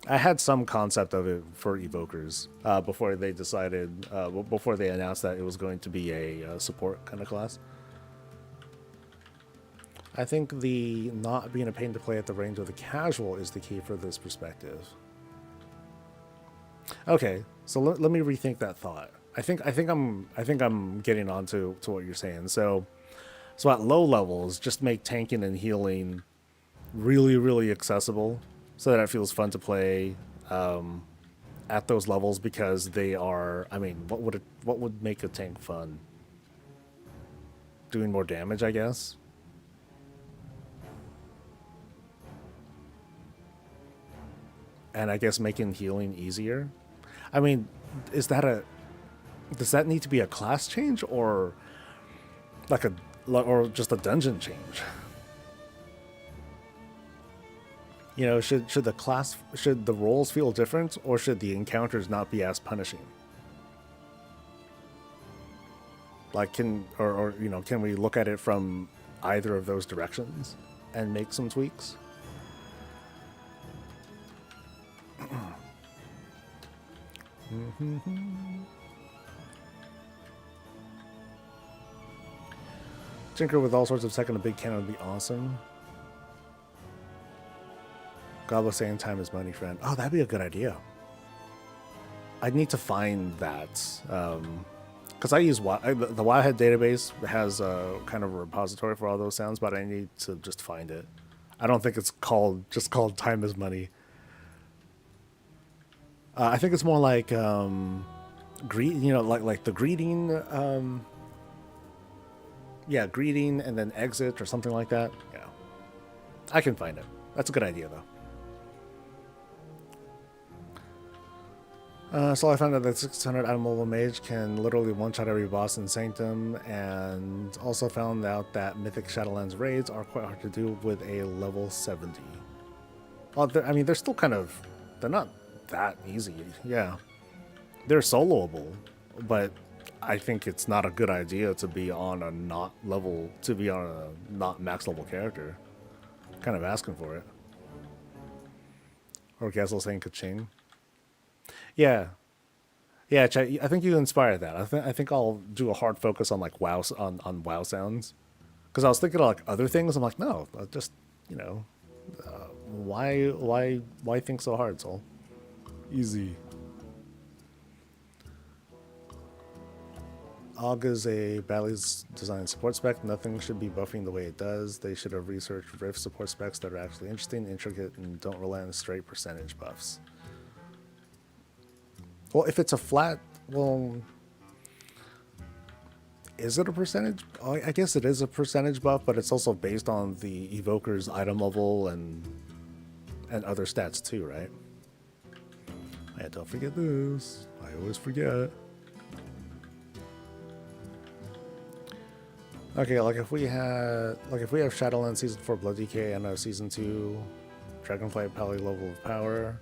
I had some concept of it for Evokers before they decided, before they announced that it was going to be a support kind of class. I think the not being a pain to play at the range of the casual is the key for this perspective. Okay, so let me rethink that thought. I think I'm getting onto what you're saying. So at low levels, just make tanking and healing really, really accessible, so that it feels fun to play at those levels, because they are. I mean, what would make a tank fun? Doing more damage, I guess. And I guess making healing easier. I mean, does that need to be a class change, or or just a dungeon change? You know, should the roles feel different, or should the encounters not be as punishing? Like, or you know, can we look at it from either of those directions and make some tweaks? Tinker with all sorts of second a big cannon would be awesome. God was saying time is money, friend. Oh, that'd be a good idea. I'd need to find that. Because I use the Wildhead database has a kind of a repository for all those sounds, but I need to just find it. I don't think it's just called time is money. I think it's more like like the greeting. Yeah, greeting and then exit or something like that. Yeah, I can find it. That's a good idea though. So I found out that 600 Animal Mage can literally one-shot every boss in Sanctum, and also found out that Mythic Shadowlands raids are quite hard to do with a level 70. Well, I mean, they're still they're not that easy. Yeah, they're soloable, but I think it's not a good idea to be on a not max level character. Kind of asking for it. Or Gazel saying ka-ching. Yeah, yeah. I think you inspired that. I think I'll do a hard focus on like WoW on WoW sounds, because I was thinking of like other things. I'm like, no, just why think so hard, Soul? Easy. AUG is a badly designed support spec. Nothing should be buffing the way it does. They should have researched Rift support specs that are actually interesting, intricate, and don't rely on straight percentage buffs. Well, if it's a flat, well, is it a percentage? I guess it is a percentage buff, but it's also based on the evoker's item level and other stats too, right? Yeah, don't forget this. I always forget. Okay, like if we have Shadowlands Season 4 Blood DK and a Season 2 Dragonflight Pally level of power,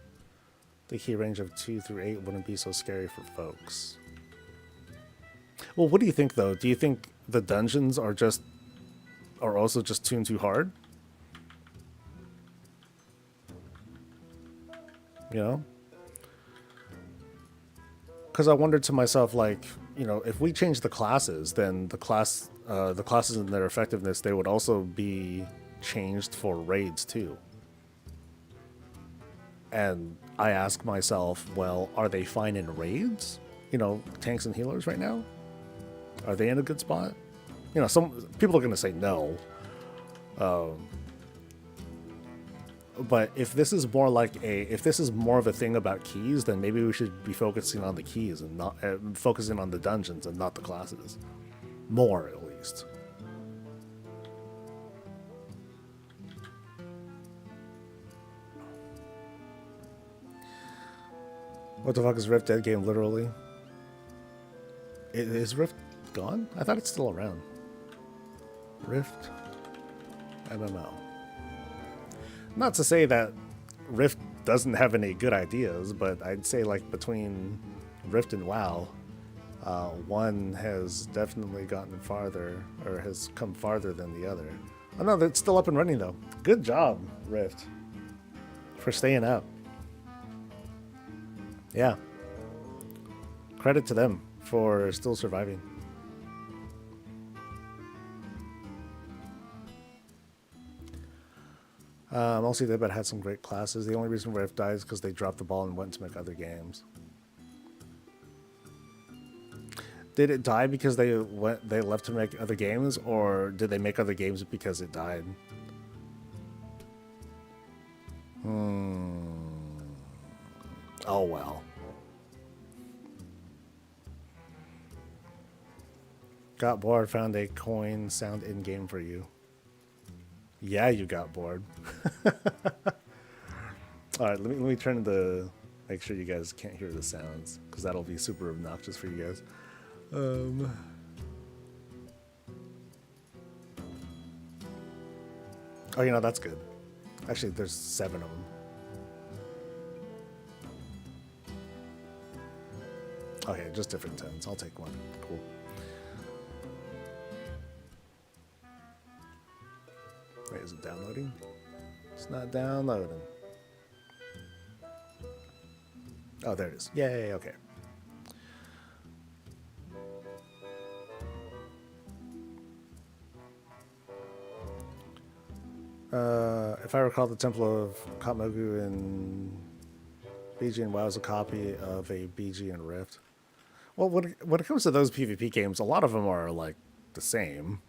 the key range of 2 through 8 wouldn't be so scary for folks. Well, what do you think though? Do you think the dungeons are also just tuned too hard? You know? Because I wondered to myself, like, you know, if we change the classes, then the classes and their effectiveness, they would also be changed for raids too. And I ask myself, well, are they fine in raids? You know, tanks and healers right now? Are they in a good spot? You know, some people are going to say no. But if this is more of a thing about keys, then maybe we should be focusing on the keys and not focusing on the dungeons and not the classes. More, at least. What the fuck is Rift dead game, literally? Is Rift gone? I thought it's still around. Rift MMO. Not to say that Rift doesn't have any good ideas, but I'd say like between Rift and WoW, one has definitely gotten farther, or has come farther than the other. Oh no, it's still up and running though. Good job, Rift, for staying up. Yeah. Credit to them for still surviving. Also, they had some great classes. The only reason Rift died is because they dropped the ball and went to make other games. Did it die because they left to make other games, or did they make other games because it died? Oh well. Got bored, found a coin sound in-game for you. Yeah, you got bored. Alright, let me turn the... Make sure you guys can't hear the sounds, because that'll be super obnoxious for you guys. Oh, you know, that's good. Actually, there's 7 of them. Okay, just different tens. I'll take one. Cool. Wait, is it downloading? It's not downloading. Oh, there it is. Yay, okay. If I recall, the Temple of Katmogu in BG and WoW is a copy of a BG and Rift. Well, when it comes to those PvP games, a lot of them are like the same.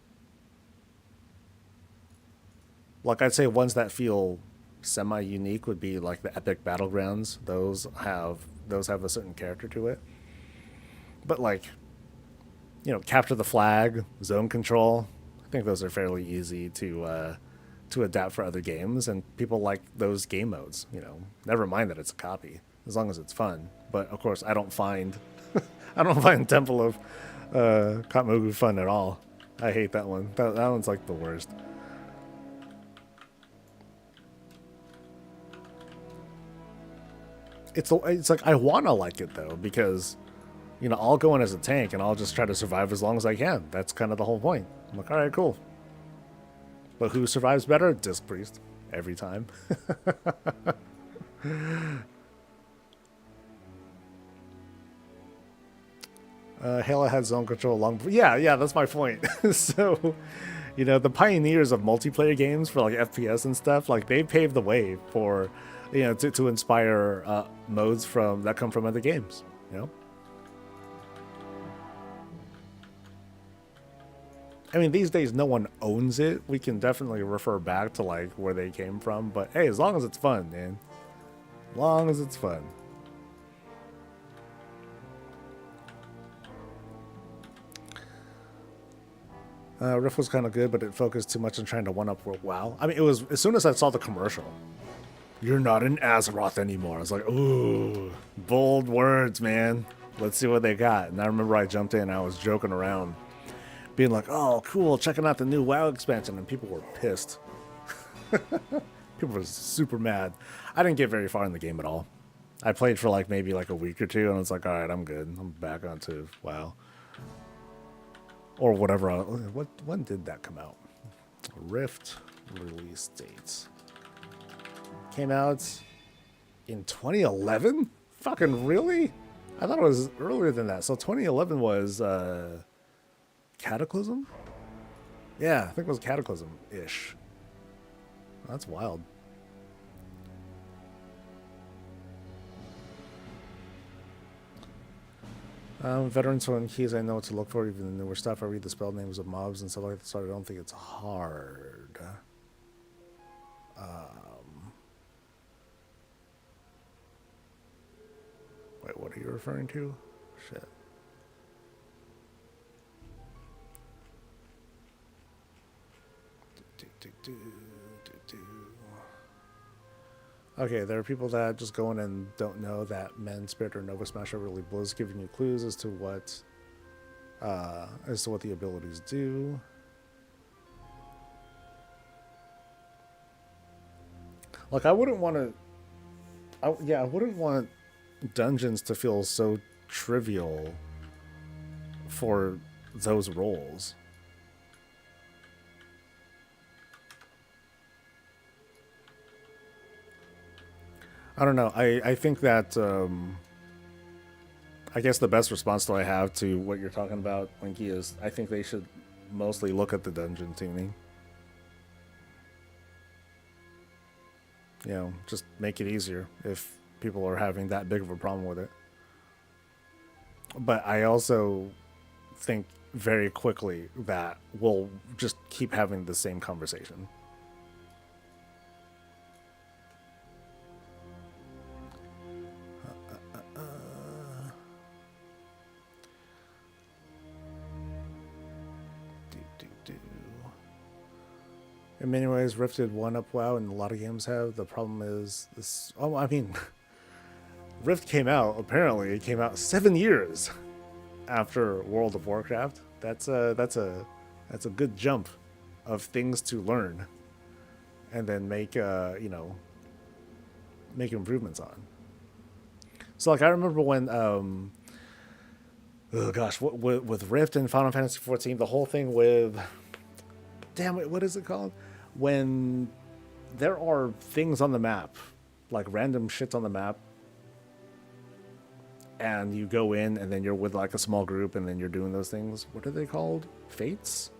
Like I'd say ones that feel semi-unique would be like the Epic Battlegrounds. Those have a certain character to it. But like, you know, Capture the Flag, Zone Control, I think those are fairly easy to adapt for other games, and people like those game modes. You know, never mind that it's a copy, as long as it's fun. But of course, I don't find Temple of Katmogu fun at all. I hate that one. That one's like the worst. It's like I want to like it though, because you know, I'll go in as a tank and I'll just try to survive as long as I can. That's kind of the whole point. I'm like, all right, cool. But who survives better? Disc Priest. Every time. Halo had zone control long before. Yeah, that's my point. So, you know, the pioneers of multiplayer games for like FPS and stuff, like they paved the way for, you know, to inspire modes that come from other games, you know? I mean, these days no one owns it. We can definitely refer back to like where they came from, but hey, as long as it's fun, man. As long as it's fun. Rift was kind of good, but it focused too much on trying to one-up WoW. I mean, it was as soon as I saw the commercial. You're not in Azeroth anymore. I was like, ooh, bold words, man. Let's see what they got. And I remember I jumped in and I was joking around, being like, oh, cool, checking out the new WoW expansion. And people were pissed. People were super mad. I didn't get very far in the game at all. I played for like maybe like a week or two, and I was like, all right, I'm good. I'm back onto WoW. Or whatever. When did that come out? Rift release dates. Came out in 2011? Fucking really? I thought it was earlier than that. So 2011 was Cataclysm? Yeah, I think it was Cataclysm-ish. That's wild. Veterans one keys, I know what to look for, even the newer stuff. I read the spell names of mobs and stuff like that, so I don't think it's hard. Wait, what are you referring to? Shit. Okay, there are people that just go in and don't know that Men, Spirit, or Nova Smasher really blows, giving you clues as to what the abilities do. Like, I wouldn't want to. I wouldn't want dungeons to feel so trivial for those roles. I don't know. I think that I guess the best response that I have to what you're talking about, Winky, is I think they should mostly look at the dungeon tuning. You know, just make it easier if people are having that big of a problem with it. But I also think very quickly that we'll just keep having the same conversation. In many ways, Rift did one-up WoW, and a lot of games have. The problem is this. Oh, I mean, Rift came out. Apparently, it came out 7 years after World of Warcraft. That's a good jump of things to learn. and then make make improvements on. So like I remember when oh gosh, with Rift and Final Fantasy 14, the whole thing with, damn it, what is it called? When there are things on the map, like random shits on the map, and you go in and then you're with like a small group and then you're doing those things. What are they called? Fates?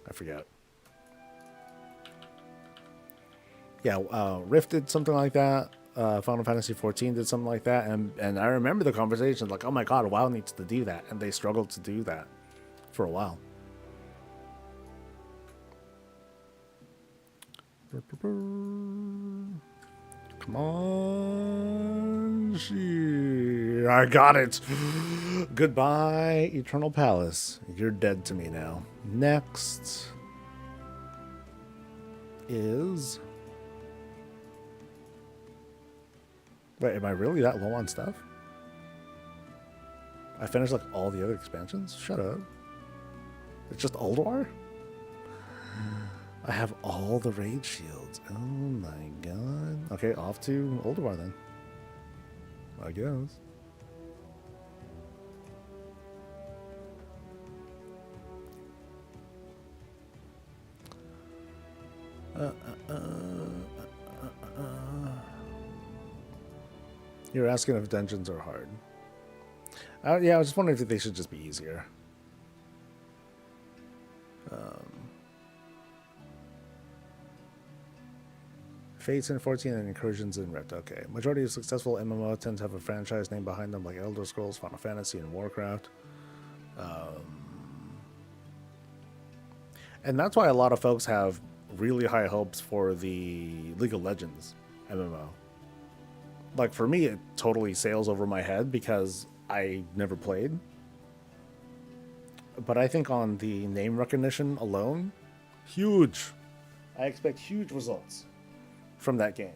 I forget. Yeah, Rift did something like that. Final Fantasy 14 did something like that, and I remember the conversation like, oh my god, WoW needs to do that, and they struggled to do that for a while. Come on, I got it. Goodbye, Eternal Palace. You're dead to me now. Next is. Wait, am I really that low on stuff? I finished like all the other expansions? Shut up. It's just Ulduar? I have all the raid shields. Oh my god. Okay, off to Ulduar then. I guess. You're asking if dungeons are hard. Yeah, I was just wondering if they should just be easier. Fates in 14 and Incursions in Rift. Okay. Majority of successful MMO tend to have a franchise name behind them, like Elder Scrolls, Final Fantasy, and Warcraft. And that's why a lot of folks have really high hopes for the League of Legends MMO. Like, for me, it totally sails over my head because I never played. But I think on the name recognition alone, huge. I expect huge results from that game.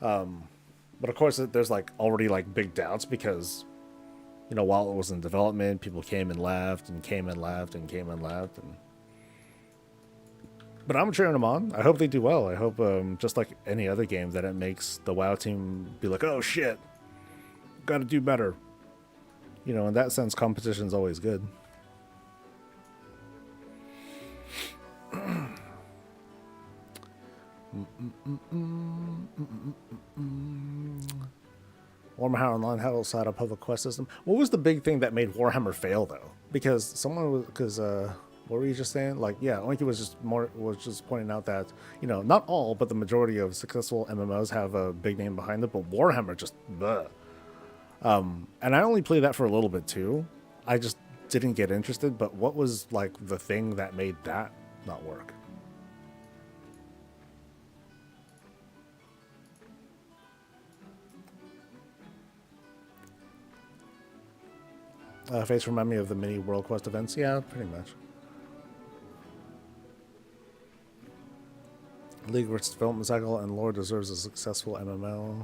But of course, there's like already like big doubts because, you know, while it was in development, people came and left and came and left and came and left. But I'm cheering them on. I hope they do well. I hope, just like any other game, that it makes the WoW team be like, oh shit, got to do better. You know, in that sense, competition's always good. Warhammer Online had a public quest system. What was the big thing that made Warhammer fail, though? Because what were you just saying? Like, yeah, Oinky was just pointing out that, you know, not all, but the majority of successful MMOs have a big name behind it, but Warhammer just, bleh. And I only played that for a little bit too. I just didn't get interested. But what was like the thing that made that not work? Face remind me of the mini World Quest events. Yeah, pretty much. League of its development cycle and lore deserves a successful MMO.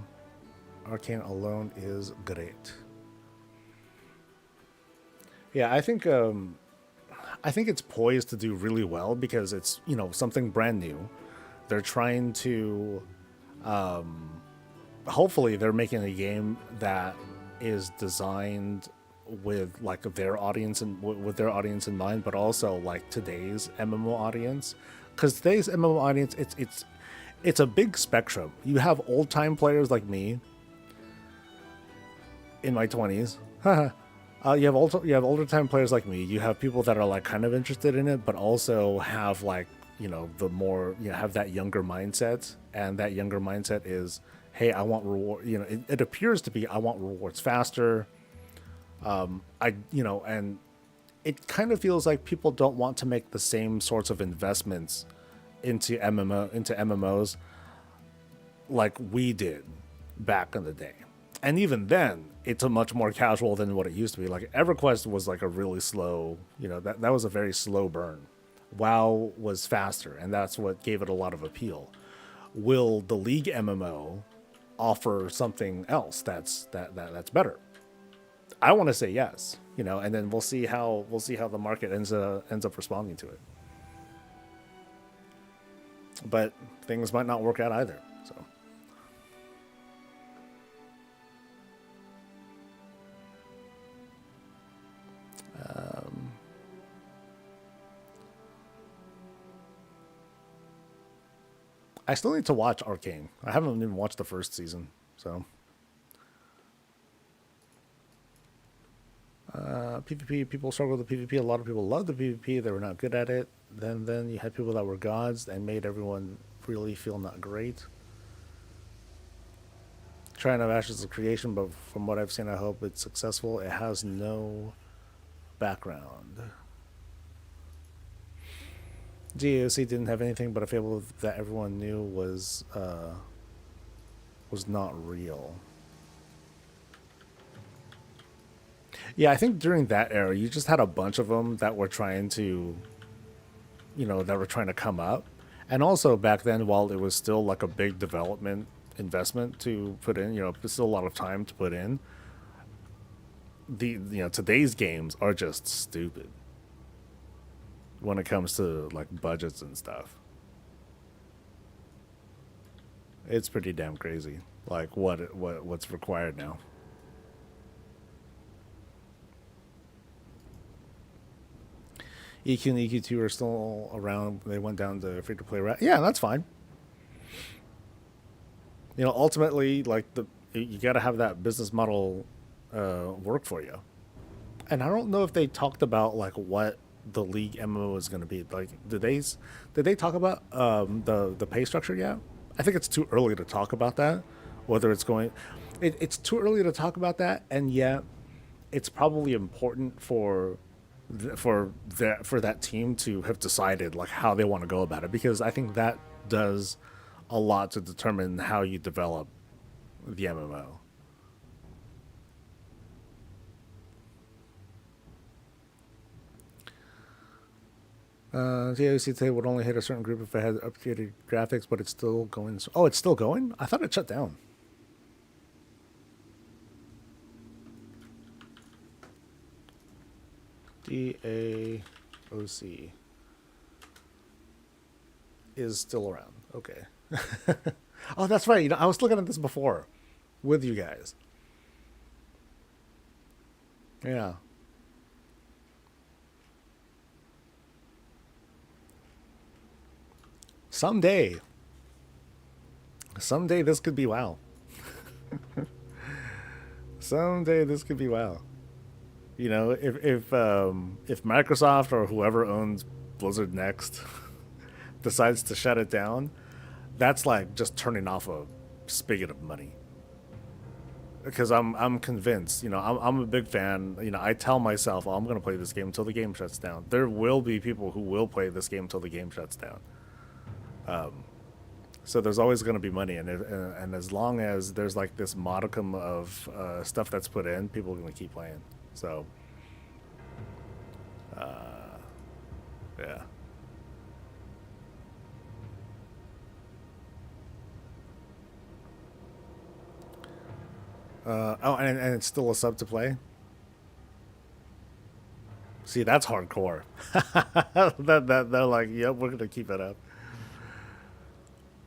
Arcane alone is great. Yeah, I think it's poised to do really well because it's, you know, something brand new. They're trying to, hopefully they're making a game that is designed with like their audience and with their audience in mind, but also like today's MMO audience. Because today's MMO audience, it's a big spectrum. You have old time players like me in my 20s. You have older time players like me. You have people that are like kind of interested in it, but also have like, you know, the more, you know, have that younger mindset, and that younger mindset is, hey, I want reward. You know, it appears to be I want rewards faster. And it kind of feels like people don't want to make the same sorts of investments into MMOs like we did back in the day. And even then, it's a much more casual than what it used to be. Like EverQuest was like a really slow, you know, that was a very slow burn. WoW was faster, and that's what gave it a lot of appeal. Will the League MMO offer something else that's better? I want to say yes, you know, and then we'll see how the market ends up responding to it. but things might not work out either. So. I still need to watch Arcane. I haven't even watched the first season, so. PvP, people struggle with the PvP. A lot of people love the PvP. They were not good at it. Then you had people that were gods and made everyone really feel not great. Trying to Ashes of Creation, but from what I've seen, I hope it's successful. It has no background. GAOC didn't have anything but a fable that everyone knew was not real. Yeah, I think during that era, you just had a bunch of them that were trying to, that were trying to come up. And also back then, while it was still like a big development investment to put in, there's still a lot of time to put in. Today's games are just stupid when it comes to like budgets and stuff. It's pretty damn crazy, like what's required now. EQ and EQ2 are still around. They went down to free to play. Yeah, that's fine. Ultimately, like you got to have that business model work for you. And I don't know if they talked about like what the League MMO is going to be. Like, did they talk about the pay structure yet? I think it's too early to talk about that. Whether it's going, it's too early to talk about that, and yet it's probably important for that team to have decided like how they want to go about it, because I think that does a lot to determine how you develop the MMO. TOC today would only hit a certain group if it had updated graphics, but it's still going. Oh, it's still going? I thought it shut down. DAOC is still around. Okay. Oh, that's right. I was looking at this before with you guys. Yeah. Someday this could be WoW. Someday this could be WoW. If Microsoft or whoever owns Blizzard next decides to shut it down, that's like just turning off a spigot of money. Because I'm convinced, I'm a big fan. I tell myself, oh, I'm going to play this game until the game shuts down. There will be people who will play this game until the game shuts down. So there's always going to be money, and as long as there's like this modicum of stuff that's put in, people are going to keep playing. So, yeah. And it's still a sub to play. See, that's hardcore. that they're like, yep, we're gonna keep it up.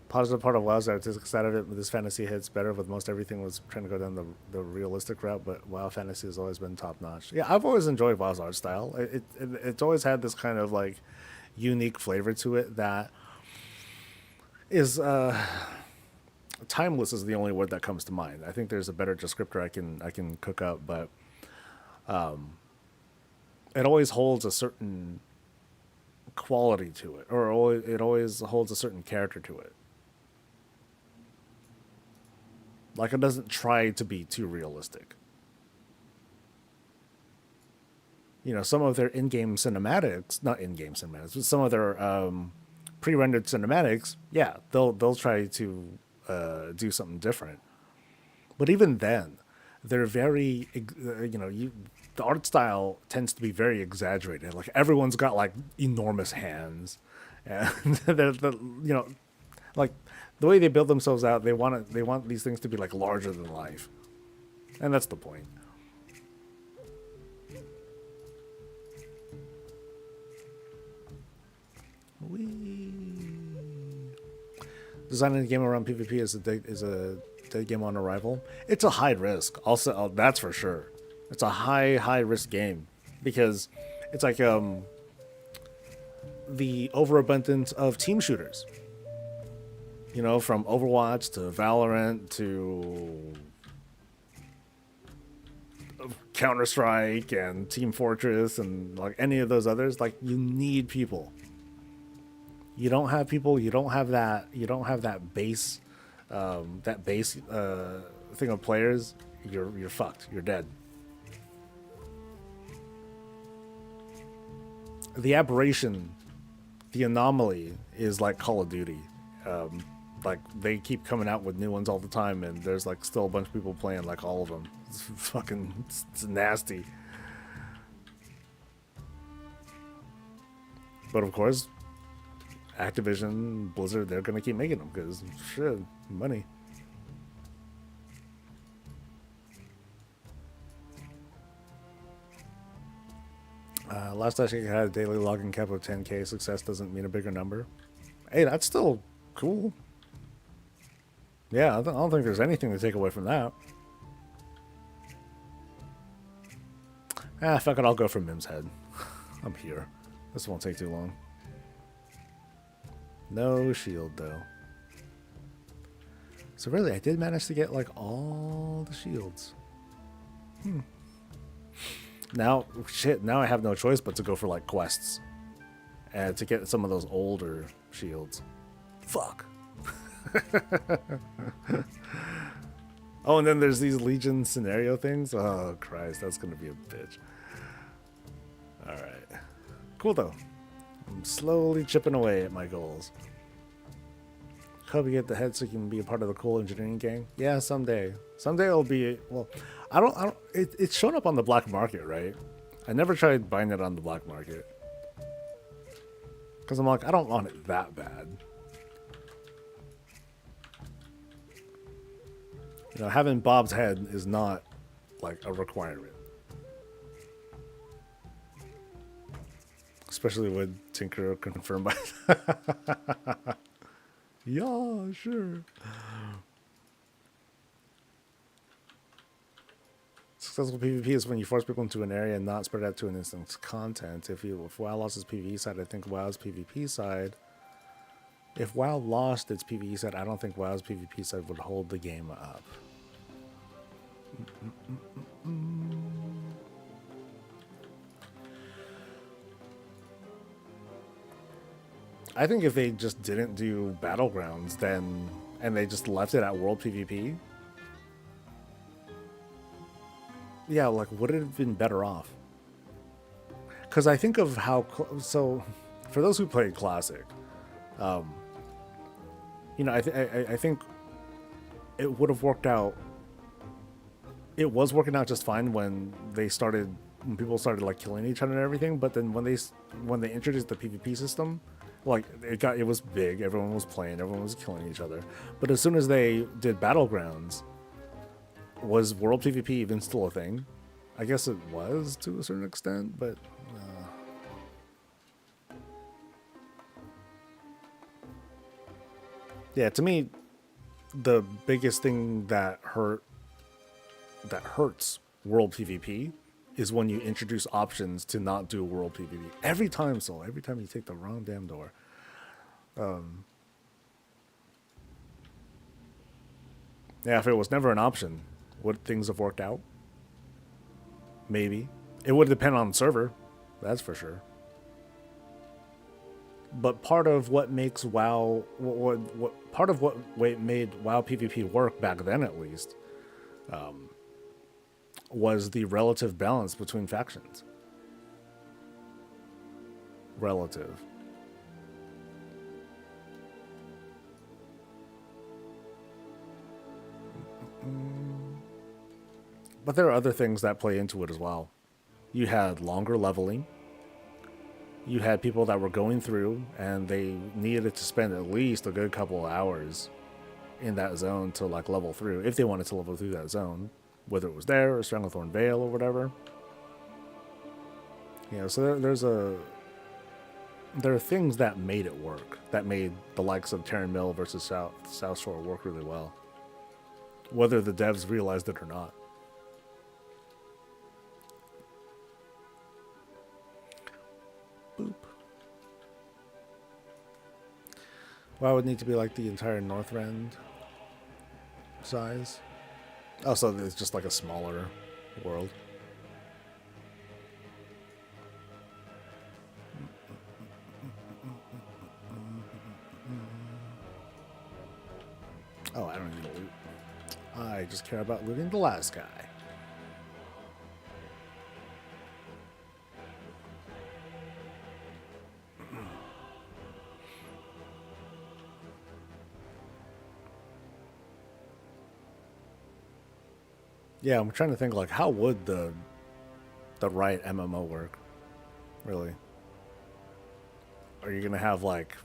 Positive part of WoW's artistic side of it, this fantasy hits better with most everything was trying to go down the realistic route, but WoW fantasy has always been top notch. Yeah, I've always enjoyed WoW's art style. It's always had this kind of like unique flavor to it that is timeless is the only word that comes to mind. I think there's a better descriptor I can cook up, but it always holds a certain quality to it, or it always holds a certain character to it. Like, it doesn't try to be too realistic. Some of their in-game cinematics, not in-game cinematics, but some of their pre-rendered cinematics, yeah, they'll try to do something different. But even then, they're very, the art style tends to be very exaggerated. Like, everyone's got like enormous hands, and like the way they build themselves out, they want these things to be like larger than life, and that's the point. Whee. Designing a game around PvP is a dead game on arrival. It's a high risk. Also, that's for sure. It's a high risk game because it's like the overabundance of team shooters. You know, from Overwatch to Valorant to Counter-Strike and Team Fortress and like any of those others, like you need people. You don't have people, you don't have that base thing of players, you're fucked. You're dead. The aberration, the anomaly is like Call of Duty. Like they keep coming out with new ones all the time, and there's like still a bunch of people playing like all of them. It's fucking it's nasty. But of course, Activision, Blizzard, they're gonna keep making them because shit, money. Last I checked, I had a daily login cap of 10k. Success doesn't mean a bigger number. Hey, that's still cool. Yeah, I don't think there's anything to take away from that. Fuck it, I'll go for Mim's head. I'm here. This won't take too long. No shield, though. So really, I did manage to get, like, all the shields. Now, shit, now I have no choice but to go for, like, quests. And to get some of those older shields. Fuck. Oh, and then there's these Legion scenario things. Oh, Christ, that's gonna be a bitch. Alright. Cool, though. I'm slowly chipping away at my goals. Hope you get the head so you can be a part of the cool engineering gang. Yeah, someday. Someday it'll be, well, it's shown up on the black market, right? I never tried buying it on the black market. Because I'm like, I don't want it that bad. You know, having Bob's head is not, like, a requirement. Especially with Tinker confirmed by... Yeah, sure. Successful PvP is when you force people into an area and not spread out to an instance content. If WoW lost its PvE side, I think WoW's PvP side. If WoW lost its PvE side, I don't think WoW's PvP side would hold the game up. I think if they just didn't do Battlegrounds, then, and they just left it at World PvP, yeah, like, would it have been better off? Because I think of how, so, for those who played Classic, you know, I think it would have worked out. It was working out just fine when people started like killing each other and everything. But then when they introduced the PvP system, like it was big. Everyone was playing. Everyone was killing each other. But as soon as they did Battlegrounds, was World PvP even still a thing? I guess it was to a certain extent, but. Yeah, to me, the biggest thing that hurts World PvP is when you introduce options to not do World PvP. Every time you take the wrong damn door. Yeah, if it was never an option, would things have worked out? Maybe. It would depend on the server, that's for sure. But part of what makes WoW, part of what made WoW PvP work back then, at least, was the relative balance between factions. Relative. But there are other things that play into it as well. You had longer leveling. You had people that were going through and they needed to spend at least a good couple of hours in that zone to like level through, if they wanted to level through that zone, whether it was there or Stranglethorn Vale or whatever. You know, so there's a there are things that made it work, that made the likes of Terran Mill versus South Shore work really well, whether the devs realized it or not. Boop. Well, it would need to be like the entire North End size. Oh, so it's just like a smaller world. Oh, I don't need to loot. I just care about looting the last guy. Yeah, I'm trying to think like how would the right MMO work? Really? Are you gonna have like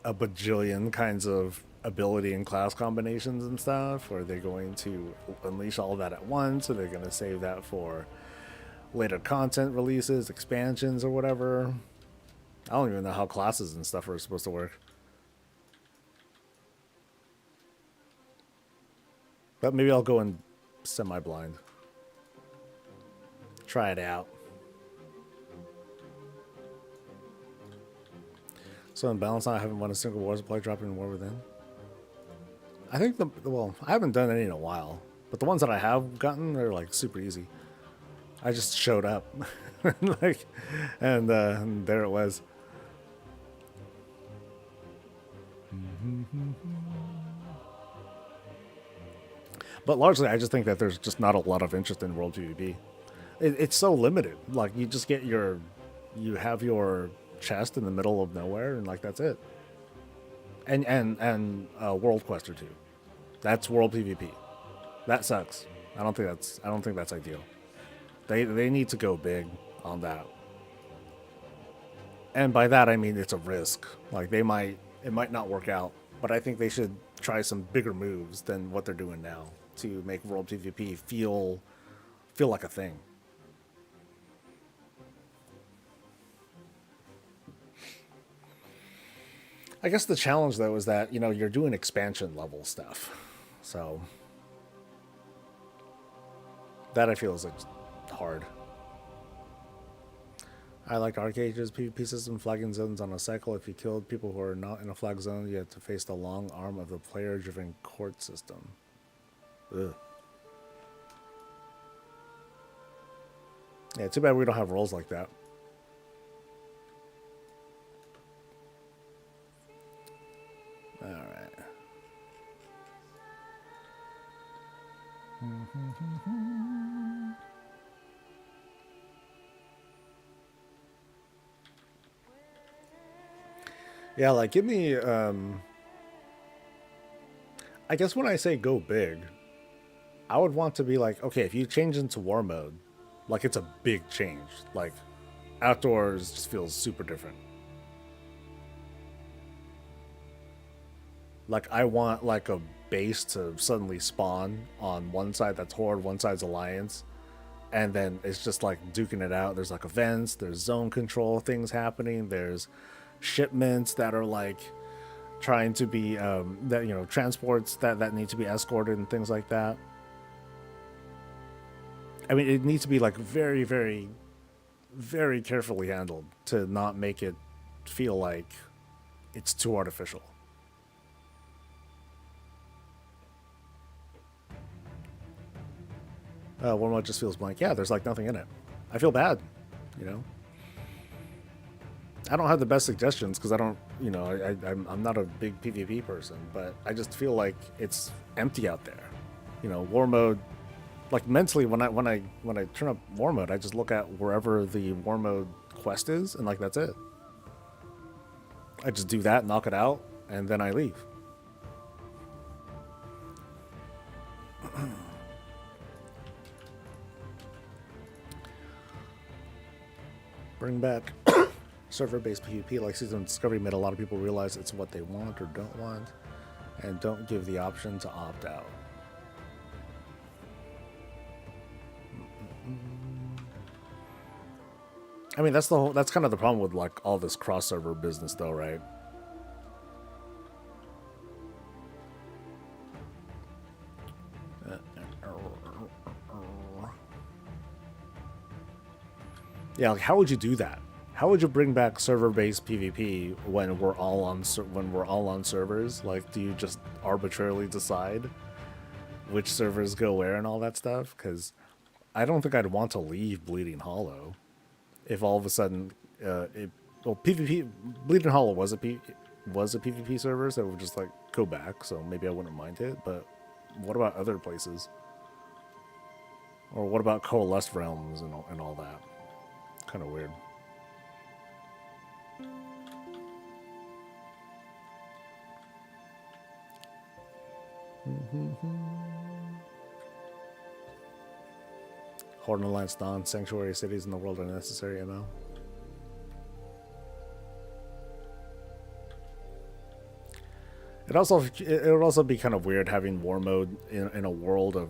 a bajillion kinds of ability and class combinations and stuff? Or are they going to unleash all of that at once? Or they're going to save that for later content releases, expansions, or whatever? I don't even know how classes and stuff are supposed to work. But maybe I'll go in semi-blind. Try it out. So in balance, I haven't won a single war supply drop in War Within. I think well, I haven't done any in a while, but the ones that I have gotten, they're like super easy. I just showed up, like, and there it was. But largely, I just think that there's just not a lot of interest in World PvP. It's so limited. Like, you just get you have your chest in the middle of nowhere, and like that's it. And World Quest or two. That's World PvP. That sucks. I don't think that's ideal. They need to go big on that. And by that I mean it's a risk. Like it might not work out, but I think they should try some bigger moves than what they're doing now to make World PvP feel like a thing. I guess the challenge though is that, you're doing expansion level stuff. So that I feel is like hard. I like Arcage's PvP system, flagging zones on a cycle. If you killed people who are not in a flag zone, you have to face the long arm of the player-driven court system. Ugh. Yeah, too bad we don't have roles like that. Alright. Yeah, like give me I guess when I say go big, I would want to be like, okay, if you change into war mode, like it's a big change. Like outdoors just feels super different. Like I want like a base to suddenly spawn on one side that's Horde, one side's Alliance, and then it's just like duking it out. There's like events, there's zone control things happening, there's shipments that are like trying to be that transports that need to be escorted and things like that. I mean, it needs to be like very, very, very carefully handled to not make it feel like it's too artificial. One more just feels blank. Yeah, there's like nothing in it. I feel bad, you know. I don't have the best suggestions because I don't, I'm not a big PvP person, but I just feel like it's empty out there. War mode. Like mentally, when I turn up war mode, I just look at wherever the war mode quest is, and like that's it. I just do that, knock it out, and then I leave. Bring back server-based PvP like Season of Discovery made a lot of people realize it's what they want or don't want, and don't give the option to opt out. I mean, that's kind of the problem with like all this cross server business, though, right? Yeah, like how would you do that? How would you bring back server-based PvP when we're all on servers? Like, do you just arbitrarily decide which servers go where and all that stuff? Because I don't think I'd want to leave Bleeding Hollow if all of a sudden, PvP Bleeding Hollow was a PvP server, so it would just like go back. So maybe I wouldn't mind it. But what about other places? Or what about Coalesced Realms and all that? Kind of weird. Horde and Alliance Dawn, sanctuary cities in the world are necessary, ML. It would also be kind of weird having war mode in a world of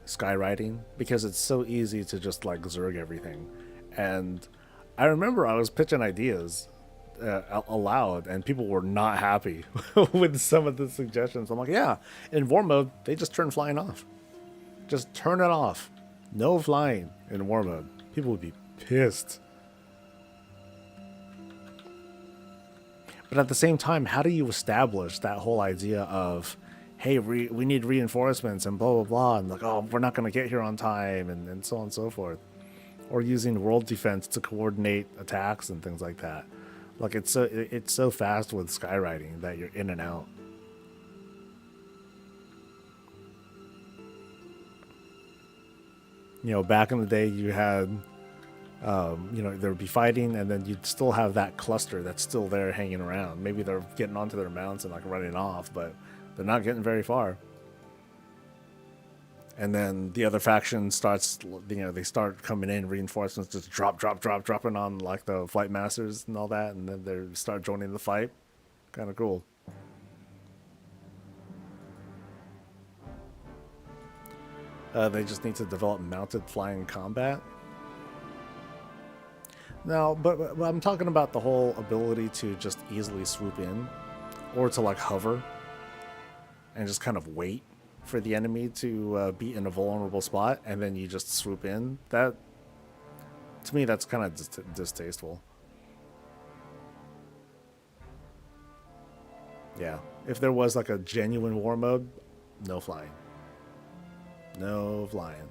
skywriting, because it's so easy to just like zerg everything. And I remember I was pitching ideas aloud, and people were not happy with some of the suggestions. I'm like, yeah, in war mode, they just turn flying off. Just turn it off. No flying in war mode. People would be pissed. But at the same time, how do you establish that whole idea of, hey, we need reinforcements and blah, blah, blah, and like, oh, we're not going to get here on time, and so on and so forth. Or using world defense to coordinate attacks and things like that. Like, it's so fast with skywriting that you're in and out. You know, back in the day, you had, you know, there would be fighting, and then you'd still have that cluster that's still there hanging around. Maybe they're getting onto their mounts and like running off, but they're not getting very far. And then the other faction starts, you know, they start coming in, reinforcements just dropping on like the flight masters and all that, and then they start joining the fight. Kind of cool. They just need to develop mounted flying combat. No, but I'm talking about the whole ability to just easily swoop in, or to like hover and just kind of wait for the enemy to be in a vulnerable spot, and then you just swoop in. That, to me, that's kind of distasteful. Yeah, if there was like a genuine war mode, no flying. No flying.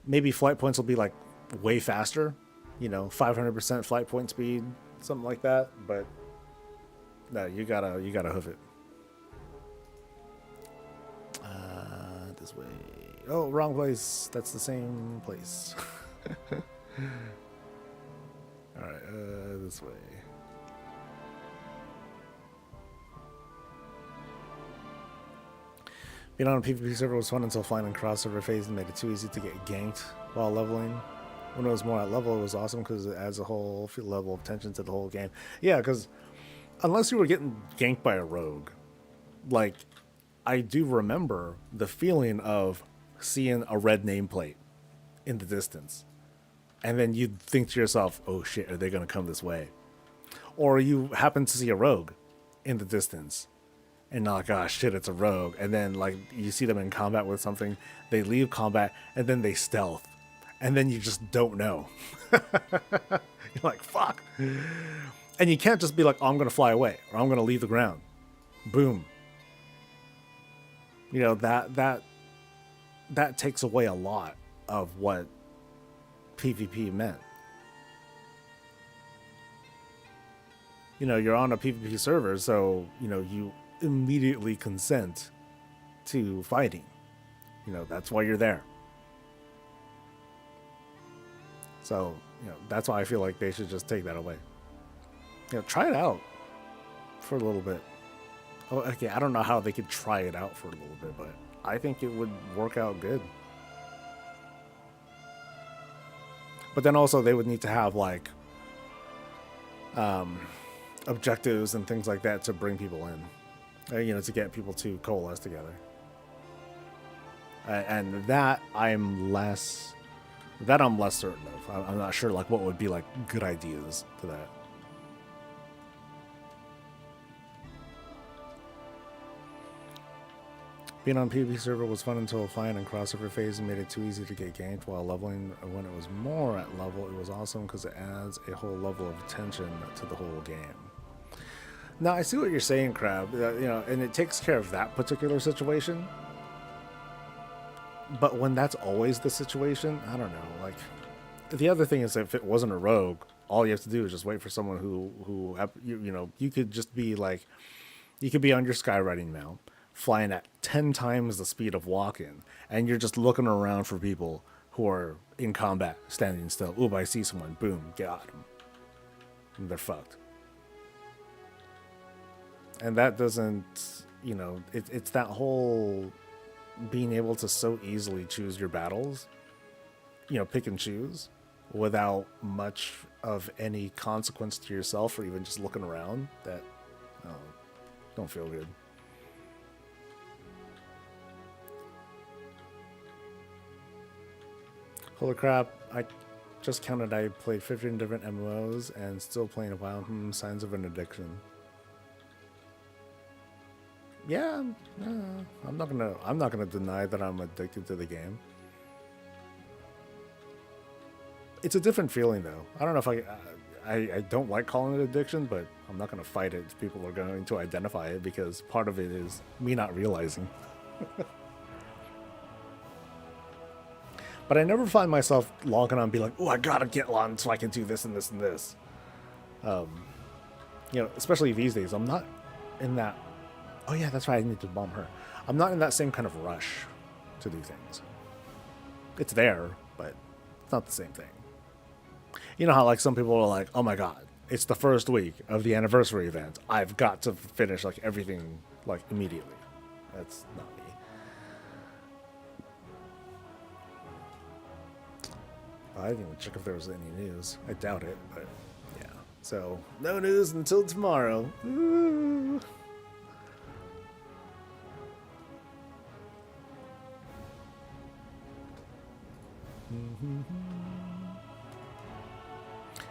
Maybe flight points will be like way faster, you know, 500% flight point speed, something like that. But no, you gotta hoof it. This way. Oh, wrong place. That's the same place. All right, this way. Being on a PvP server was fun until flying and crossover phase and made it too easy to get ganked while leveling. When it was more at level, it was awesome because it adds a whole level of tension to the whole game. Yeah, because unless you were getting ganked by a rogue, like, I do remember the feeling of seeing a red nameplate in the distance. And then you'd think to yourself, oh shit, are they going to come this way? Or you happen to see a rogue in the distance. And not like, oh shit, it's a rogue. And then like you see them in combat with something, they leave combat, and then they stealth. And then you just don't know. You're like, fuck. And you can't just be like, oh, I'm going to fly away, or I'm going to leave the ground. Boom. You know, that takes away a lot of what PvP meant. You know, you're on a PvP server, so, you know, you immediately consent to fighting. You know, that's why you're there. So, you know, that's why I feel like they should just take that away. You know, try it out for a little bit. Oh, okay, I don't know how they could try it out for a little bit, but I think it would work out good. But then also they would need to have like objectives and things like that to bring people in, you know, to get people to coalesce together. And that I'm less That I'm less certain of. I'm not sure like what would be like good ideas to that. Being on PvP server was fun until flying and crossover phase made it too easy to get ganked while leveling. When it was more at level, it was awesome because it adds a whole level of tension to the whole game. Now I see what you're saying, Crab. You know, and it takes care of that particular situation. But when that's always the situation, I don't know. Like, the other thing is, if it wasn't a rogue, all you have to do is just wait for someone who you know, you could just be like, you could be on your skywriting mount, flying at 10 times the speed of walking, and you're just looking around for people who are in combat, standing still. Ooh, I see someone. Boom, got them. And they're fucked. And that doesn't, you know, it's that whole being able to so easily choose your battles, you know, pick and choose without much of any consequence to yourself or even just looking around, that don't feel good. Holy crap, I just counted I played 15 different MMOs and still playing a while. Signs of an addiction. Yeah, I'm not gonna deny that I'm addicted to the game. It's a different feeling though. I don't know if I don't like calling it addiction, but I'm not gonna fight it if people are going to identify it, because part of it is me not realizing. But I never find myself logging on and be like, oh, I gotta get on so I can do this and this and this. You know, especially these days, I'm not in that. Oh yeah, that's right, I need to bomb her. I'm not in that same kind of rush to do things. It's there, but it's not the same thing. You know how like some people are like, oh my god, it's the first week of the anniversary event, I've got to finish like everything like immediately. That's not me. I didn't even check if there was any news. I doubt it, but yeah. So no news until tomorrow. Ooh.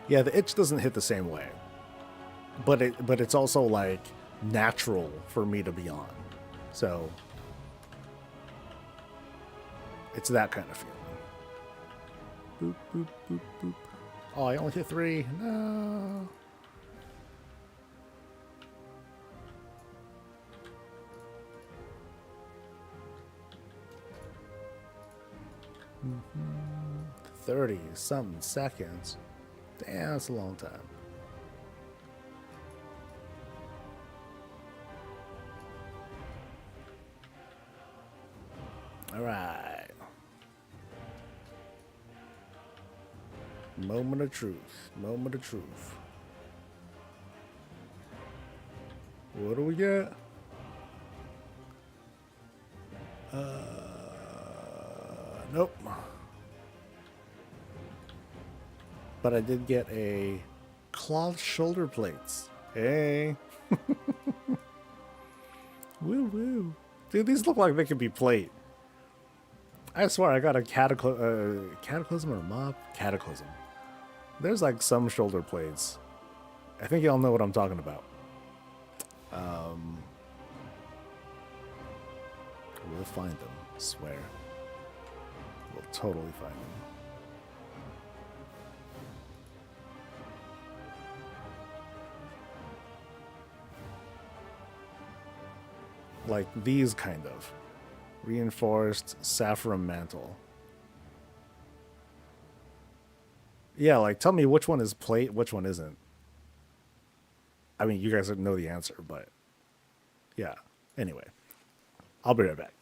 Yeah, the itch doesn't hit the same way, but it's also like natural for me to be on, so it's that kind of feeling. Boop boop boop boop. Oh, I only hit 3. No. Mm-hmm. 30-something seconds. Damn, that's a long time. All right. Moment of truth. Moment of truth. What do we get? Nope. But I did get a cloth shoulder plates. Hey. Woo woo. Dude, these look like they could be plate. I swear I got a cataclysm or mob? Cataclysm. There's like some shoulder plates. I think y'all know what I'm talking about. We'll find them, I swear. We'll totally find them. Like these kind of. Reinforced saffron mantle. Yeah, like tell me which one is plate, which one isn't. I mean, you guys know the answer, but yeah. Anyway, I'll be right back.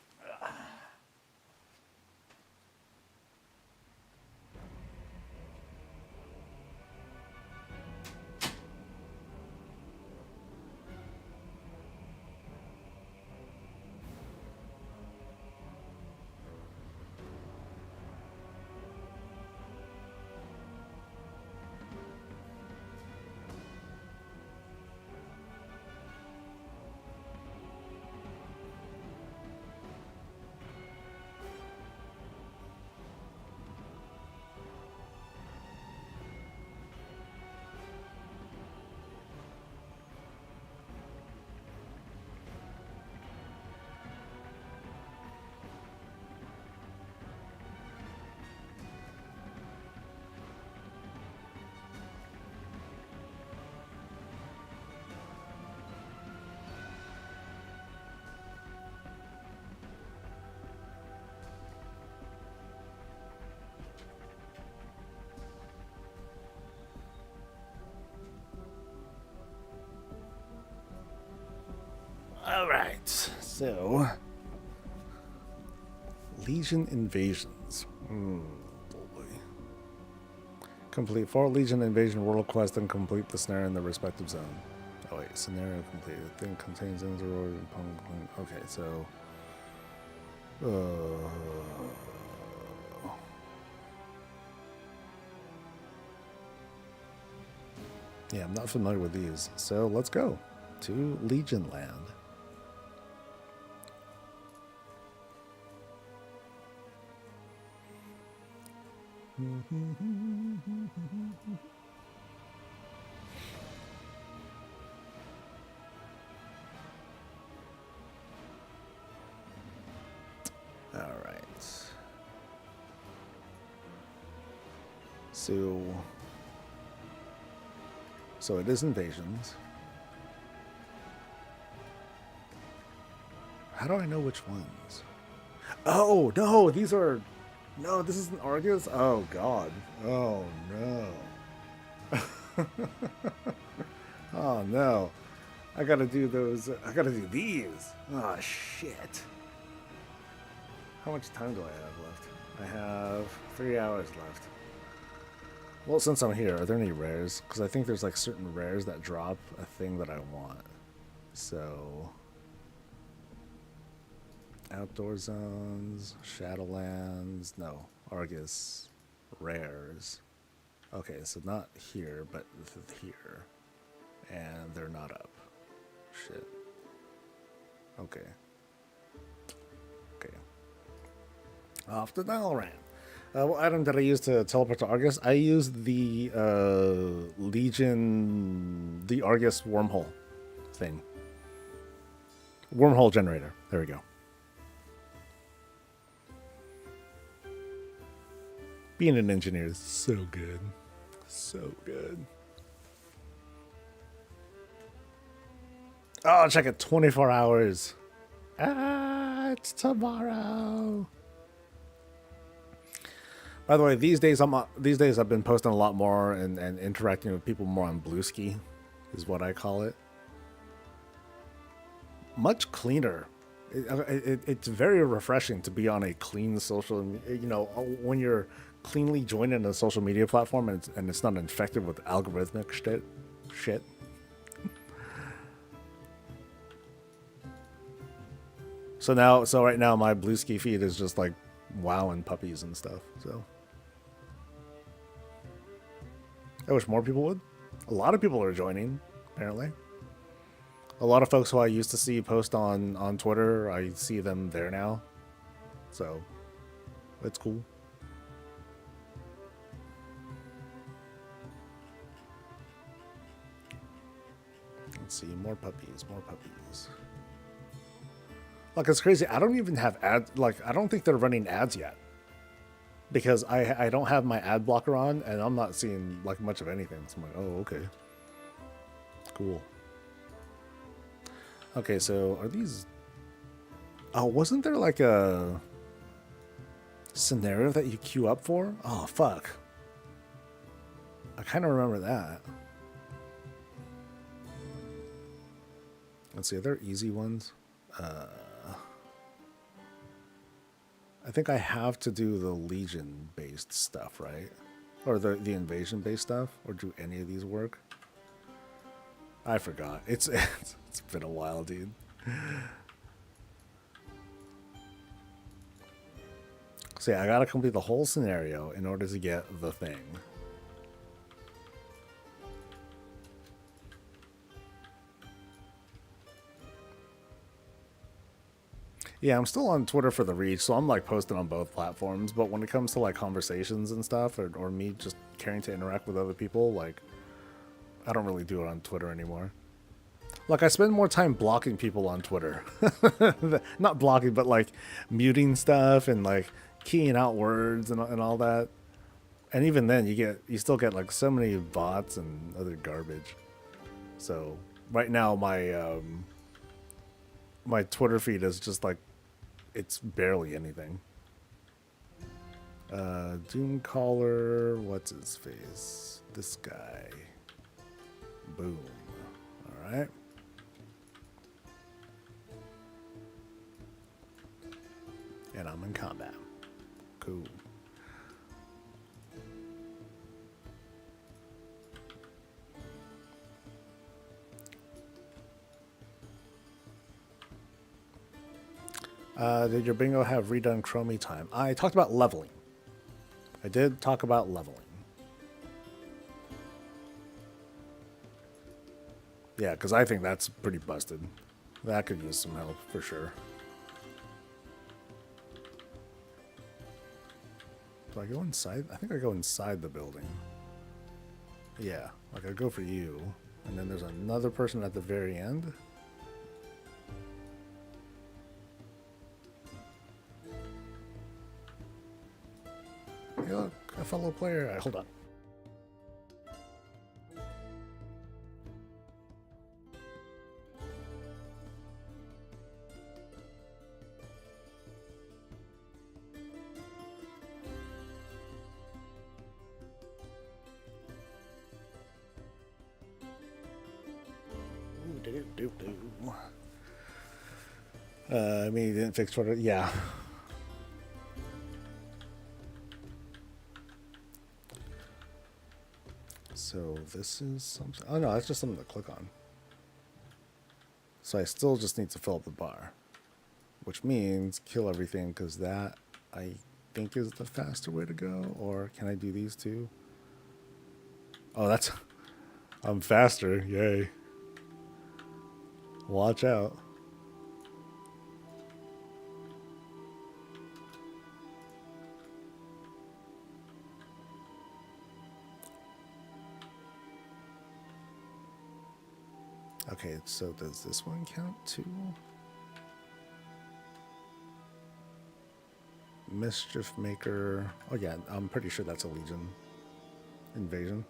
so Legion invasions. Boy. Complete 4 Legion invasion world quest and complete the snare in the respective zone. Oh wait, scenario completed. Thing contains okay, so yeah, I'm not familiar with these. So let's go to Legion Land. All right. So it is invasions. How do I know which ones? Oh, no, these are... No, this isn't Argus? Oh, God. Oh, no. Oh, no. I gotta do those... I gotta do these. Oh, shit. How much time do I have left? I have 3 hours left. Well, since I'm here, are there any rares? Because I think there's like certain rares that drop a thing that I want. So... Outdoor zones, Shadowlands, no, Argus, rares. Okay, so not here, but here. And they're not up. Shit. Okay. Okay. Off to Dalaran. What item did I use to teleport to Argus? I used the Legion, the Argus wormhole thing. Wormhole generator. There we go. Being an engineer is so good. So good. Oh, check it. 24 hours. Ah, it's tomorrow. By the way, these days I've been posting a lot more and interacting with people more on Bluesky, is what I call it. Much cleaner. It's very refreshing to be on a clean social. You know, when you're cleanly joining a social media platform and it's not infected with algorithmic shit. So right now my Bluesky feed is just like WoW and puppies and stuff. So I wish more people would. A lot of people are joining, apparently. A lot of folks who I used to see post on Twitter, I see them there now. So it's cool. Let's see, more puppies. Like, it's crazy. I don't even have ads. Like, I don't think they're running ads yet. Because I don't have my ad blocker on, and I'm not seeing, like, much of anything. So I'm like, oh, okay. Cool. Okay, so are these... Oh, wasn't there, like, a scenario that you queue up for? Oh, fuck. I kind of remember that. Let's see, are there easy ones? I think I have to do the Legion-based stuff, right? Or the invasion-based stuff? Or do any of these work? I forgot. It's been a while, dude. So yeah, I gotta complete the whole scenario in order to get the thing. Yeah, I'm still on Twitter for the reach, so I'm like posting on both platforms. But when it comes to like conversations and stuff, or me just caring to interact with other people, like I don't really do it on Twitter anymore. Like I spend more time blocking people on Twitter, not blocking, but like muting stuff and like keying out words and all that. And even then, you still get like so many bots and other garbage. So right now, my Twitter feed is just like, it's barely anything. Doomcaller, what's his face? This guy. Boom. All right. And I'm in combat. Cool. Did your bingo have redone chromie time? I talked about leveling. I did talk about leveling. Yeah, because I think that's pretty busted. That could use some help for sure. Do I go inside? I think I go inside the building. Yeah, like I go for you. And then there's another person at the very end. Hey, look, a fellow player. Right, hold on. I mean, he didn't fix Twitter. Yeah. So this is something. Oh no, that's just something to click on. So I still just need to fill up the bar, which means kill everything because that I think is the faster way to go. Or can I do these two? Oh, that's. I'm faster. Yay. Watch out. Okay, so does this one count too? Mischief Maker. Oh yeah, I'm pretty sure that's a Legion invasion.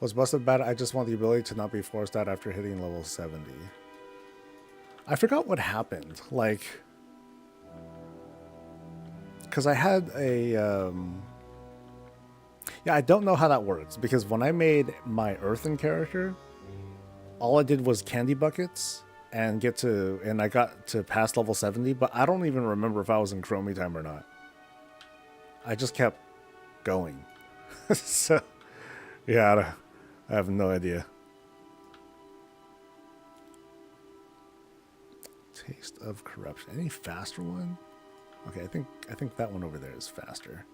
What's busted about it? I just want the ability to not be forced out after hitting level 70. I forgot what happened. Like, because I had a... Yeah, I don't know how that works, because when I made my Earthen character, all I did was candy buckets and I got to past level 70, but I don't even remember if I was in chromie time or not. I just kept going. So, yeah, I have no idea. Taste of Corruption. Any faster one? Okay, I think that one over there is faster.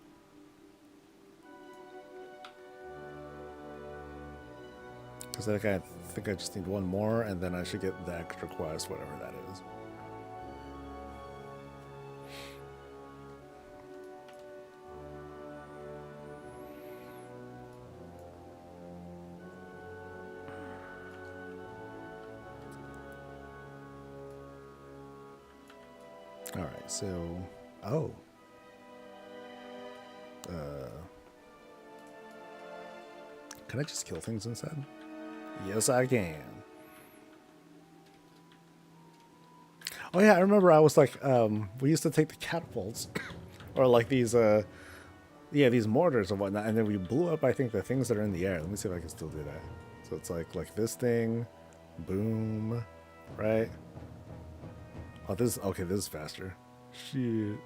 Because I think I just need one more, and then I should get the extra quest, whatever that is. All right, so can I just kill things instead? Yes, I can. Oh yeah, I remember I was like, we used to take the catapults, or like these, these mortars and whatnot, and then we blew up, I think, the things that are in the air. Let me see if I can still do that. So it's like this thing, boom, right? Oh, okay, this is faster. Shit.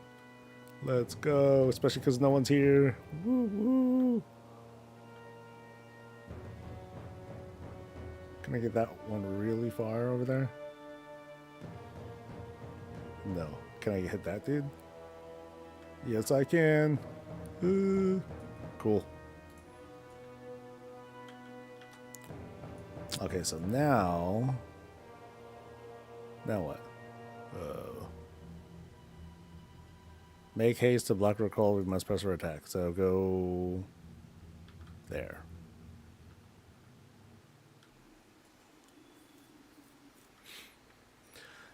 Let's go, especially because no one's here. Woo woo. Can I get that one really far over there? No. Can I hit that dude? Yes, I can. Cool. Okay, so now what? Make haste to block recall. We must press our attack. So go there.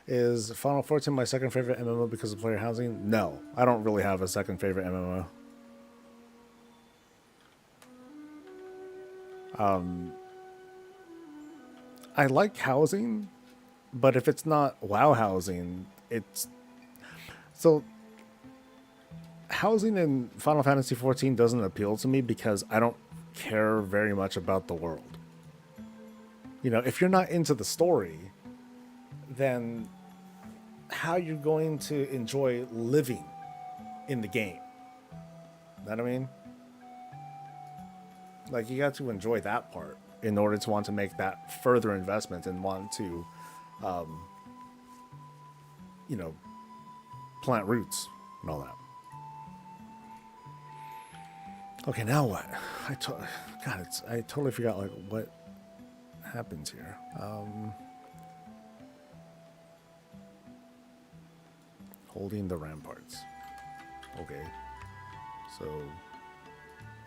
Is Final 14 my second favorite MMO because of player housing? No, I don't really have a second favorite MMO. I like housing, but if it's not WoW housing, it's... So, housing in Final Fantasy XIV doesn't appeal to me because I don't care very much about the world. You know, if you're not into the story, then how you're going to enjoy living in the game? Know what I mean? Like, you got to enjoy that part in order to want to make that further investment and want to, you know, plant roots and all that. Okay, now what? God, I totally forgot like what happens here. Holding the ramparts. Okay. So,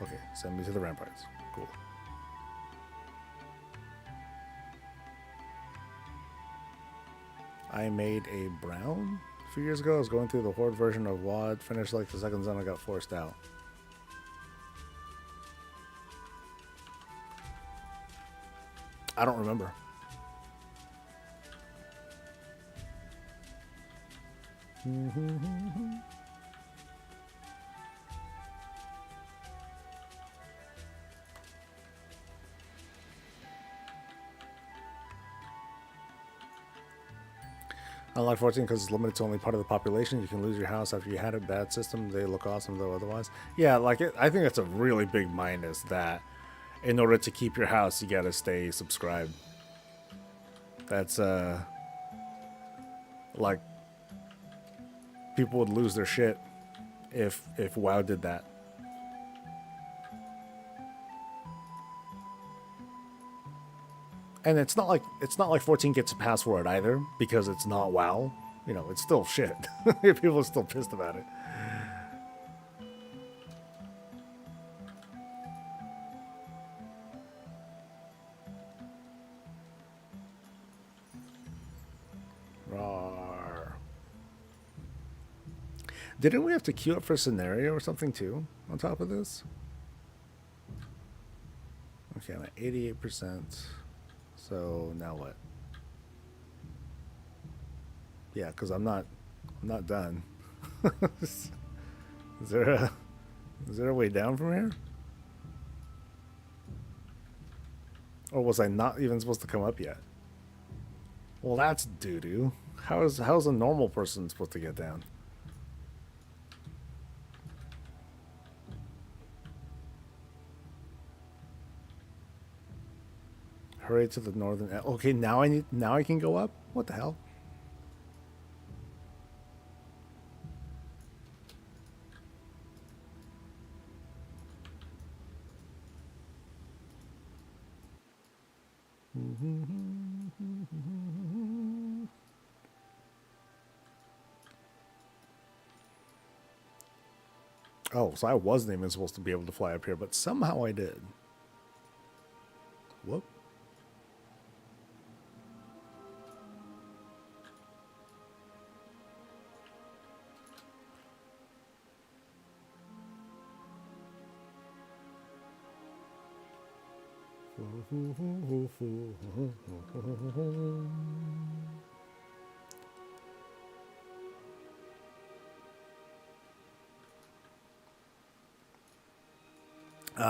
okay, send me to the ramparts. Cool. I made a brown a few years ago. I was going through the Horde version of WoD. Finished like the second zone. I got forced out. I don't remember. Unlock 14 because it's limited to only part of the population. You can lose your house after you had a bad system. They look awesome though otherwise. Yeah, like I think that's a really big minus that in order to keep your house, you gotta stay subscribed. That's like people would lose their shit if WoW did that. And it's not like 14 gets a pass for it either because it's not WoW. You know, it's still shit. People are still pissed about it. Rawr. Didn't we have to queue up for a scenario or something too on top of this? Okay, I'm at 88%. So now what? Yeah, because I'm not done. Is there a way down from here? Or was I not even supposed to come up yet? Well, that's doo-doo. How's a normal person supposed to get down? Hurry to the northern. Okay, now I can go up. What the hell? Oh, so I wasn't even supposed to be able to fly up here, but somehow I did. Whoop.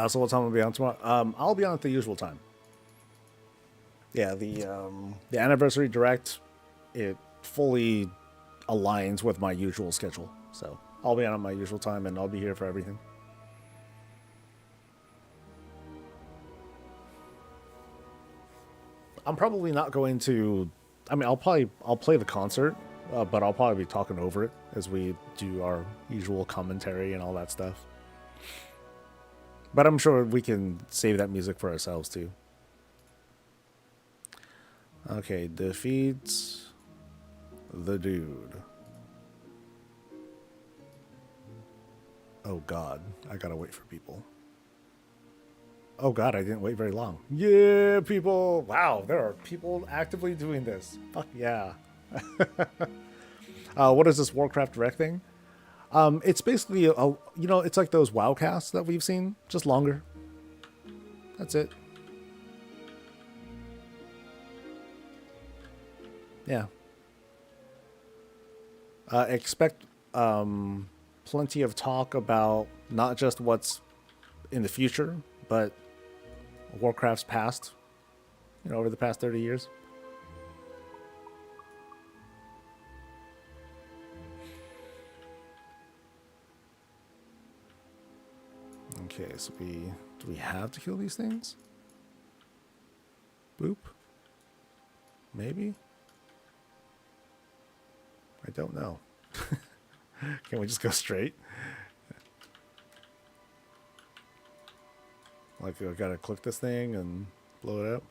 So what time will be on tomorrow? I'll be on at the usual time. Yeah, the anniversary direct, it fully aligns with my usual schedule. So I'll be on at my usual time, and I'll be here for everything. I'm probably not going to. I mean, I'll play the concert, but I'll probably be talking over it as we do our usual commentary and all that stuff. But I'm sure we can save that music for ourselves too. Okay, defeats the dude. Oh God, I gotta wait for people. Oh God, I didn't wait very long. Yeah, people. Wow, there are people actively doing this. Fuck yeah. What is this Warcraft Direct thing? It's basically it's like those WoWcasts that we've seen, just longer. That's it. Yeah. Expect plenty of talk about not just what's in the future, but Warcraft's past. you know, over the past 30 years. Okay, so do we have to kill these things? Boop. Maybe? I don't know. Can we just go straight? Like, I gotta click this thing and blow it up?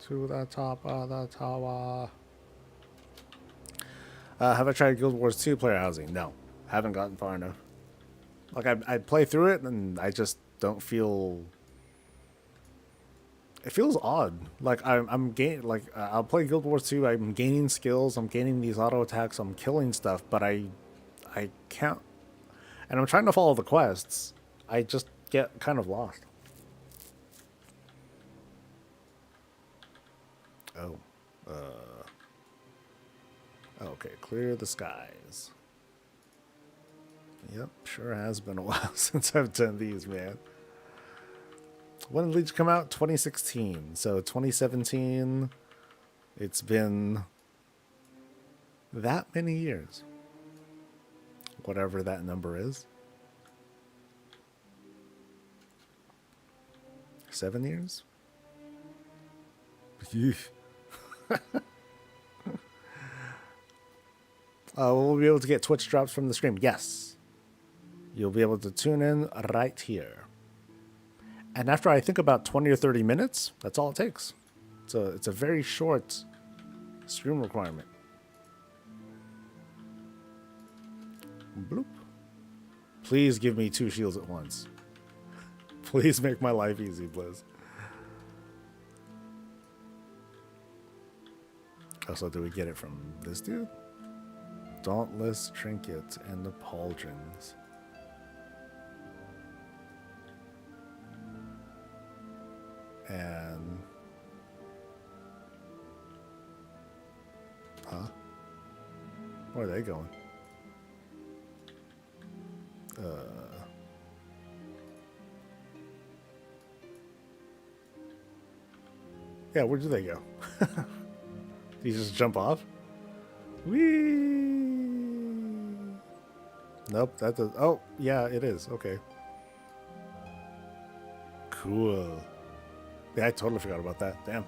To the top of the tower. Have I tried Guild Wars 2 player housing? No. Haven't gotten far enough. Like, I play through it and I just don't feel... It feels odd. Like, I'm gaining... Like, I'll play Guild Wars 2, I'm gaining skills, I'm gaining these auto attacks, I'm killing stuff, but I can't... And I'm trying to follow the quests. I just get kind of lost. Oh. Okay, clear the skies. Yep, sure has been a while since I've done these, man. When did Legion come out? 2016. So 2017, it's been that many years. Whatever that number is. 7 years? We'll be able to get Twitch drops from the stream. Yes. You'll be able to tune in right here. And after I think about 20 or 30 minutes, that's all it takes. So it's a very short stream requirement. Bloop. Please give me 2 shields at once. Please make my life easy, Blizz. Also, do we get it from this dude? Dauntless Trinket and the Pauldrons. And... Huh? Where are they going? Yeah, where do they go? Did you just jump off? Whee! Nope, that does... Oh, yeah, it is. Okay. Cool. Yeah, I totally forgot about that. Damn.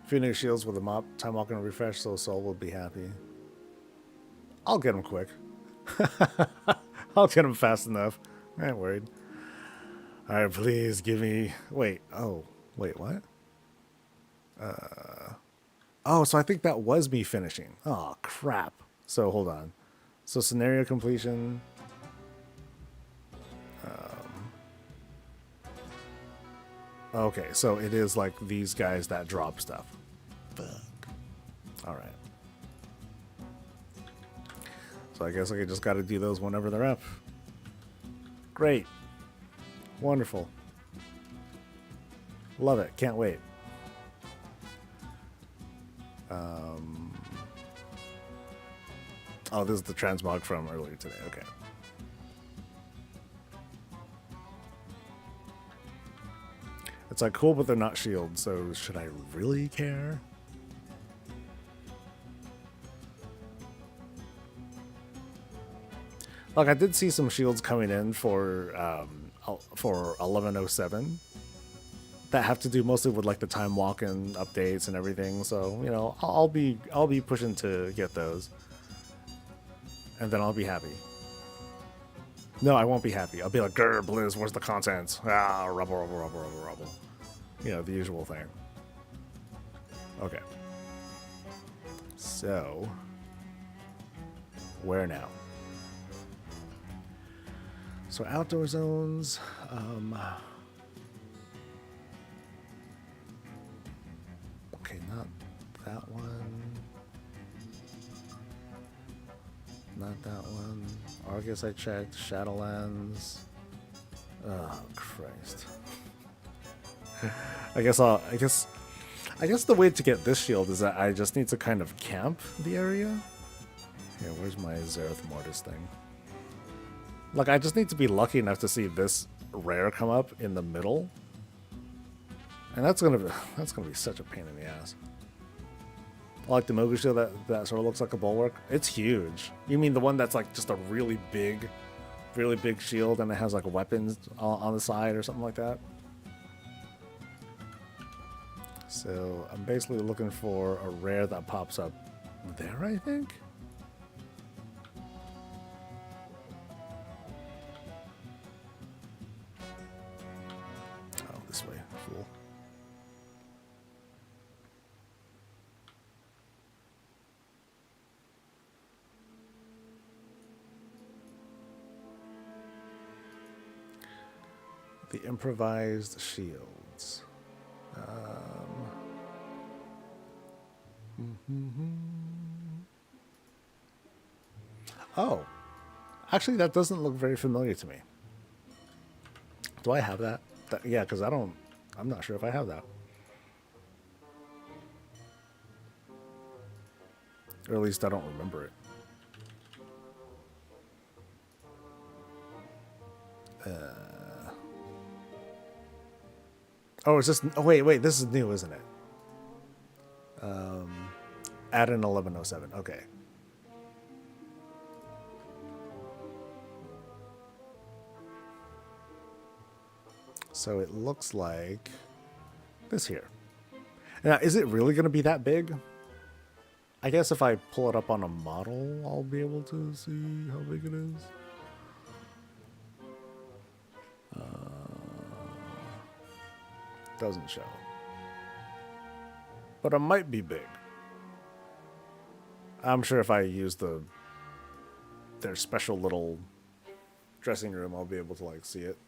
Phoenix shields with a mop, time walking and refresh, so Soul will be happy. I'll get him quick. I'll get him fast enough. I ain't worried. Alright, please give me... Wait, oh. Wait, what? Oh, so I think that was me finishing. Oh, crap. So, hold on. So, scenario completion... Okay, so it is like these guys that drop stuff. Fuck. Alright. So I guess I just gotta do those whenever they're up. Great. Wonderful. Love it. Can't wait. Oh, this is the transmog from earlier today. Okay. It's like cool, but they're not shields, so should I really care? Like, I did see some shields coming in for 1107 that have to do mostly with like the time walking updates and everything. So, you know, I'll be pushing to get those, and then I'll be happy. No, I won't be happy. I'll be like, grr, Blizz, where's the content? Ah, rubble, rubble, rubble, rubble, rubble. You know, the usual thing. Okay. So, where now? So outdoor zones, Okay, not that one. Not that one. Argus I checked. Shadowlands. Oh Christ. I guess the way to get this shield is that I just need to kind of camp the area. Here, where's my Zereth Mortis thing? Like, I just need to be lucky enough to see this rare come up in the middle. And that's gonna be such a pain in the ass. I like the Mogu shield that sort of looks like a bulwark. It's huge. You mean the one that's like just a really big shield and it has like weapons on the side or something like that? So I'm basically looking for a rare that pops up there, I think. Oh, this way, fool. The improvised shields. Oh, actually, that doesn't look very familiar to me. Do I have that? Yeah, because I'm not sure if I have that. Or at least I don't remember it. Oh, is this? Oh, wait. This is new, isn't it? Add an 1107. Okay. So it looks like this here. Now, is it really going to be that big? I guess if I pull it up on a model, I'll be able to see how big it is. Doesn't show. But it might be big. I'm sure if I use their special little dressing room, I'll be able to like see it.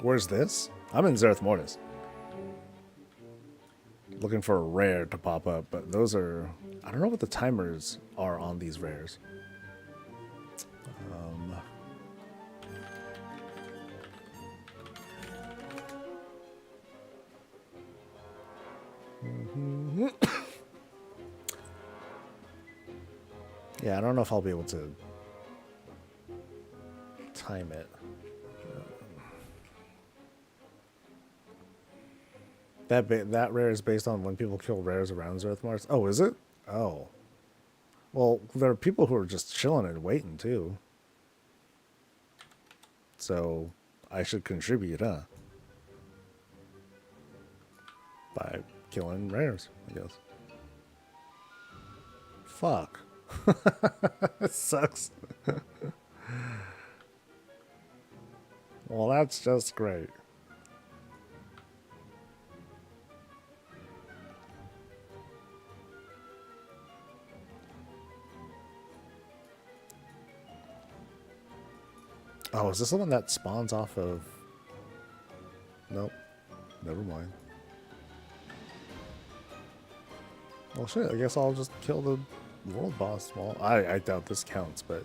Where's this? I'm in Zereth Mortis. Looking for a rare to pop up, but those are... I don't know what the timers are on these rares. Yeah, I don't know if I'll be able to time it. That rare is based on when people kill rares around Zereth Mortis. Oh, is it? Oh. Well, there are people who are just chilling and waiting, too. So, I should contribute, huh? By killing rares, I guess. Fuck. It sucks. Well, that's just great. Oh, is this the one that spawns off of... Nope. Never mind. Well, shit, I guess I'll just kill the world boss. Well, I doubt this counts, but...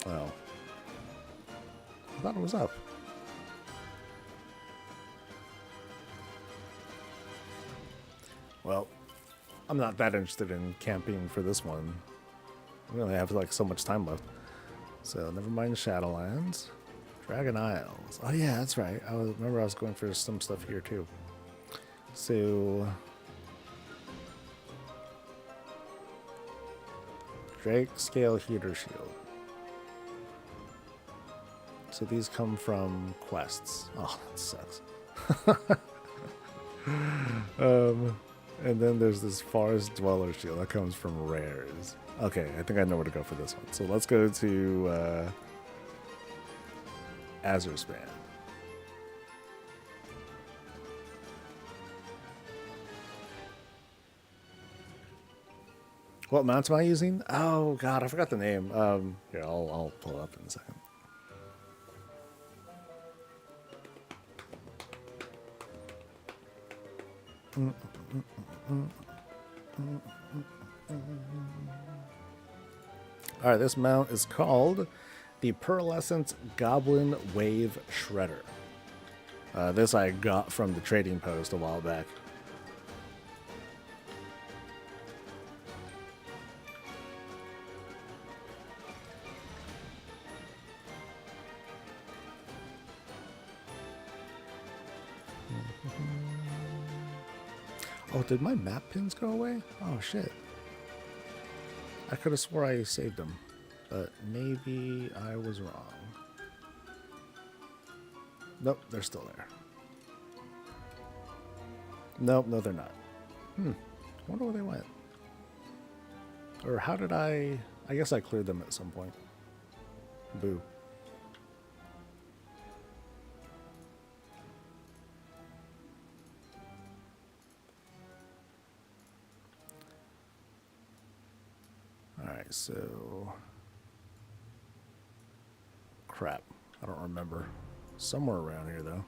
Oh. I thought it was up. Well, I'm not that interested in camping for this one. We only have like so much time left. So never mind Shadowlands. Dragon Isles. Oh yeah, that's right. Remember I was going for some stuff here too. So Drake Scale Heater Shield. So these come from quests. Oh, that sucks. And then there's this Forest Dweller Shield that comes from rares. Okay, I think I know where to go for this one. So let's go to Azurspan. What mount am I using? Oh god, I forgot the name. Here, I'll pull it up in a second. All right, this mount is called the Pearlescent Goblin Wave Shredder. This I got from the trading post a while back. Oh, did my map pins go away? Oh, shit. I could have swore I saved them, but maybe I was wrong. Nope, they're still there. Nope, no, they're not. I wonder where they went. Or how did I guess I cleared them at some point. Boo. Alright, so... Crap. I don't remember. Somewhere around here, though.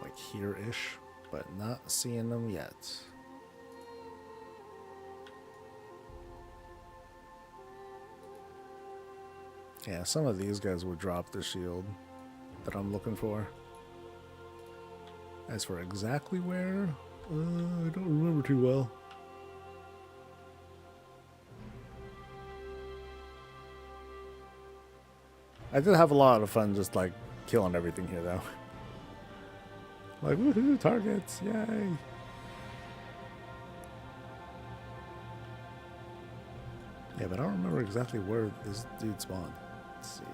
Like here-ish, but not seeing them yet. Yeah, some of these guys would drop the shield that I'm looking for. As for exactly where, I don't remember too well. I did have a lot of fun just like killing everything here though. Like, woohoo, targets, yay. Yeah, but I don't remember exactly where this dude spawned. Let's see.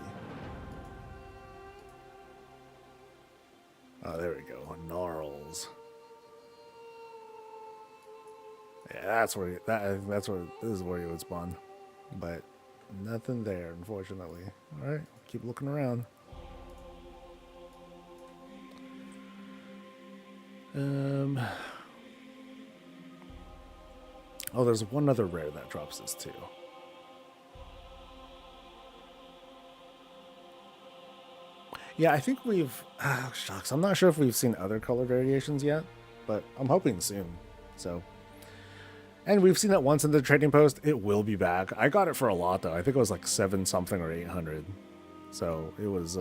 Oh, there we go. Gnarls. Yeah, that's where that's where this is where you would spawn. But nothing there, unfortunately. Alright, keep looking around. Oh, there's one other rare that drops this too. Yeah, I think we've... shucks, I'm not sure if we've seen other color variations yet, but I'm hoping soon. So, and we've seen it once in the trading post. It will be back. I got it for a lot though. I think it was like 7 something or 800. So it was...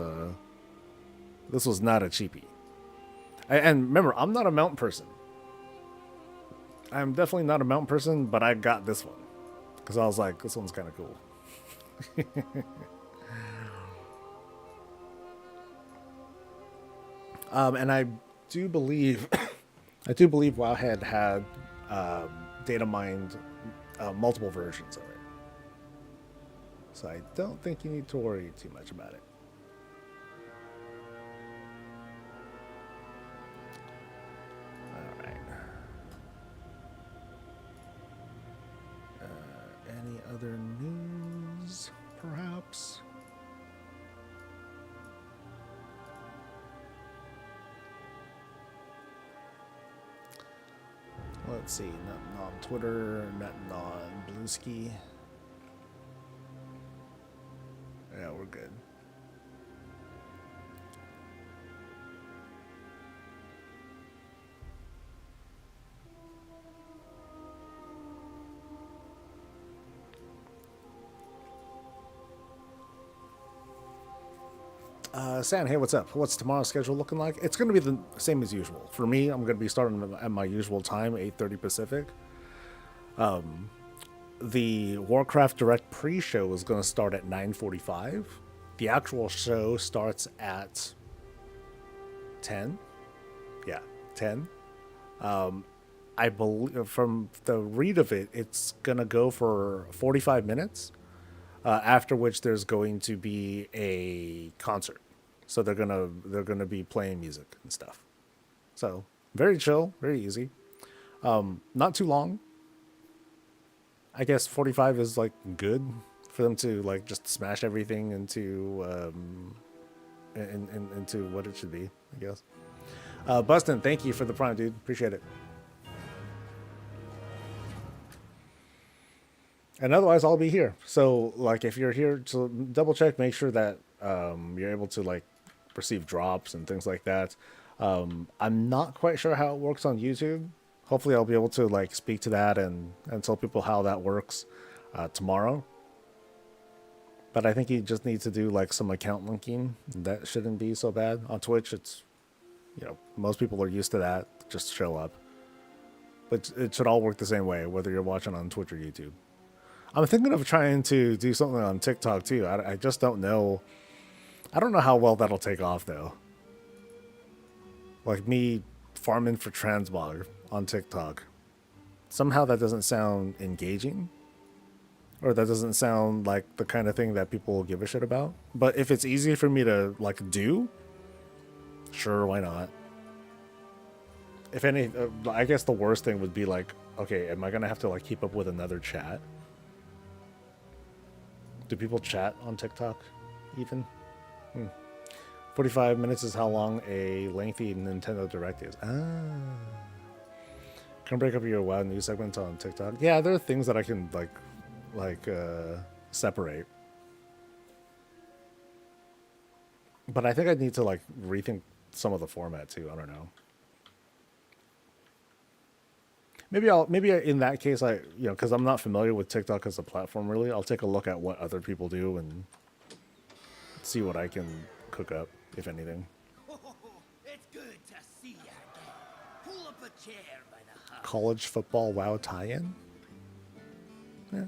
this was not a cheapie. And remember, I'm not a mount person. I'm definitely not a mount person, but I got this one because I was like, this one's kind of cool. And I do believe, Wowhead had data mined multiple versions of it, so I don't think you need to worry too much about it. All right. Any other news, perhaps? Let's see, nothing on Twitter, nothing on Bluesky. Yeah, we're good. San, hey, what's up? What's tomorrow's schedule looking like? It's going to be the same as usual. For me, I'm going to be starting at my usual time, 8:30 Pacific. The Warcraft Direct pre-show is going to start at 9:45. The actual show starts at 10. Yeah, 10. I believe from the read of it, it's going to go for 45 minutes. After which there's going to be a concert. So they're gonna be playing music and stuff. So very chill, very easy. Not too long. I guess 45 is like good for them to like just smash everything into into what it should be, I guess. Bustin, thank you for the prime, dude. Appreciate it. And otherwise, I'll be here. So, like, if you're here, so double check, make sure that you're able to like receive drops and things like that. I'm not quite sure how it works on YouTube. Hopefully, I'll be able to like speak to that and tell people how that works tomorrow. But I think you just need to do like some account linking. That shouldn't be so bad. On Twitch, it's, you know, most people are used to that. Just show up. But it should all work the same way, whether you're watching on Twitch or YouTube. I'm thinking of trying to do something on TikTok too. I just don't know. I don't know how well that'll take off though. Like me farming for transmog on TikTok. Somehow that doesn't sound engaging. Or that doesn't sound like the kind of thing that people will give a shit about. But if it's easy for me to like do, sure, why not? If any, I guess the worst thing would be like, okay, am I gonna have to like keep up with another chat? Do people chat on TikTok even? 45 minutes is how long a lengthy Nintendo Direct is. Can break up your WoW news segments on TikTok. Yeah, there are things that I can like separate. But I think I need to like rethink some of the format too. I don't know. Maybe in that case because I'm not familiar with TikTok as a platform really, I'll take a look at what other people do and see what I can cook up, if anything. It's good to see you again. Pull up a chair by the hut. College football WoW tie-in? Yeah.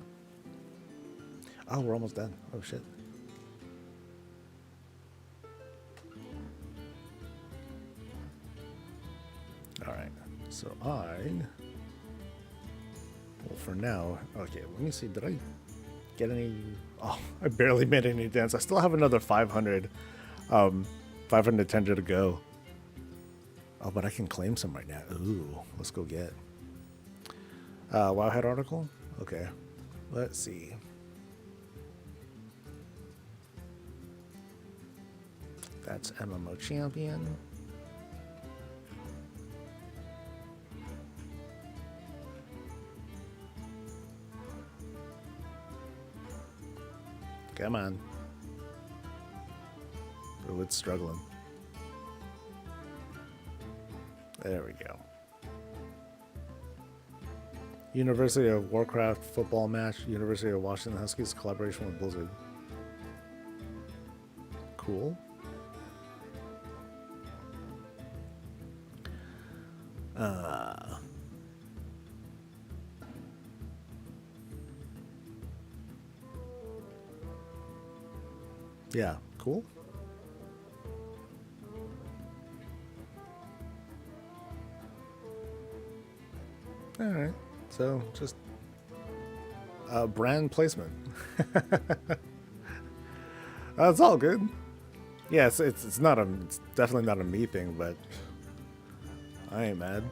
Oh, we're almost done. Oh shit. Alright. So well, for now, okay, let me see. Did I get any? Oh, I barely made any dents. I still have another 500 tender to go. Oh, but I can claim some right now. Ooh, let's go get. Wowhead article? Okay. Let's see. That's MMO champion. Come on. Oh, it's struggling. There we go. University of Warcraft football match. University of Washington Huskies collaboration with Blizzard. Cool. Yeah, cool. All right, so just brand placement. That's all good. Yeah, it's not it's definitely not a me thing, but I ain't mad.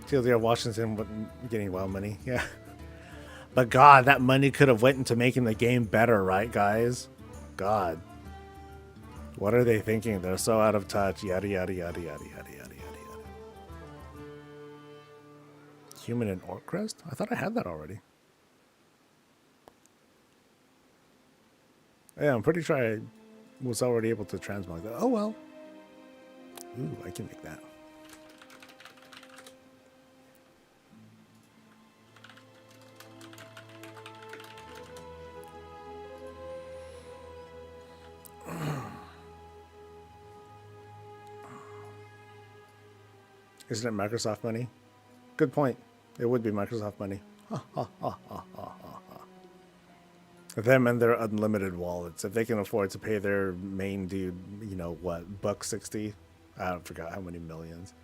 TLDR Washington getting wild money, yeah. But God, that money could have went into making the game better, right, guys? God. What are they thinking? They're so out of touch. Yada, yada, yada, yada, yada, yada, yada, yada. Human and Orc Crest? I thought I had that already. Yeah, I'm pretty sure I was already able to transmog that. Oh, well. Ooh, I can make that. Isn't it Microsoft money? Good point. It would be Microsoft money. Them and their unlimited wallets. If they can afford to pay their main dude, you know what, $160? I forgot how many millions.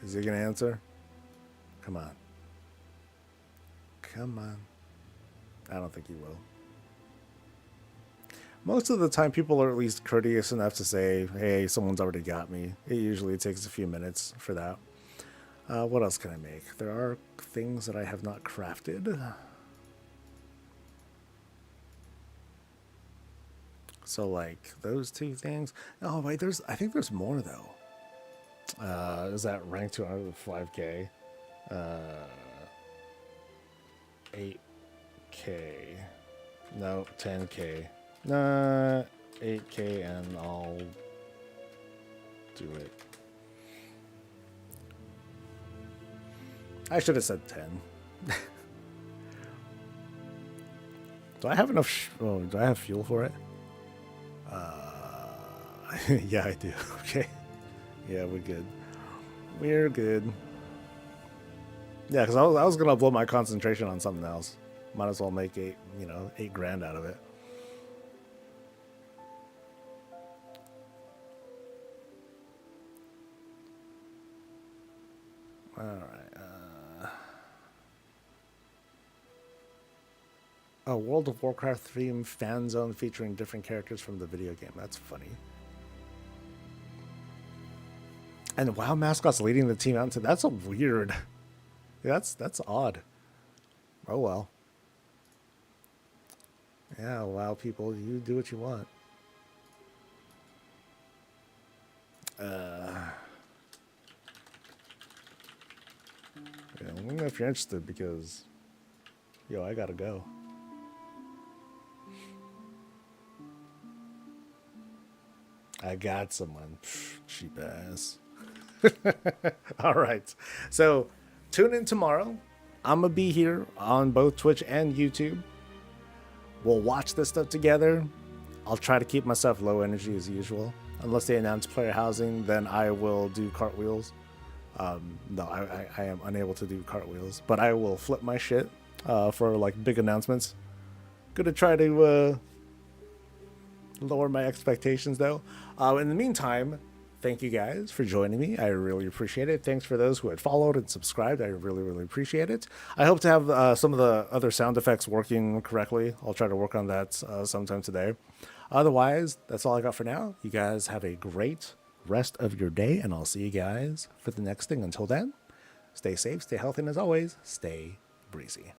Is he gonna answer? Come on. Come on. I don't think he will. Most of the time, people are at least courteous enough to say, hey, someone's already got me. It usually takes a few minutes for that. What else can I make? There are things that I have not crafted. So like those two things. Oh wait, I think there's more though. Is that rank 205K? 8K. No, 10K. Nah, 8K and I'll do it. I should have said 10. Do I have enough? Do I have fuel for it? Yeah, I do. Okay. Yeah, we're good. We're good. Yeah, because I was gonna blow my concentration on something else. Might as well make $8,000 out of it. All right. A World of Warcraft themed fan zone featuring different characters from the video game. That's funny. And WoW mascots leading the team out into that's a weird. That's odd. Oh well. Yeah, WoW people, you do what you want. Yeah, let me know if you're interested because, I gotta go. I got someone. Cheap ass. All right. So tune in tomorrow. I'm going to be here on both Twitch and YouTube. We'll watch this stuff together. I'll try to keep myself low energy as usual. Unless they announce player housing, then I will do cartwheels. No, I am unable to do cartwheels. But I will flip my shit for like big announcements. Gonna try to lower my expectations though. In the meantime, thank you guys for joining me. I really appreciate it. Thanks for those who had followed and subscribed. I really, really appreciate it. I hope to have some of the other sound effects working correctly. I'll try to work on that sometime today. Otherwise, that's all I got for now. You guys have a great rest of your day, and I'll see you guys for the next thing. Until then, stay safe, stay healthy, and as always, stay breezy.